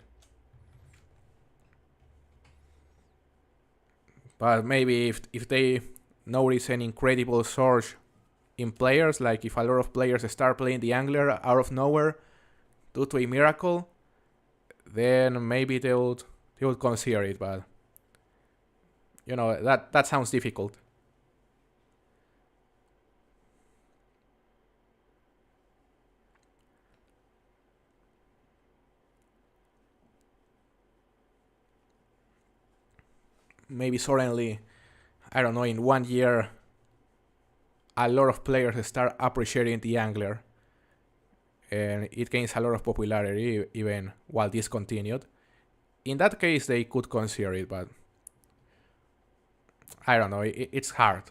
But maybe if they notice an incredible surge in players, like if a lot of players start playing the Angler out of nowhere due to a miracle, then maybe they would consider it, but that sounds difficult. Maybe suddenly, I don't know, in 1 year, a lot of players start appreciating the Angler, and it gains a lot of popularity even while discontinued. In that case, they could consider it, but I don't know, it's hard.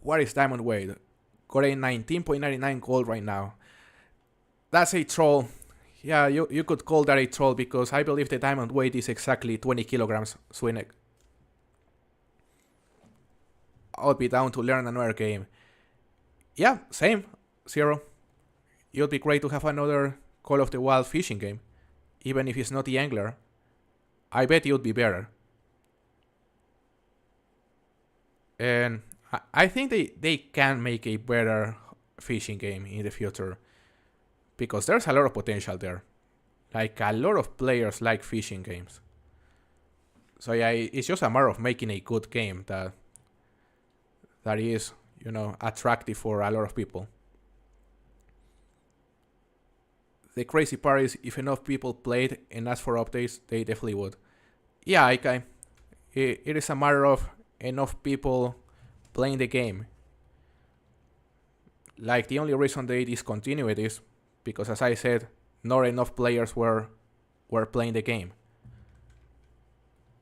What is diamond weight? Got a 19.99 gold right now. That's a troll. Yeah, you could call that a troll because I believe the diamond weight is exactly 20 kilograms, Swinek. I'll be down to learn another game. Yeah, same. 0. It would be great to have another Call of the Wild fishing game. Even if it's not the Angler. I bet it would be better. And I think they can make a better fishing game in the future. Because there's a lot of potential there. Like, a lot of players like fishing games. So yeah, it's just a matter of making a good game that is, attractive for a lot of people. The crazy part is, if enough people played and asked for updates, they definitely would. Yeah, it is a matter of enough people playing the game. Like, the only reason they discontinue it is because, as I said, not enough players were playing the game.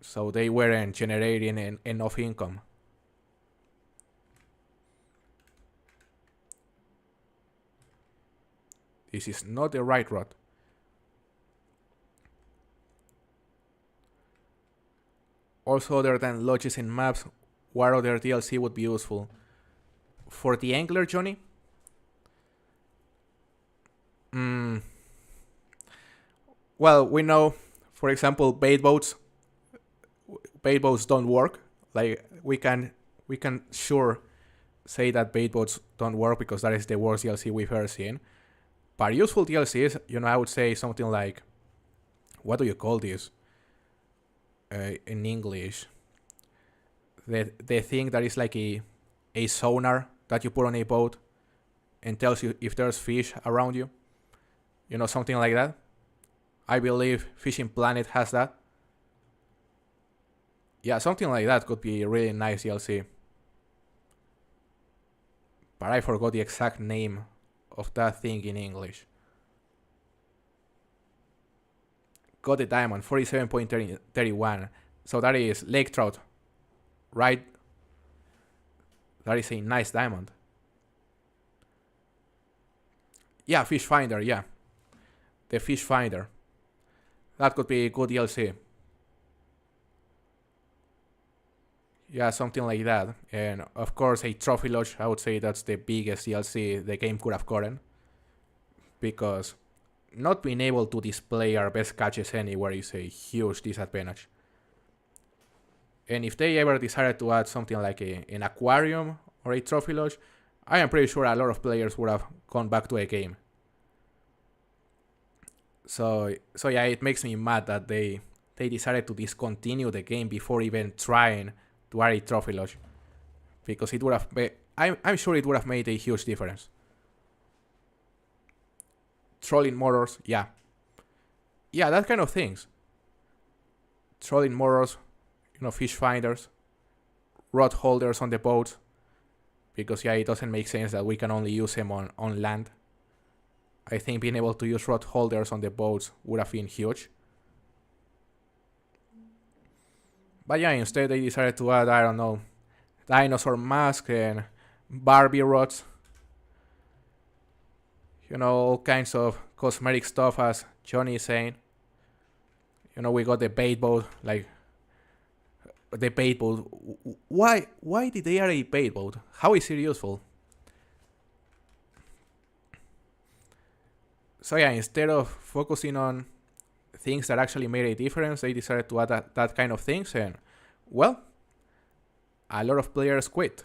So they weren't generating enough income. This is not the right route. Also, other than lodges and maps, what other DLC would be useful? For the Angler, Johnny? Well, we know, for example, bait boats don't work. Like, we can sure say that bait boats don't work because that is the worst DLC we've ever seen. But useful DLCs, I would say something like, what do you call this in English? The thing that is like a sonar that you put on a boat and tells you if there's fish around you. Something like that. I believe Fishing Planet has that. Yeah, something like that could be a really nice DLC. But I forgot the exact name of that thing in English. Got the diamond, 47.31. So that is lake trout, right? That is a nice diamond. Yeah, fish finder, yeah. The fish finder. That could be a good DLC. Yeah, something like that. And of course, a trophy lodge, I would say that's the biggest DLC the game could have gotten. Because not being able to display our best catches anywhere is a huge disadvantage. And if they ever decided to add something like an aquarium or a trophy lodge, I am pretty sure a lot of players would have gone back to a game. So yeah, it makes me mad that they decided to discontinue the game before even trying to add a trophy lodge, because it would have I'm sure it would have made a huge difference. Trolling motors, yeah, that kind of things. Trolling motors, fish finders, rod holders on the boats, because yeah, it doesn't make sense that we can only use them on land. I think being able to use rod holders on the boats would have been huge. But yeah, instead they decided to add, I don't know, dinosaur mask and Barbie rods. All kinds of cosmetic stuff, as Johnny is saying. We got the bait boat, like the bait boat. Why did they add a bait boat? How is it useful? So yeah, instead of focusing on things that actually made a difference, they decided to add that kind of things, and well, a lot of players quit.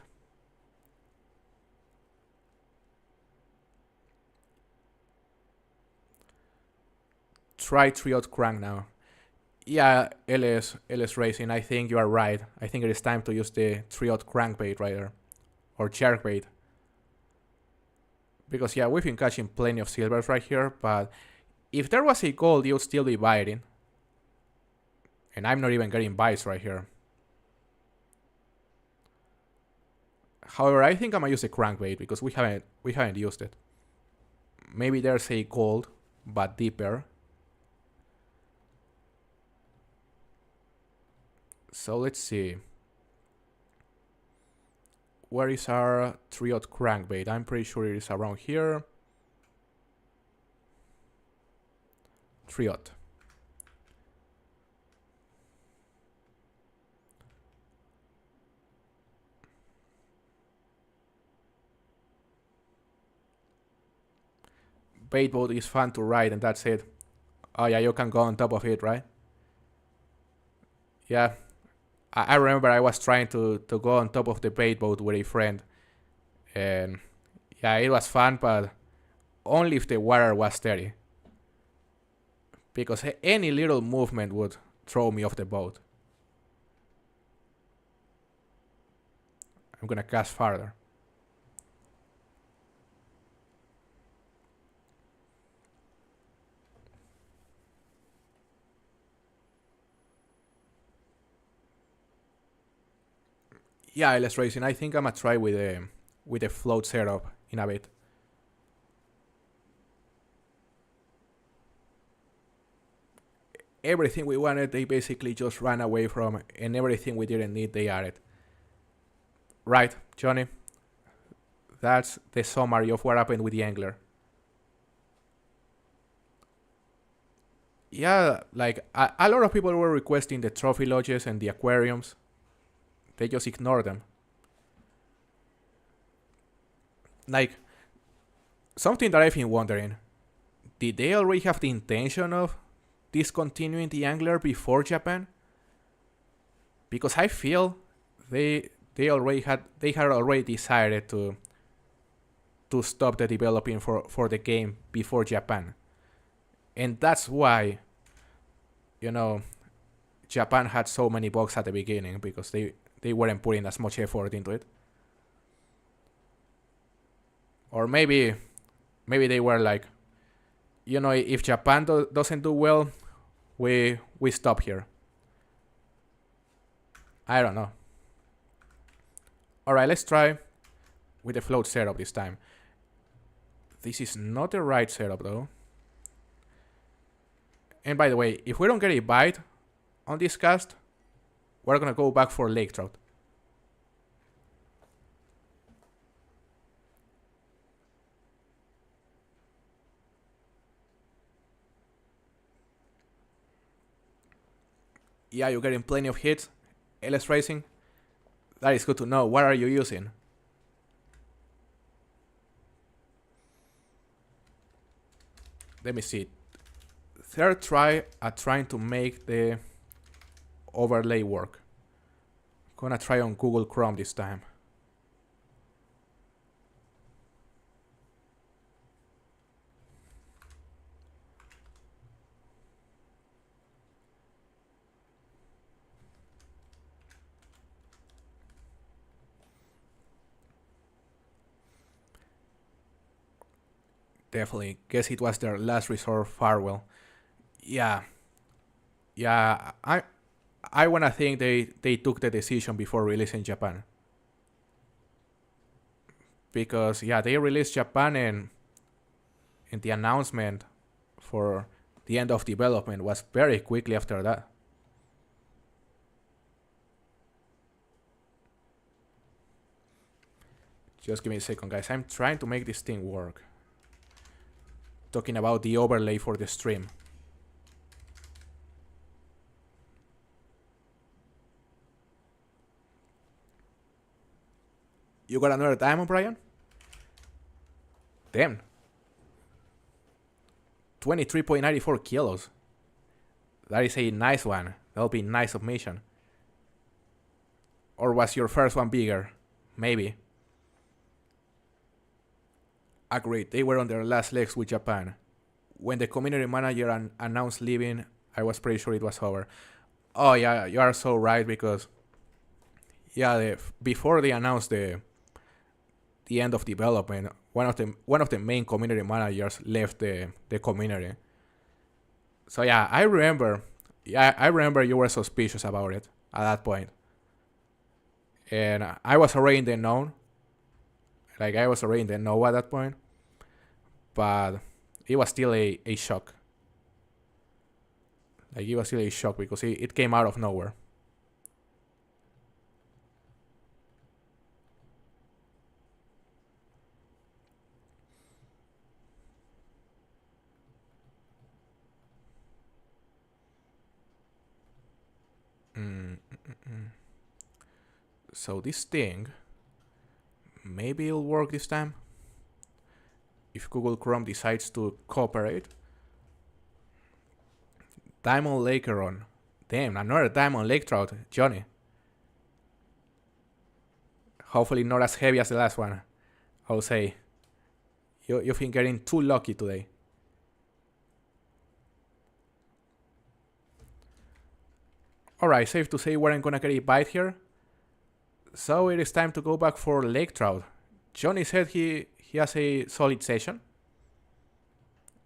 try triod crank now. Yeah, LS Racing, I think you are right. I think it is time to use the triod crankbait right there. Or jerkbait. Because yeah, we've been catching plenty of silvers right here, but if there was a gold, you'd still be biting. And I'm not even getting bites right here. However, I think I'm gonna use the crankbait because we haven't used it. Maybe there's a gold, but deeper. So let's see. Where is our triod crankbait? I'm pretty sure it is around here. Triod. Bait boat is fun to ride and that's it. Oh yeah, you can go on top of it, right? Yeah. I remember I was trying to go on top of the bait boat with a friend. And yeah, it was fun, but only if the water was steady. Because any little movement would throw me off the boat. I'm gonna cast farther. Yeah, LS Racing, I think I'm gonna try with a float setup in a bit. Everything we wanted, they basically just ran away from, and everything we didn't need, they added. Right, Johnny? That's the summary of what happened with the angler. Yeah, like, a lot of people were requesting the trophy lodges and the aquariums. They just ignored them. Like, something that I've been wondering, did they already have the intention of discontinuing the angler before Japan? Because I feel they had already decided to stop the developing for the game before Japan. And that's why, Japan had so many bugs at the beginning, because they weren't putting as much effort into it. Or maybe they were like, if Japan doesn't do well, we stop here. I don't know. Alright, let's try with the float setup this time. This is not the right setup though. And by the way, if we don't get a bite on this cast, we're gonna go back for lake trout. Yeah, you're getting plenty of hits. LS Racing. That is good to know. What are you using? Let me see. Third try at trying to make the overlay work. Gonna try on Google Chrome this time. Definitely. Guess it was their last resort farewell. Yeah. I wanna think they took the decision before releasing Japan. Because yeah, they released Japan and the announcement for the end of development was very quickly after that. Just give me a second, guys. I'm trying to make this thing work. Talking about the overlay for the stream. You got another diamond, Brian? Damn. 23.94 kilos. That is a nice one. That'll be a nice submission. Or was your first one bigger? Maybe. Agreed, they were on their last legs with Japan. when the community manager announced leaving, I was pretty sure it was over. Oh yeah, you are so right, because yeah, before they announced the end of development, one of the main community managers left the community. So yeah, I remember. Yeah, I remember you were suspicious about it at that point, and I was already in the know. Like, I was already in the know at that point, but it was still a shock. Like, it was still a shock because it came out of nowhere. So this thing, maybe it'll work this time. If Google Chrome decides to cooperate. Diamond Lake Aron. Damn, another Diamond Lake trout, Johnny. Hopefully not as heavy as the last one. I'll say. You've been getting too lucky today. Alright, safe to say we're not gonna get a bite here. So it is time to go back for lake trout. Johnny said he has a solid session.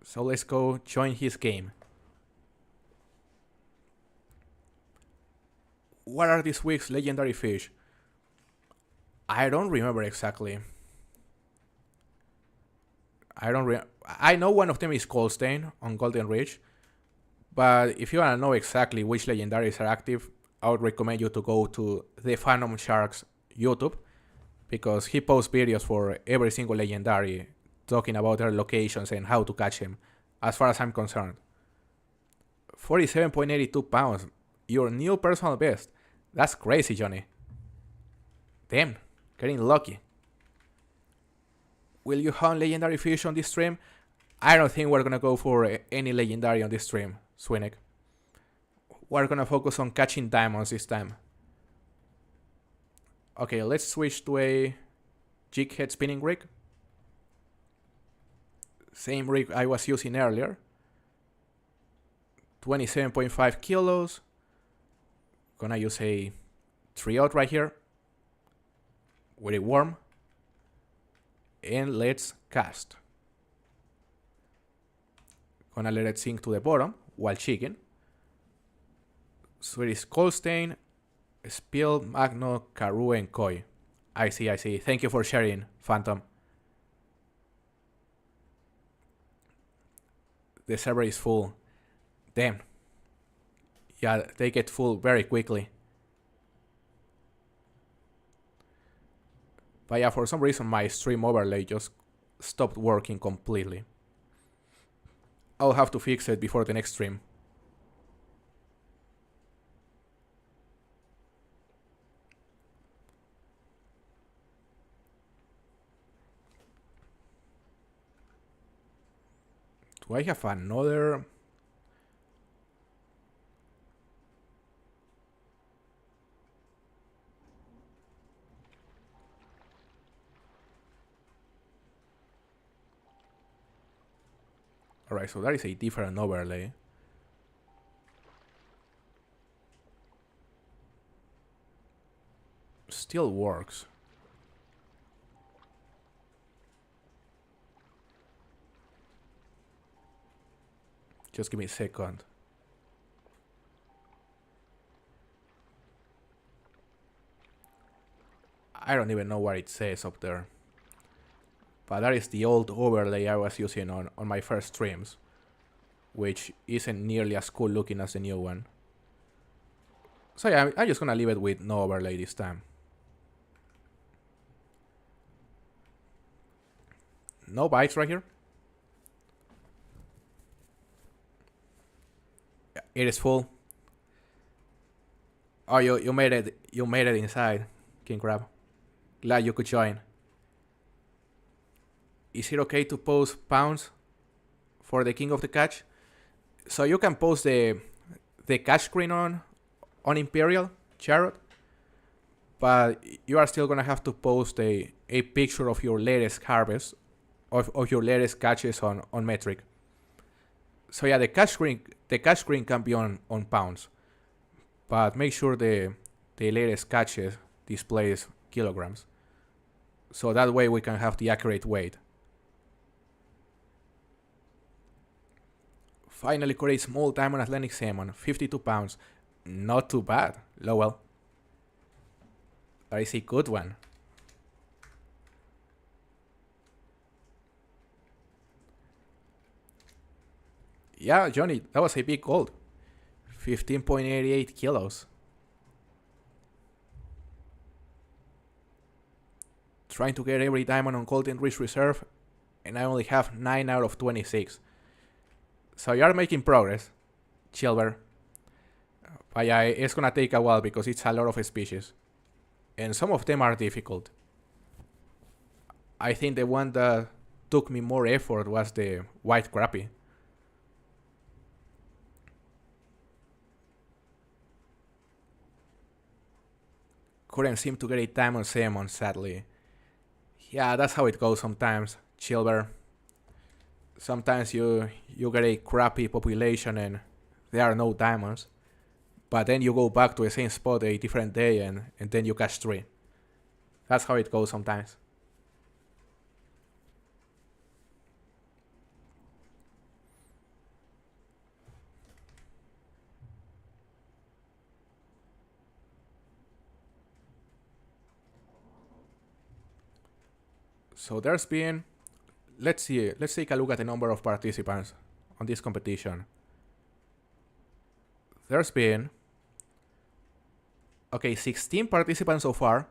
So let's go join his game. What are this week's legendary fish? I don't remember exactly. I know one of them is Goldstein on Golden Ridge. But if you want to know exactly which legendaries are active, I would recommend you to go to the Phantom Sharks YouTube, because he posts videos for every single legendary talking about their locations and how to catch them, as far as I'm concerned. 47.82 pounds, your new personal best. That's crazy, Johnny. Damn, getting lucky. Will you hunt legendary fish on this stream? I don't think we're gonna go for any legendary on this stream, Swinnick. We're gonna focus on catching diamonds this time. Okay, let's switch to a jig head spinning rig. Same rig I was using earlier. 27.5 kilos. Gonna use a 3/0 right here with a worm. And let's cast. Gonna let it sink to the bottom while jigging. So it is Goldstein, Spill, Magno, Karoo, and Koi. I see. Thank you for sharing, Phantom. The server is full. Damn. Yeah, they get full very quickly. But yeah, for some reason my stream overlay just stopped working completely. I'll have to fix it before the next stream. Do I have another? Alright, so that is a different overlay. Still works. Just give me a second. I don't even know what it says up there. But that is the old overlay I was using on my first streams, which isn't nearly as cool looking as the new one. So yeah, I'm just gonna leave it with no overlay this time. No bites right here. It is full. Oh, you made it. You made it inside, King Crab. Glad you could join. Is it okay to post pounds for the King of the Catch? So you can post the catch screen on Imperial, Charlotte, but you are still gonna have to post a picture of your latest harvest, of your latest catches on Metric. So yeah, the cash screen can be on pounds, but make sure the latest catches displays kilograms. So that way we can have the accurate weight. Finally caught a small diamond Atlantic salmon, 52 pounds. Not too bad, Lowell. That is a good one. Yeah, Johnny, that was a big gold. 15.88 kilos. Trying to get every diamond on Golden Ridge Reserve, and I only have 9 out of 26. So you are making progress, Chilver. But yeah, it's gonna take a while because it's a lot of species. And some of them are difficult. I think the one that took me more effort was the white crappie. Couldn't seem to get a diamond salmon, sadly. Yeah, that's how it goes sometimes, Chilver. Sometimes you get a crappy population and there are no diamonds. But then you go back to the same spot a different day and then you catch 3. That's how it goes sometimes. So there's been, let's take a look at the number of participants on this competition. There's been, 16 participants so far,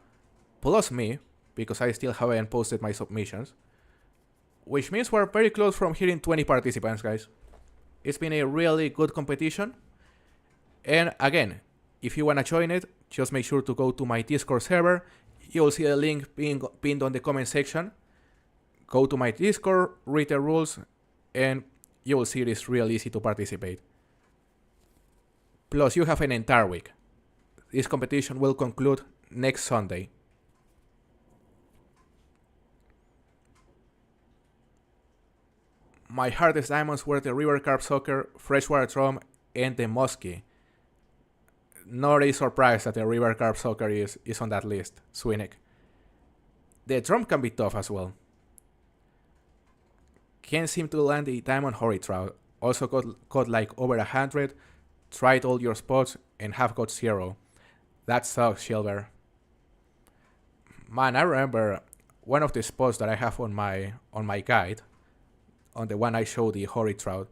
plus me, because I still haven't posted my submissions. Which means we're very close from hitting 20 participants, guys. It's been a really good competition. And again, if you wanna join it, just make sure to go to my Discord server. You'll see a link pinned on the comment section. Go to my Discord, read the rules, and you will see it is real easy to participate. Plus, you have an entire week. This competition will conclude next Sunday. My hardest diamonds were the river carp sucker, freshwater drum, and the muskie. Not a surprise that the river carp sucker is on that list, Swinnick. The drum can be tough as well. Can't seem to land a diamond hory trout. Also got like over 100, tried all your spots, and have got 0. That sucks, Silver. Man, I remember one of the spots that I have on my guide, on the one I showed the hory trout,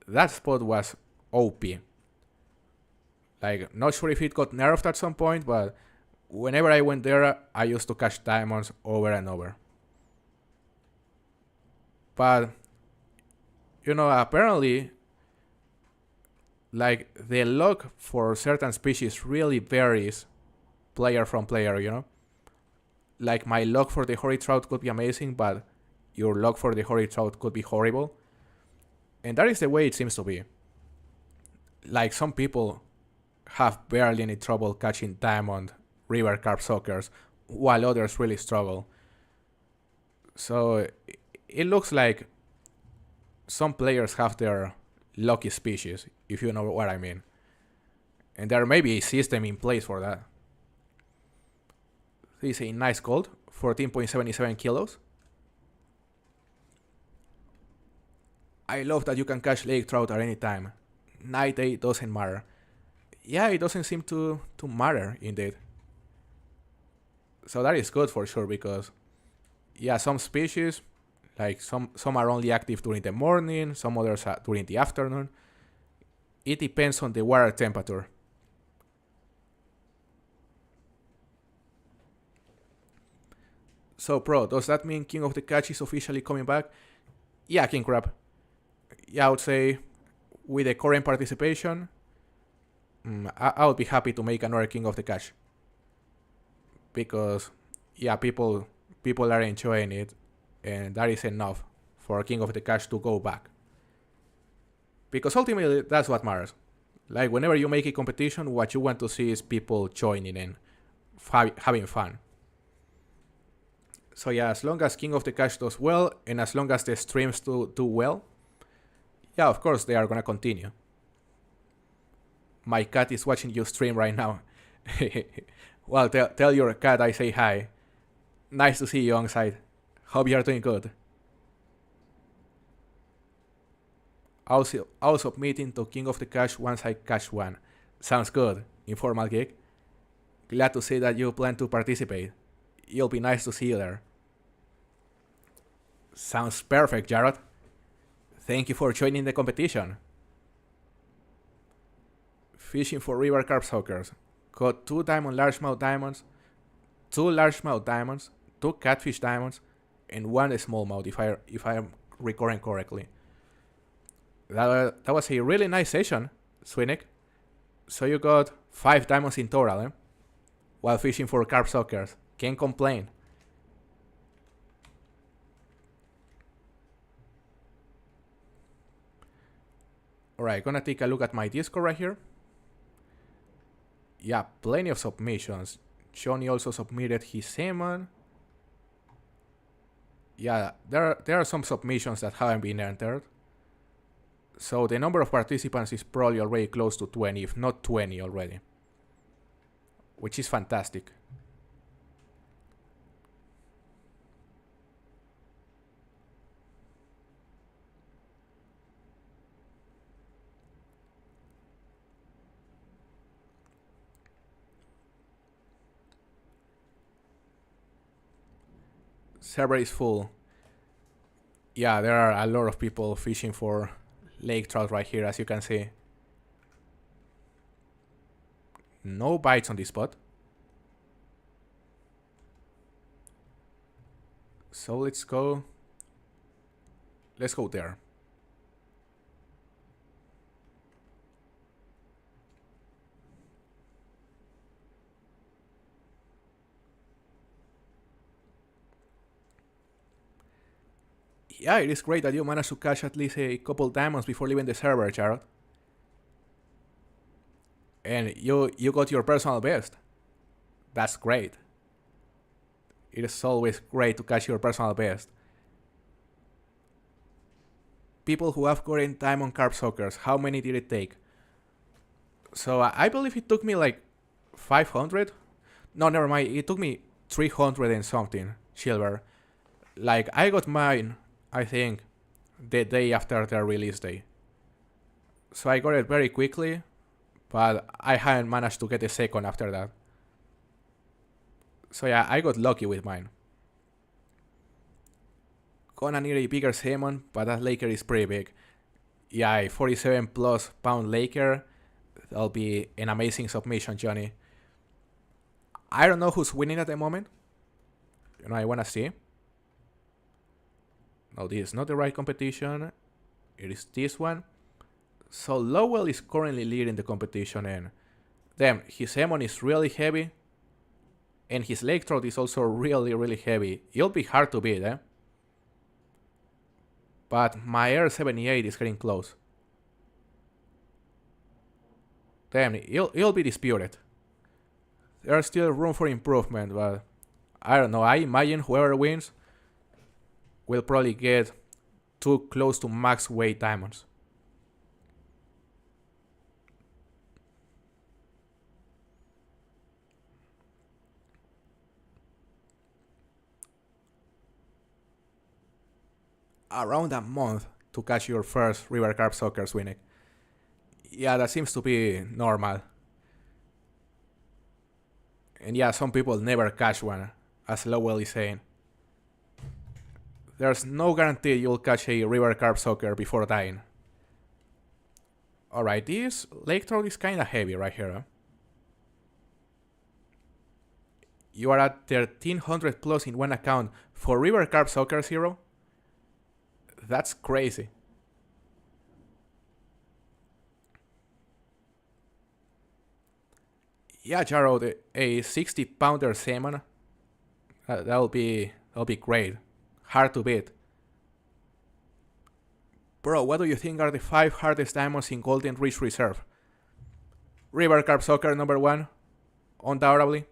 that spot was OP. Like, not sure if it got nerfed at some point, but whenever I went there, I used to catch diamonds over and over. But, you know, apparently, like, the luck for certain species really varies player from player, you know? Like, my luck for the hory trout could be amazing, but your luck for the hory trout could be horrible. And that is the way it seems to be. Like, some people have barely any trouble catching diamond river carp suckers, while others really struggle. So it looks like some players have their lucky species, if you know what I mean. And there may be a system in place for that. This is a nice gold, 14.77 kilos. I love that you can catch lake trout at any time. Night, day, doesn't matter. Yeah, it doesn't seem to matter, indeed. So that is good for sure, because yeah, some species, like some are only active during the morning, some others are during the afternoon. It depends on the water temperature. So Pro, does that mean King of the Catch is officially coming back? Yeah, King Crab. Yeah, I would say with the current participation, I would be happy to make another King of the Catch. Because, yeah, people are enjoying it, and that is enough for King of the Catch to go back. Because ultimately, that's what matters. Like, whenever you make a competition, what you want to see is people joining and having fun. So yeah, as long as King of the Catch does well, and as long as the streams do well, Yeah, of course they are gonna continue. My cat is watching you stream right now. Well, tell your cat I say hi. Nice to see you on site. Hope you are doing good. I'll submitting to King of the Cash once I catch one. Sounds good. Informal gig. Glad to see that you plan to participate. It'll be nice to see you there. Sounds perfect, Jarrod. Thank you for joining the competition. Fishing for river carp suckers. Caught 2 diamond largemouth diamonds, 2 largemouth diamonds, 2 catfish diamonds, and 1 smallmouth if I am recording correctly. That was a really nice session, Swinnick. So you got 5 diamonds in total, while fishing for carp suckers. Can't complain. Alright, gonna take a look at my Discord right here. Yeah, plenty of submissions. Johnny also submitted his salmon. Yeah, there are some submissions that haven't been entered. So the number of participants is probably already close to 20, if not 20 already. Which is fantastic. Server is full. Yeah, there are a lot of people fishing for lake trout right here, as you can see. No bites on this spot. So let's go there. Yeah, it is great that you managed to catch at least a couple diamonds before leaving the server, Jarrod. And you got your personal best. That's great. It is always great to catch your personal best. People who have gotten diamond carp suckers, how many did it take? So I believe it took me like 500. No, never mind. It took me 300 and something silver. Like I got mine, I think, the day after their release day. So I got it very quickly, but I hadn't managed to get a second after that. So yeah, I got lucky with mine. Gonna need a bigger salmon, but that laker is pretty big. Yeah, a 47 plus pound laker. That'll be an amazing submission, Johnny. I don't know who's winning at the moment. I wanna see. No, this is not the right competition. It is this one. So Lowell is currently leading the competition, and damn, his salmon is really heavy. And his lake trout is also really, really heavy. It'll be hard to beat, But my R78 is getting close. Damn, it'll be disputed. There's still room for improvement, but I don't know. I imagine whoever wins will probably get 2 close to max weight diamonds. Around a month to catch your first river carp sucker, Swinnick. Yeah, that seems to be normal. And yeah, some people never catch one, as Lowell is saying. There's no guarantee you'll catch a river carp sucker before dying. Alright, this lake trout is kinda heavy right here. You are at 1300 plus in one account for river carp sucker, Zero? That's crazy. Yeah, Jarrod, a 60 pounder salmon. That'll be great. Hard to beat. Bro, what do you think are the 5 hardest diamonds in Golden Ridge Reserve? River carp sucker number 1, undoubtedly.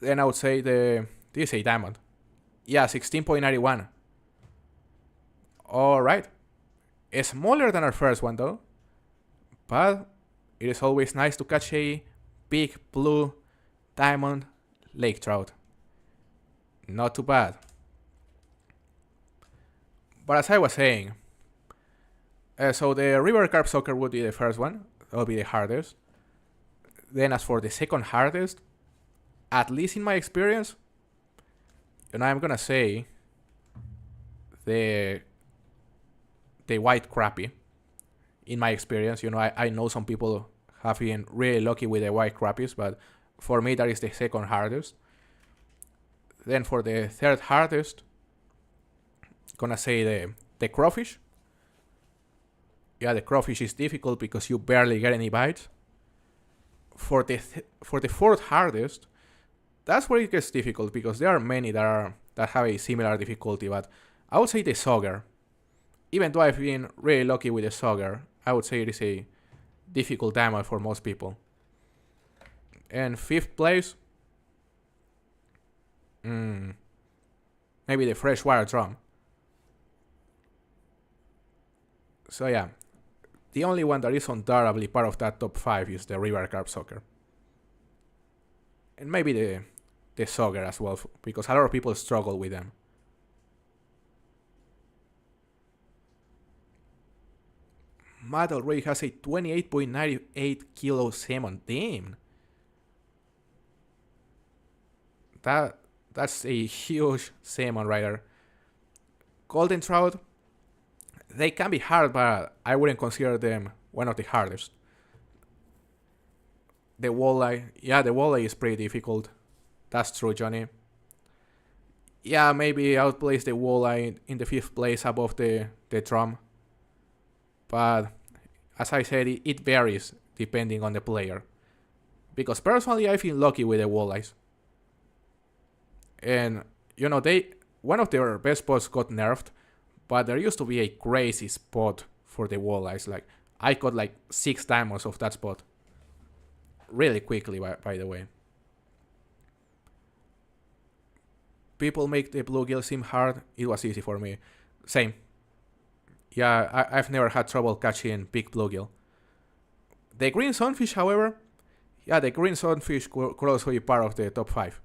Then I would say this is a diamond. Yeah, 16.91. Alright. Smaller than our first one though, but it is always nice to catch a big blue diamond lake trout. Not too bad. But as I was saying, so the river carp sucker would be the first one. That would be the hardest. Then as for the second hardest, at least in my experience, I'm gonna say the white crappie. In my experience, I know some people have been really lucky with the white crappies, but for me that is the second hardest. Then for the third hardest, gonna say the crawfish. Yeah, the crawfish is difficult because you barely get any bites. For the fourth hardest, that's where it gets difficult because there are many that have a similar difficulty, but I would say the sauger. Even though I've been really lucky with the sauger, I would say it is a difficult diamond for most people. And fifth place, maybe the freshwater drum. So yeah, the only one that is undoubtedly part of that top 5 is the river carp sucker. And maybe the sauger as well, because a lot of people struggle with them. Matt already has a 28.98 kilo salmon. Damn. That's a huge salmon right there. Golden trout, they can be hard, but I wouldn't consider them one of the hardest. The walleye is pretty difficult. That's true, Johnny. Yeah, maybe I would place the walleye in the 5th place above the drum. But as I said, it varies depending on the player. Because personally, I feel lucky with the walleyes. And, one of their best spots got nerfed, but there used to be a crazy spot for the walleyes. Like, I got like 6 diamonds off that spot. Really quickly, by the way. People make the bluegill seem hard. It was easy for me. Same. Yeah, I've never had trouble catching big bluegill. The green sunfish, however, the green sunfish could also be part of the top 5.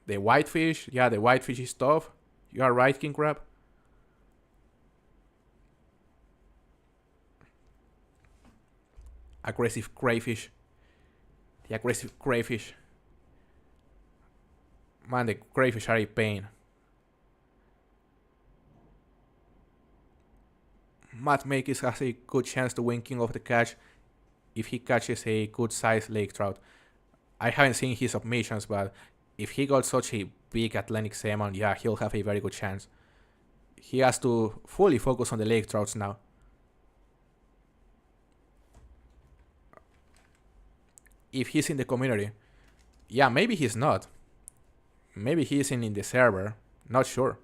The whitefish, the whitefish is tough. You are right, King Crab. Aggressive crayfish. The aggressive crayfish. Man, the crayfish are a pain. Matt Makis has a good chance to win King of the Catch if he catches a good sized lake trout. I haven't seen his submissions, but if he got such a big Atlantic salmon, he'll have a very good chance. He has to fully focus on the lake trouts now. If he's in the community, maybe he's not. Maybe he isn't in the server, not sure.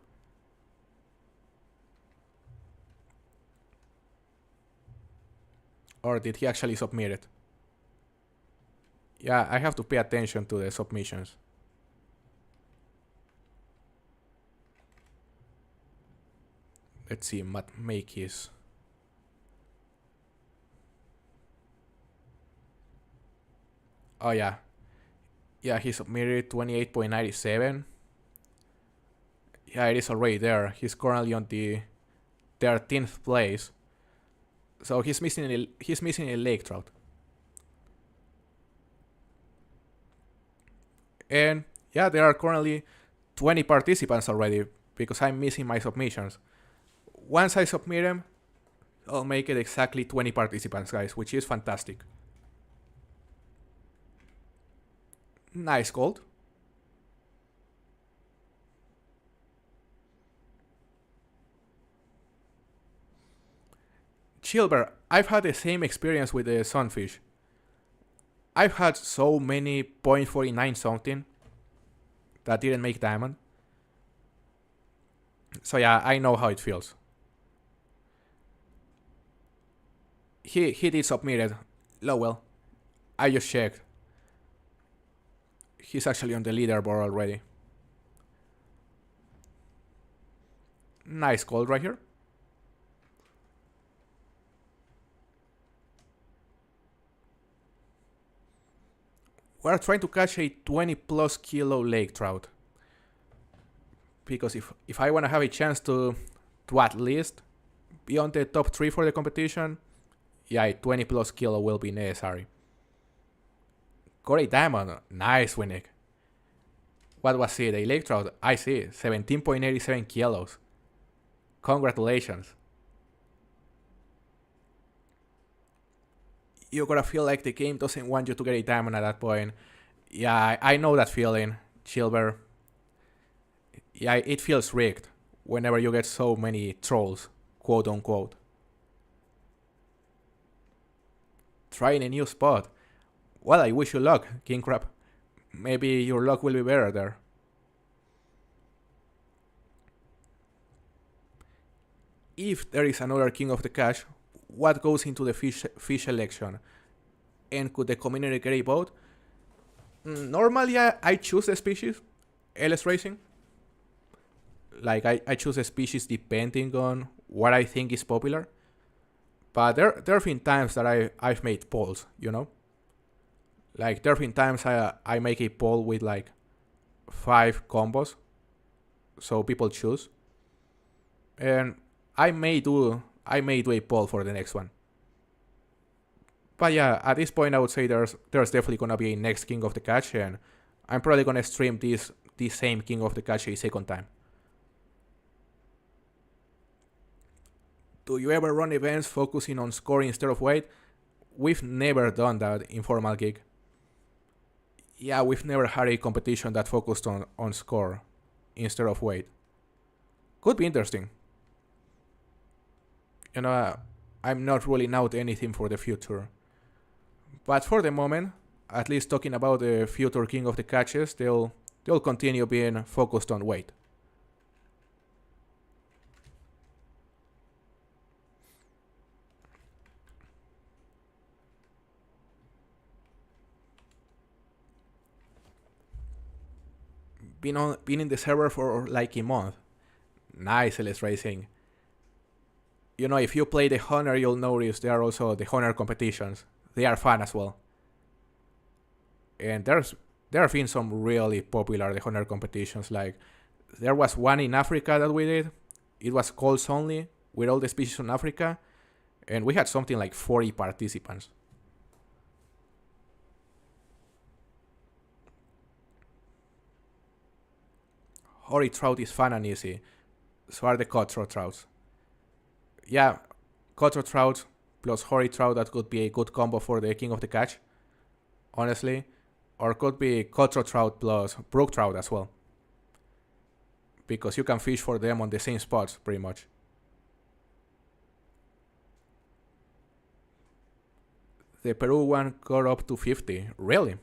Or did he actually submit it? Yeah, I have to pay attention to the submissions. Let's see, Matt Makis. Oh yeah. Yeah, he submitted 28.97. Yeah, it is already there. He's currently on the 13th place. So he's missing a lake trout. And there are currently 20 participants already because I'm missing my submissions. Once I submit them, I'll make it exactly 20 participants, guys, which is fantastic. Nice gold. Chilber, I've had the same experience with the sunfish. I've had so many .49 something that didn't make diamond. So I know how it feels. He did submit it. Lowell. I just checked. He's actually on the leaderboard already. Nice call right here. We're trying to catch a 20 plus kilo lake trout. Because if I want to have a chance to at least be on the top 3 for the competition, yeah, a 20 plus kilo will be necessary. Got a diamond. Nice, Winnick. What was it? A lake trout? I see. 17.87 kilos. Congratulations. You gotta feel like the game doesn't want you to get a diamond at that point. Yeah, I know that feeling, Chilber. Yeah, it feels rigged whenever you get so many trolls, quote unquote. Trying a new spot. Well, I wish you luck, King Crab. Maybe your luck will be better there. If there is another King of the Catch, what goes into the fish selection? And could the community get a vote? Normally, I choose the species, LS Racing. Like, I choose a species depending on what I think is popular. But there have been times that I've made polls, you know? Like, there have been times I make a poll with like 5 combos. So people choose. And I may do a poll for the next one. But yeah, at this point I would say there's definitely gonna be a next King of the Catch, and I'm probably gonna stream this same King of the Catch a second time. Do you ever run events focusing on score instead of weight? We've never done that in Formal Gig. Yeah, we've never had a competition that focused on score instead of weight. Could be interesting. You know, I'm not ruling out anything for the future. But for the moment, at least talking about the future King of the Catches, they'll continue being focused on weight. Been in the server for like a month. Nice, LS Racing. You know, if you play the Honor, you'll notice there are also the Honor competitions. They are fun as well. And there have been some really popular the Honor competitions. Like, there was one in Africa that we did. It was calls only with all the species in Africa. And we had something like 40 participants. Hory trout is fun and easy. So are the cutthroat trouts. Yeah, cutthroat trout plus hory trout, that could be a good combo for the King of the Catch, honestly. Or could be cutthroat trout plus brook trout as well. Because you can fish for them on the same spots, pretty much. The Peru one got up to 50. Really?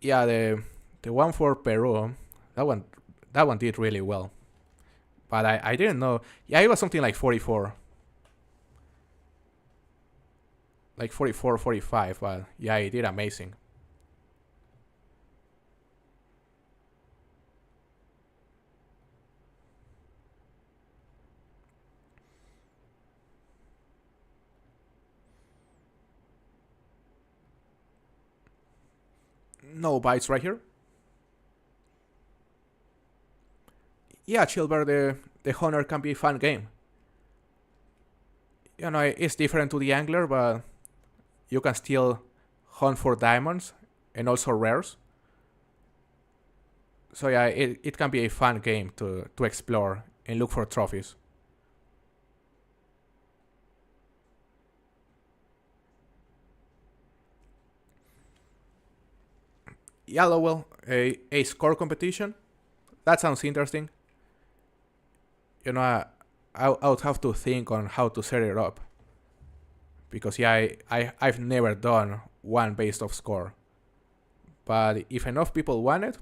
Yeah, the one for Peru, that one did really well. But I didn't know. Yeah, it was something like 44. Like 44, 45. But yeah, it did amazing. No bites right here. Yeah, Chilbert, the Honor can be a fun game. You know, it's different to the Angler, but you can still hunt for diamonds and also rares. So yeah, it can be a fun game to explore and look for trophies. Yeah, well, a score competition? That sounds interesting. You know, I would have to think on how to set it up. Because yeah, I've never done one based off score. But if enough people want it,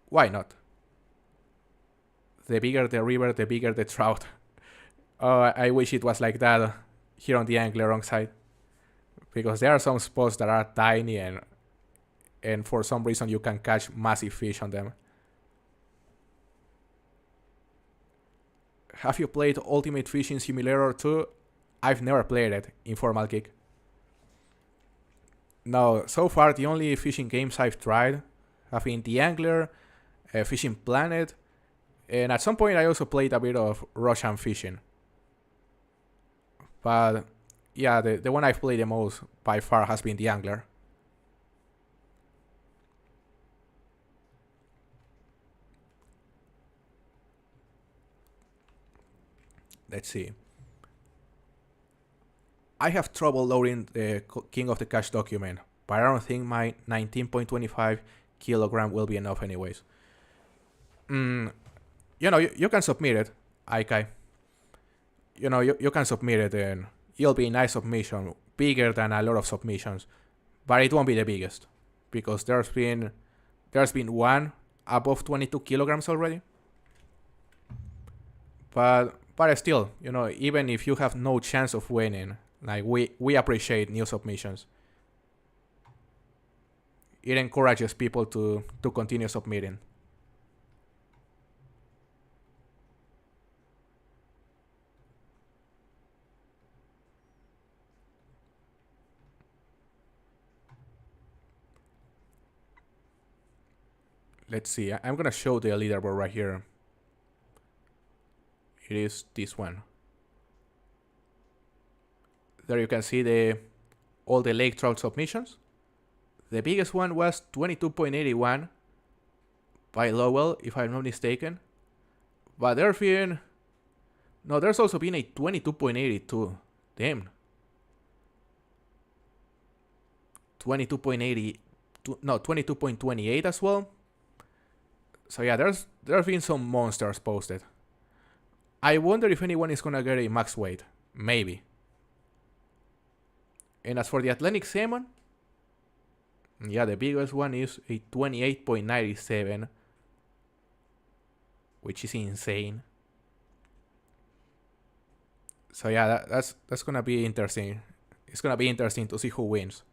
why not? The bigger the river, the bigger the trout. Oh, I wish it was like that here on the Angler wrong side. Because there are some spots that are tiny and for some reason you can catch massive fish on them. Have you played Ultimate Fishing Simulator 2? I've never played it, Informal Kick. No, so far the only fishing games I've tried have been theAngler, Fishing Planet, and at some point I also played a bit of Russian fishing. But yeah, the one I've played the most by far has been theAngler. Let's see. I have trouble loading the King of the Catch document, but I don't think my 19.25 kilogram will be enough anyways. You can submit it, Aikai. You can submit it and it'll be a nice submission, bigger than a lot of submissions, but it won't be the biggest because there's been one above 22 kilograms already. But still, even if you have no chance of winning, like we appreciate new submissions. It encourages people to continue submitting. Let's see. I'm gonna show the leaderboard right here. It is this one. There you can see all the lake trout submissions. The biggest one was 22.81 by Lowell, if I'm not mistaken. But there's also been a 22.82. Damn. 22.28 as well. So yeah, there's been some monsters posted. I wonder if anyone is gonna get a max weight. Maybe. And as for the Atlantic salmon, yeah, the biggest one is a 28.97, which is insane. So yeah, that's gonna be interesting. It's gonna be interesting to see who wins.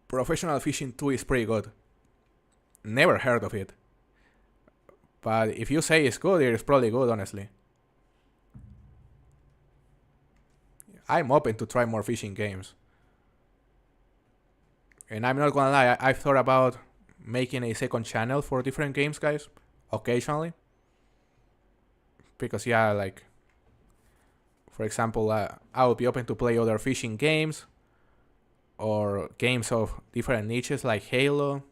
Professional Fishing 2 is pretty good. Never heard of it. But if you say it's good, it's probably good, honestly. I'm open to try more fishing games. And I'm not gonna lie, I've thought about making a second channel for different games, guys, occasionally. Because yeah, like, for example, I would be open to play other fishing games, or games of different niches like Halo,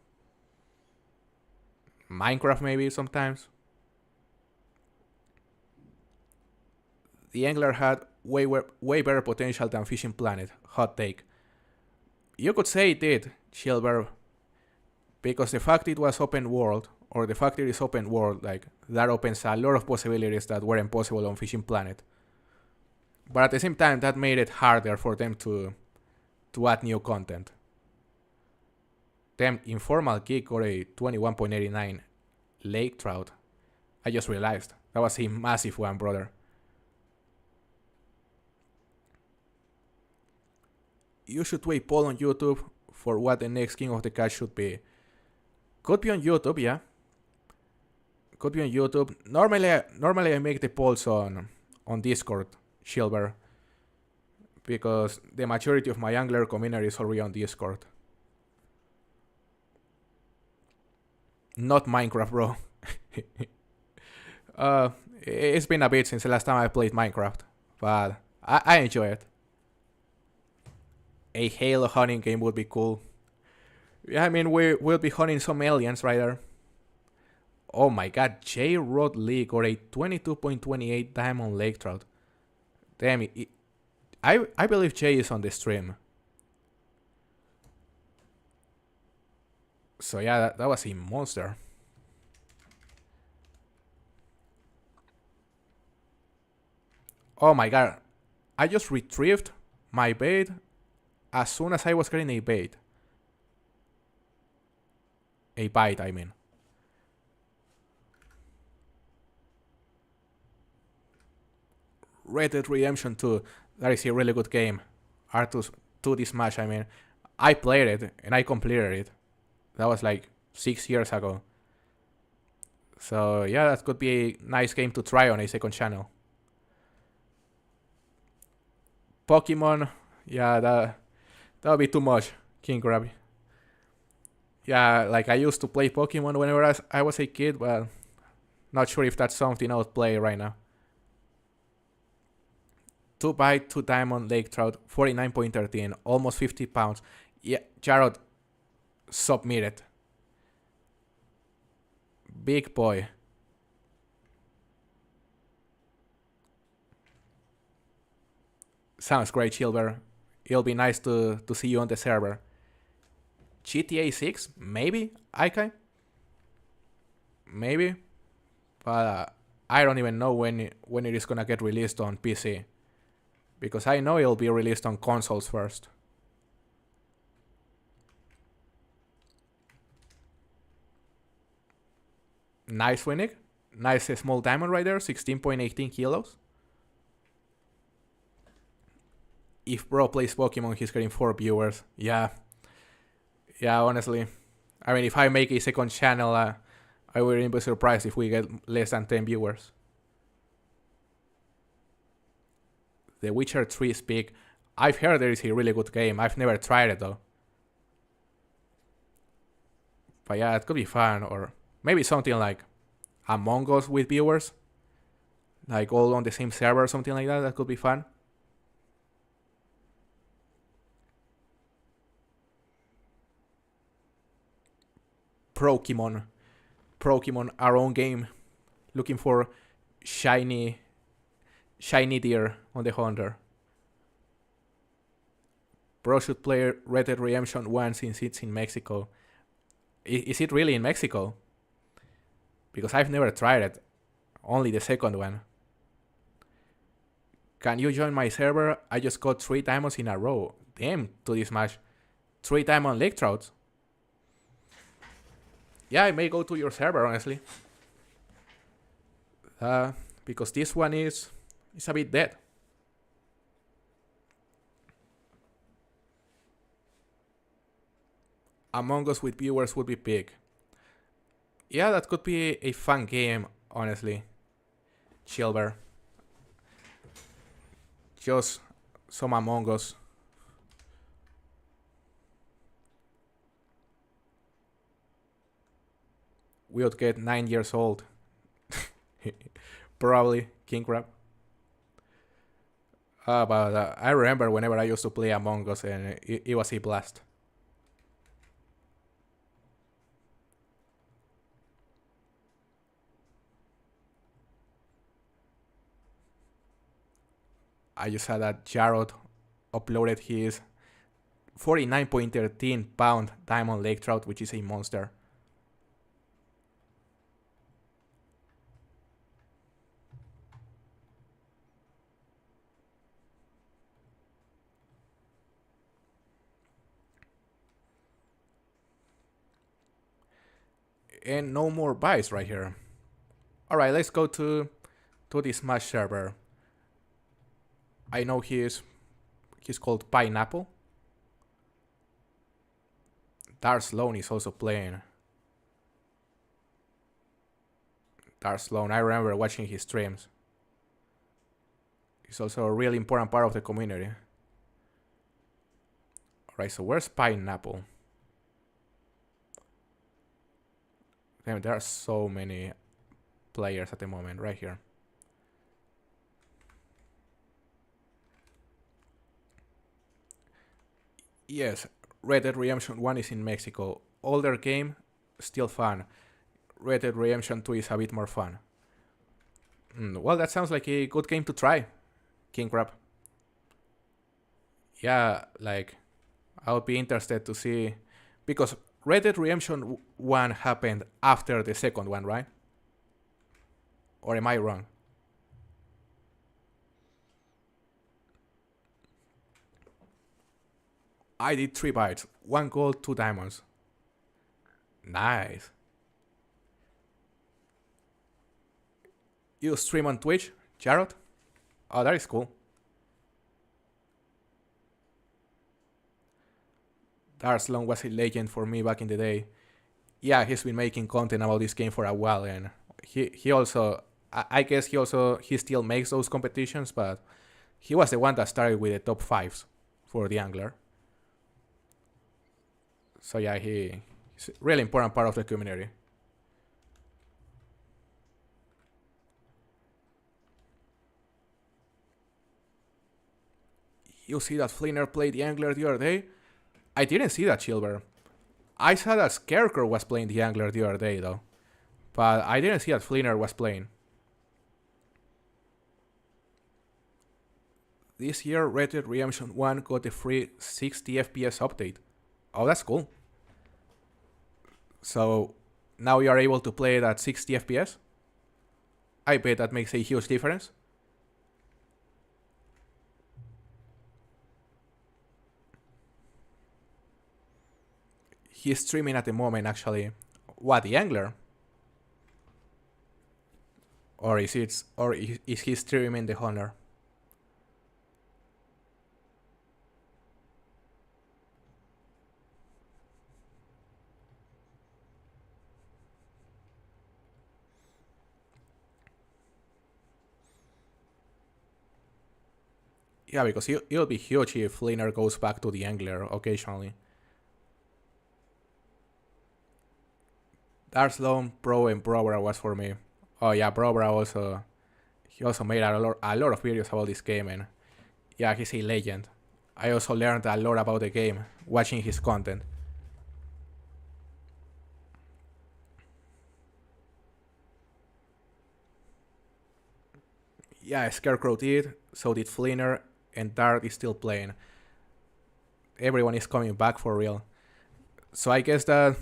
Minecraft maybe sometimes. theAngler had way better potential than Fishing Planet. Hot take. You could say it did, Chilber, because the fact it was open world, or the fact it is open world, like, that opens a lot of possibilities that weren't possible on Fishing Planet. But at the same time, that made it harder for them to add new content. Damn, Informal Kick got a 21.89 lake trout. I just realized. That was a massive one, brother. You should do a poll on YouTube for what the next King of the Catch should be. Could be on YouTube, yeah. Could be on YouTube. Normally I make the polls on Discord, Shilber, because the majority of my angler community is already on Discord. Not Minecraft, bro. It's been a bit since the last time I played Minecraft, but I enjoy it. A Halo hunting game would be cool. Yeah, I mean, we'll be hunting some aliens right there. Oh my god, J. Rod Lee got a 22.28 diamond lake trout. Damn, I believe Jay is on the stream. So yeah, that was a monster. Oh my god, I just retrieved my bait as soon as I was getting a bait. A bite, I mean. Red Dead Redemption 2, that is a really good game. Arthur's 2D Smash, I mean. I played it and I completed it. That was like 6 years ago. So yeah, that could be a nice game to try on a second channel. Pokemon, yeah, that would be too much, King Crab. Yeah, like I used to play Pokemon whenever I was a kid, but not sure if that's something I would play right now. 2 bite, 2 diamond lake trout, 49.13, almost 50 pounds. Yeah, Jarrod submitted. Big boy. Sounds great, Silver. It'll be nice to see you on the server. GTA 6? Maybe? Ikai? Maybe? But I don't even know when it is gonna get released on PC. Because I know it'll be released on consoles first. Nice Winnick. Nice small diamond right there, 16.18 kilos. If bro plays Pokemon, he's getting 4 viewers. Yeah, honestly. I mean, if I make a second channel, I wouldn't be surprised if we get less than 10 viewers. The Witcher 3 is big. I've heard there is a really good game. I've never tried it though. But yeah, it could be fun. Or maybe something like Among Us with viewers. Like all on the same server or something like that. That could be fun. Pokemon, our own game. Looking for shiny deer on the hunter. Bro should play Red Dead Redemption 1 since it's in Mexico. Is it really in Mexico? Because I've never tried it. Only the second one. Can you join my server? I just got 3 diamonds in a row. Damn, to this match. 3 diamond lake trouts. Yeah, I may go to your server, honestly. Because this one is a bit dead. Among Us with viewers would be big. Yeah, that could be a fun game, honestly. Chilver. Just some Among Us. We would get 9 years old. Probably, King Crab. But I remember whenever I used to play Among Us and it was a blast. I just saw that Jarrod uploaded his 49.13 pound diamond lake trout, which is a monster. And no more buys right here. Alright, let's go to the Smash server. I know he's called Pineapple. Dark Sloan is also playing. Dark Sloan, I remember watching his streams. He's also a really important part of the community. Alright, so where's Pineapple? Damn, there are so many players at the moment, right here. Yes, Red Dead Redemption 1 is in Mexico. Older game, still fun. Red Dead Redemption 2 is a bit more fun. Well, that sounds like a good game to try, King Crab. Yeah, like, I would be interested to see... Because Red Dead Redemption 1 happened after the second one, right? Or am I wrong? I did 3 bites. 1 gold, 2 diamonds. Nice. You stream on Twitch, Jarrod? Oh, that is cool. Darslan was a legend for me back in the day. Yeah, he's been making content about this game for a while, and he also, I guess he still makes those competitions, but he was the one that started with the top fives for the Angler. So yeah, he's a really important part of the community. You see that Flinner played the Angler the other day? I didn't see that, Silver. I saw that Scarecrow was playing the Angler the other day, though. But I didn't see that Flinner was playing. This year, Red Dead Redemption 1 got a free 60 FPS update. Oh, that's cool. So, now you are able to play it at 60 FPS? I bet that makes a huge difference. He's streaming at the moment, actually. What, the Angler? Or is he streaming the Honor? Yeah, because it'll be huge if Flinner goes back to the Angler occasionally. Dark Sloan, Pro, and Brobra was for me. Oh yeah, Brobra also. He also made a lot of videos about this game, and yeah, he's a legend. I also learned a lot about the game watching his content. Yeah, Scarecrow did, so did Flinner, and Dart is still playing. Everyone is coming back for real. So I guess that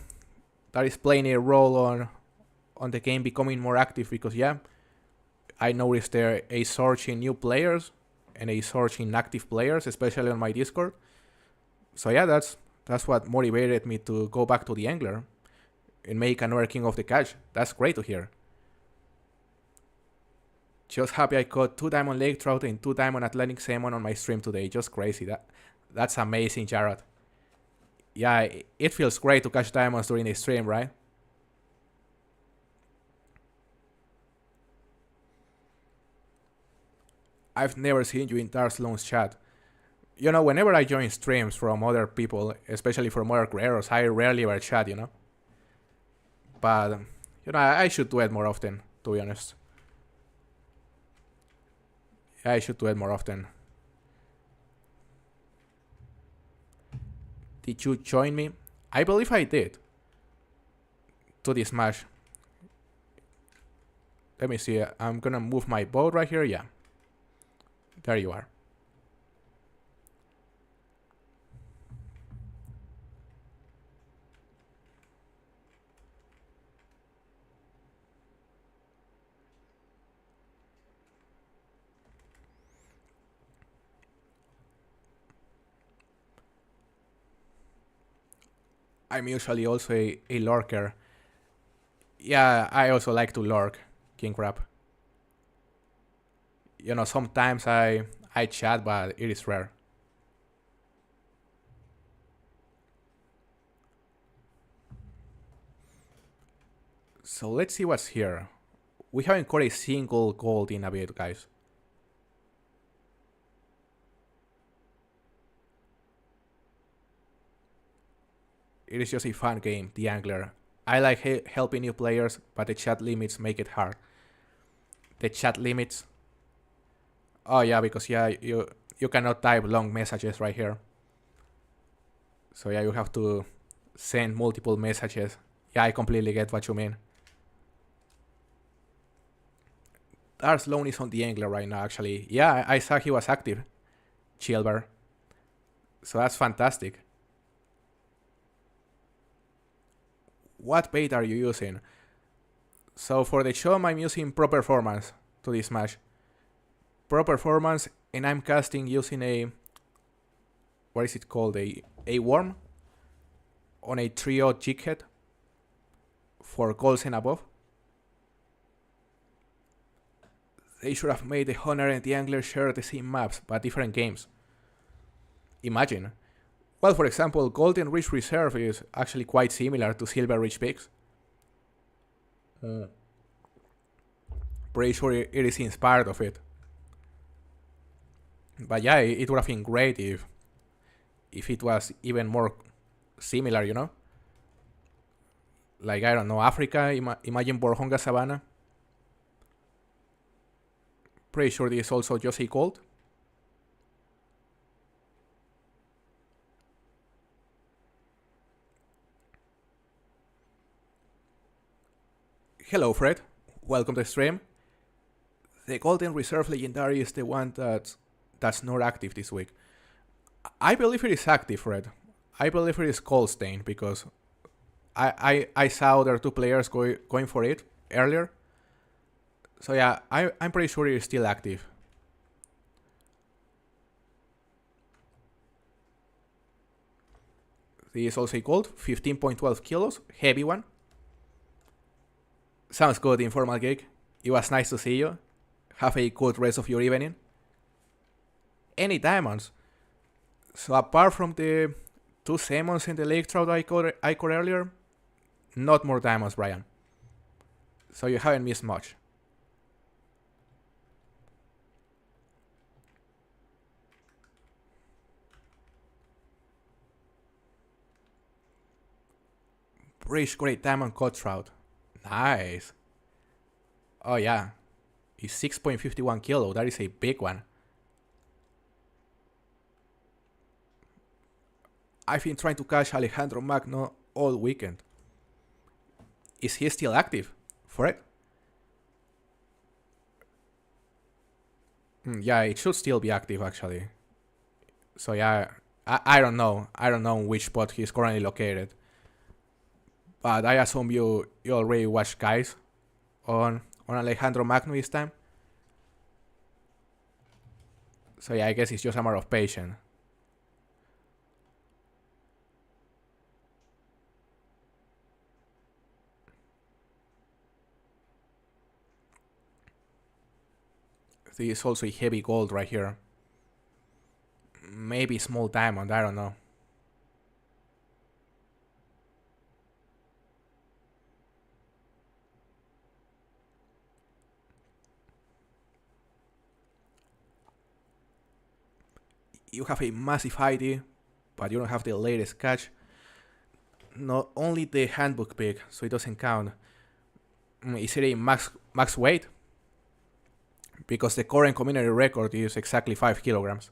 is playing a role on the game becoming more active, because yeah, I noticed there a surge in new players and a surge in active players, especially on my Discord. So yeah, that's what motivated me to go back to the Angler and make another King of the Catch. That's great to hear. Just happy I caught 2 Diamond Lake Trout and 2 Diamond Atlantic Salmon on my stream today. Just crazy. That's amazing, Jared. Yeah, it feels great to catch diamonds during the stream, right? I've never seen you in Dark Sloan's chat. You know, whenever I join streams from other people, especially from other creators, I rarely ever chat, you know? But, you know, I should do it more often, to be honest. I should do it more often. Did you join me? I believe I did. To this match. Let me see. I'm gonna move my boat right here. Yeah. There you are. I'm usually also a lurker. Yeah, I also like to lurk, King Crab. You know, sometimes I chat, but it is rare. So let's see what's here. We haven't caught a single gold in a bit, guys. It is just a fun game, the Angler. I like helping new players, but the chat limits make it hard. The chat limits. Oh yeah, because yeah, you cannot type long messages right here. So yeah, you have to send multiple messages. Yeah, I completely get what you mean. Dark Sloan is on the Angler right now, actually. Yeah, I saw he was active. Chilber. So that's fantastic. What bait are you using? So for the chum, I'm using Pro Performance to this match. Pro Performance, and I'm casting using a... What is it called? A worm? On a trio jig head. For golds and above. They should have made the Hunter and the Angler share the same maps, but different games. Imagine. Well, for example, Golden Ridge Reserve is actually quite similar to Silver Ridge Peaks. Pretty sure it is inspired of it. But yeah, it would have been great if it was even more similar, you know? Like, I don't know, Africa, imagine Borjonga Savannah. Pretty sure this is also Josie Colt. Hello, Fred. Welcome to the stream. The Golden Reserve Legendary is the one that's not active this week. I believe it is active, Fred. I believe it is Colstain because I saw other two players going for it earlier. So yeah, I'm pretty sure it is still active. This is also called 15.12 kilos, heavy one. Sounds good, Informal Geek. It was nice to see you. Have a good rest of your evening. Any diamonds? So apart from the 2 salmons in the lake trout I caught earlier, not more diamonds, Brian. So you haven't missed much. Rich great diamond cod trout. Nice. Oh yeah. It's 6.51 kilo. That is a big one. I've been trying to catch Alejandro Magno all weekend. Is he still active? Fred? Yeah, it should still be active actually. So yeah, I don't know. I don't know which spot he's currently located. But I assume you already watched guys on Alejandro Magno this time. So yeah, I guess it's just a matter of patience. This is also a heavy gold right here. Maybe small diamond, I don't know. You have a massive ID, but you don't have the latest catch. Not only the handbook pick, so it doesn't count. Is it a max weight? Because the current community record is exactly 5 kilograms.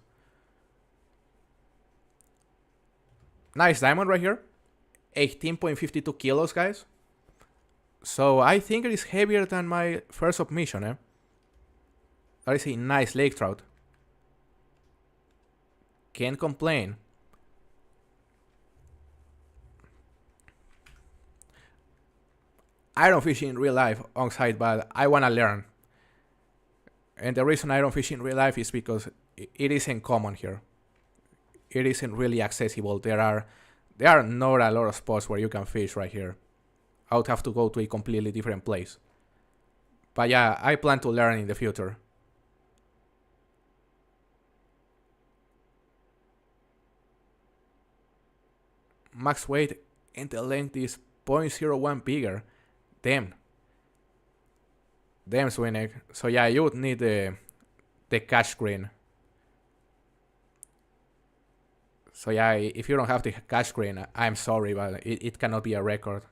Nice diamond right here. 18.52 kilos, guys. So I think it is heavier than my first submission, eh? That is a nice lake trout. Can't complain. I don't fish in real life on site, but I wanna learn. And the reason I don't fish in real life is because it isn't common here. It isn't really accessible. There are not a lot of spots where you can fish right here. I would have to go to a completely different place. But yeah, I plan to learn in the future. Max weight and the length is 0.01 bigger. Damn, Swinek. So yeah, you would need the catch screen. So yeah, if you don't have the catch screen, I'm sorry, but it cannot be a record.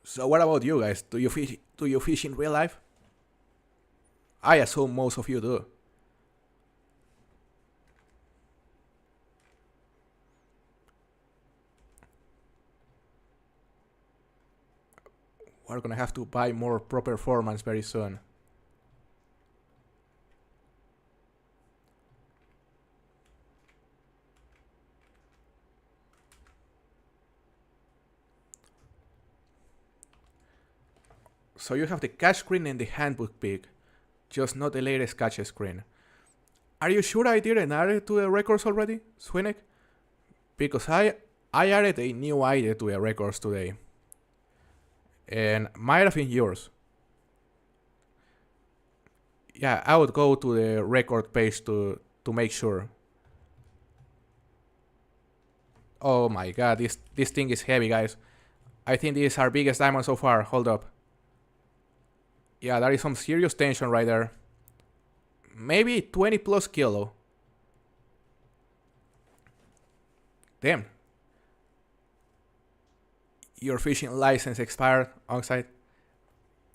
So what about you guys? Do you fish in real life? I assume most of you do. We're gonna have to buy more pro performance very soon. So you have the catch screen and the handbook pick, just not the latest catch screen. Are you sure I didn't add it to the records already, Swinek? Because I added a new ID to the records today. And might have been yours. Yeah, I would go to the record page to make sure. Oh my god, this thing is heavy, guys. I think this is our biggest diamond so far. Hold up. Yeah, there is some serious tension right there. Maybe 20 plus kilo. Damn. Your fishing license expired on site.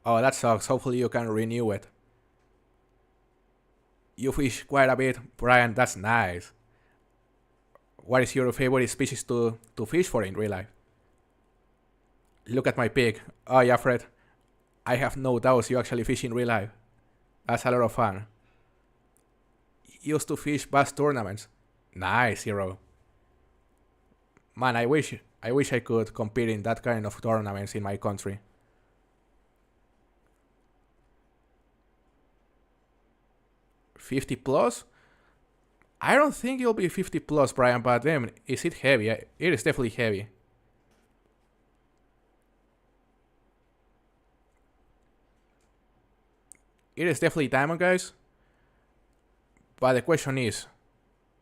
Oh, that sucks. Hopefully you can renew it. You fish quite a bit, Brian. That's nice. What is your favorite species to fish for in real life? Look at my pig. Oh yeah, Fred. I have no doubts you actually fish in real life. That's a lot of fun. Used to fish bass tournaments. Nice, hero. Man, I wish I could compete in that kind of tournaments in my country. $50 plus? I don't think it'll be 50 plus, Brian, but then is it heavy? It is definitely heavy. It is definitely diamond, guys. But the question is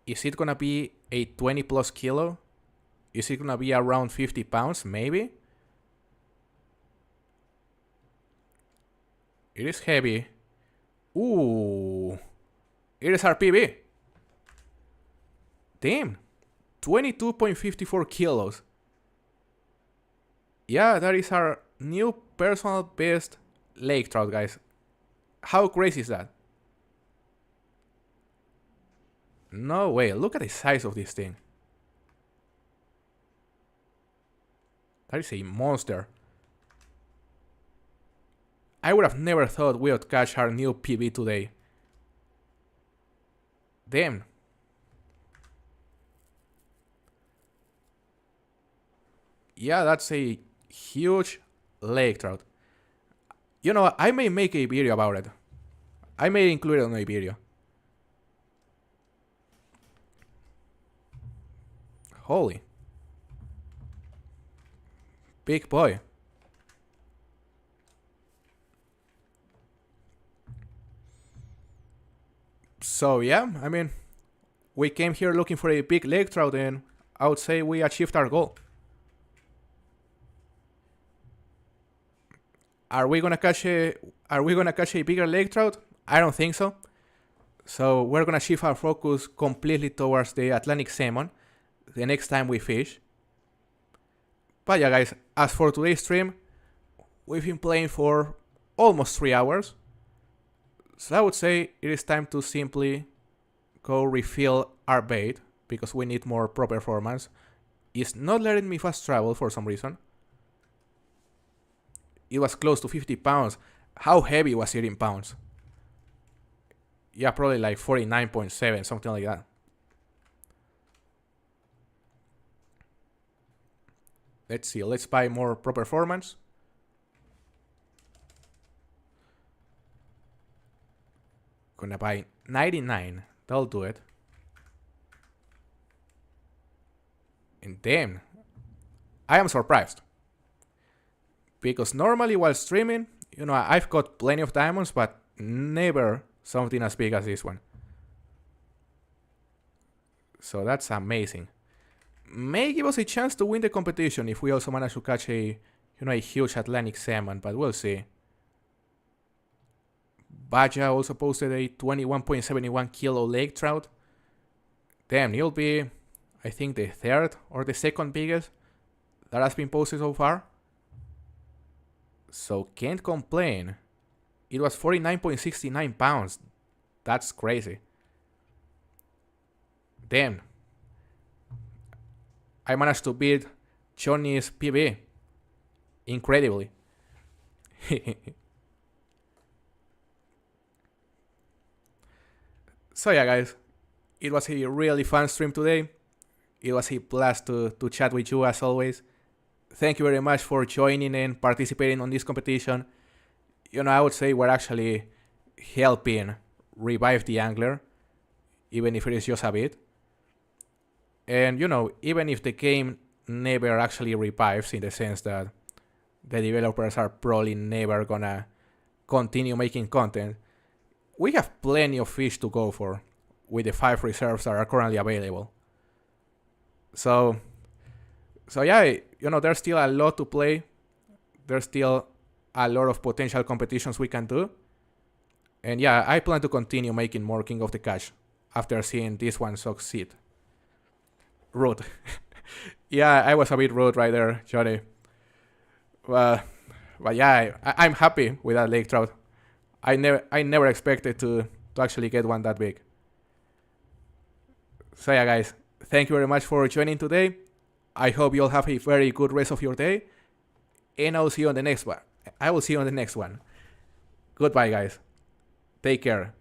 it gonna be a 20 plus kilo? Is it gonna be around 50 pounds, maybe? It is heavy. Ooh. It is RPB. Damn. 22.54 kilos. Yeah, that is our new personal best lake trout, guys. How crazy is that? No way. Look at the size of this thing. That is a monster. I would have never thought we would catch our new PB today. Damn. Yeah, that's a huge lake trout. You know, I may make a video about it. I may include it on a video. Holy. Big boy. So yeah, I mean, we came here looking for a big lake trout and I would say we achieved our goal. Are we gonna catch a bigger lake trout? I don't think so. So we're gonna shift our focus completely towards the Atlantic salmon the next time we fish. But yeah, guys, as for today's stream, we've been playing for almost 3 hours. So I would say it is time to simply go refill our bait because we need more pro performance. It's not letting me fast travel for some reason. It was close to 50 pounds. How heavy was it in pounds? Yeah, probably like 49.7, something like that. Let's see, let's buy more pro performance. Gonna buy 99, that'll do it. And damn, I am surprised. Because normally while streaming, you know, I've got plenty of diamonds, but never something as big as this one. So that's amazing. May give us a chance to win the competition if we also manage to catch a huge Atlantic salmon, but we'll see. Baja also posted a 21.71 kilo lake trout. Damn, he'll be, I think, the third or the second biggest that has been posted so far. So can't complain. It was 49.69 pounds. That's crazy. Damn. I managed to beat Johnny's PB. Incredibly. So yeah, guys. It was a really fun stream today. It was a blast to chat with you as always. Thank you very much for joining and participating on this competition. You know, I would say we're actually helping revive the angler, even if it is just a bit. And, you know, even if the game never actually revives, in the sense that the developers are probably never gonna continue making content, we have plenty of fish to go for with the 5 reserves that are currently available. So, So yeah, there's still a lot to play. There's still a lot of potential competitions we can do. And yeah, I plan to continue making more King of the Cash after seeing this one succeed. Rude. Yeah, I was a bit rude right there, Johnny. But yeah, I'm happy with that lake trout. I never expected to actually get one that big. So yeah, guys, thank you very much for joining today. I hope you all have a very good rest of your day, and I'll see you on the next one. I will see you on the next one. Goodbye, guys. Take care.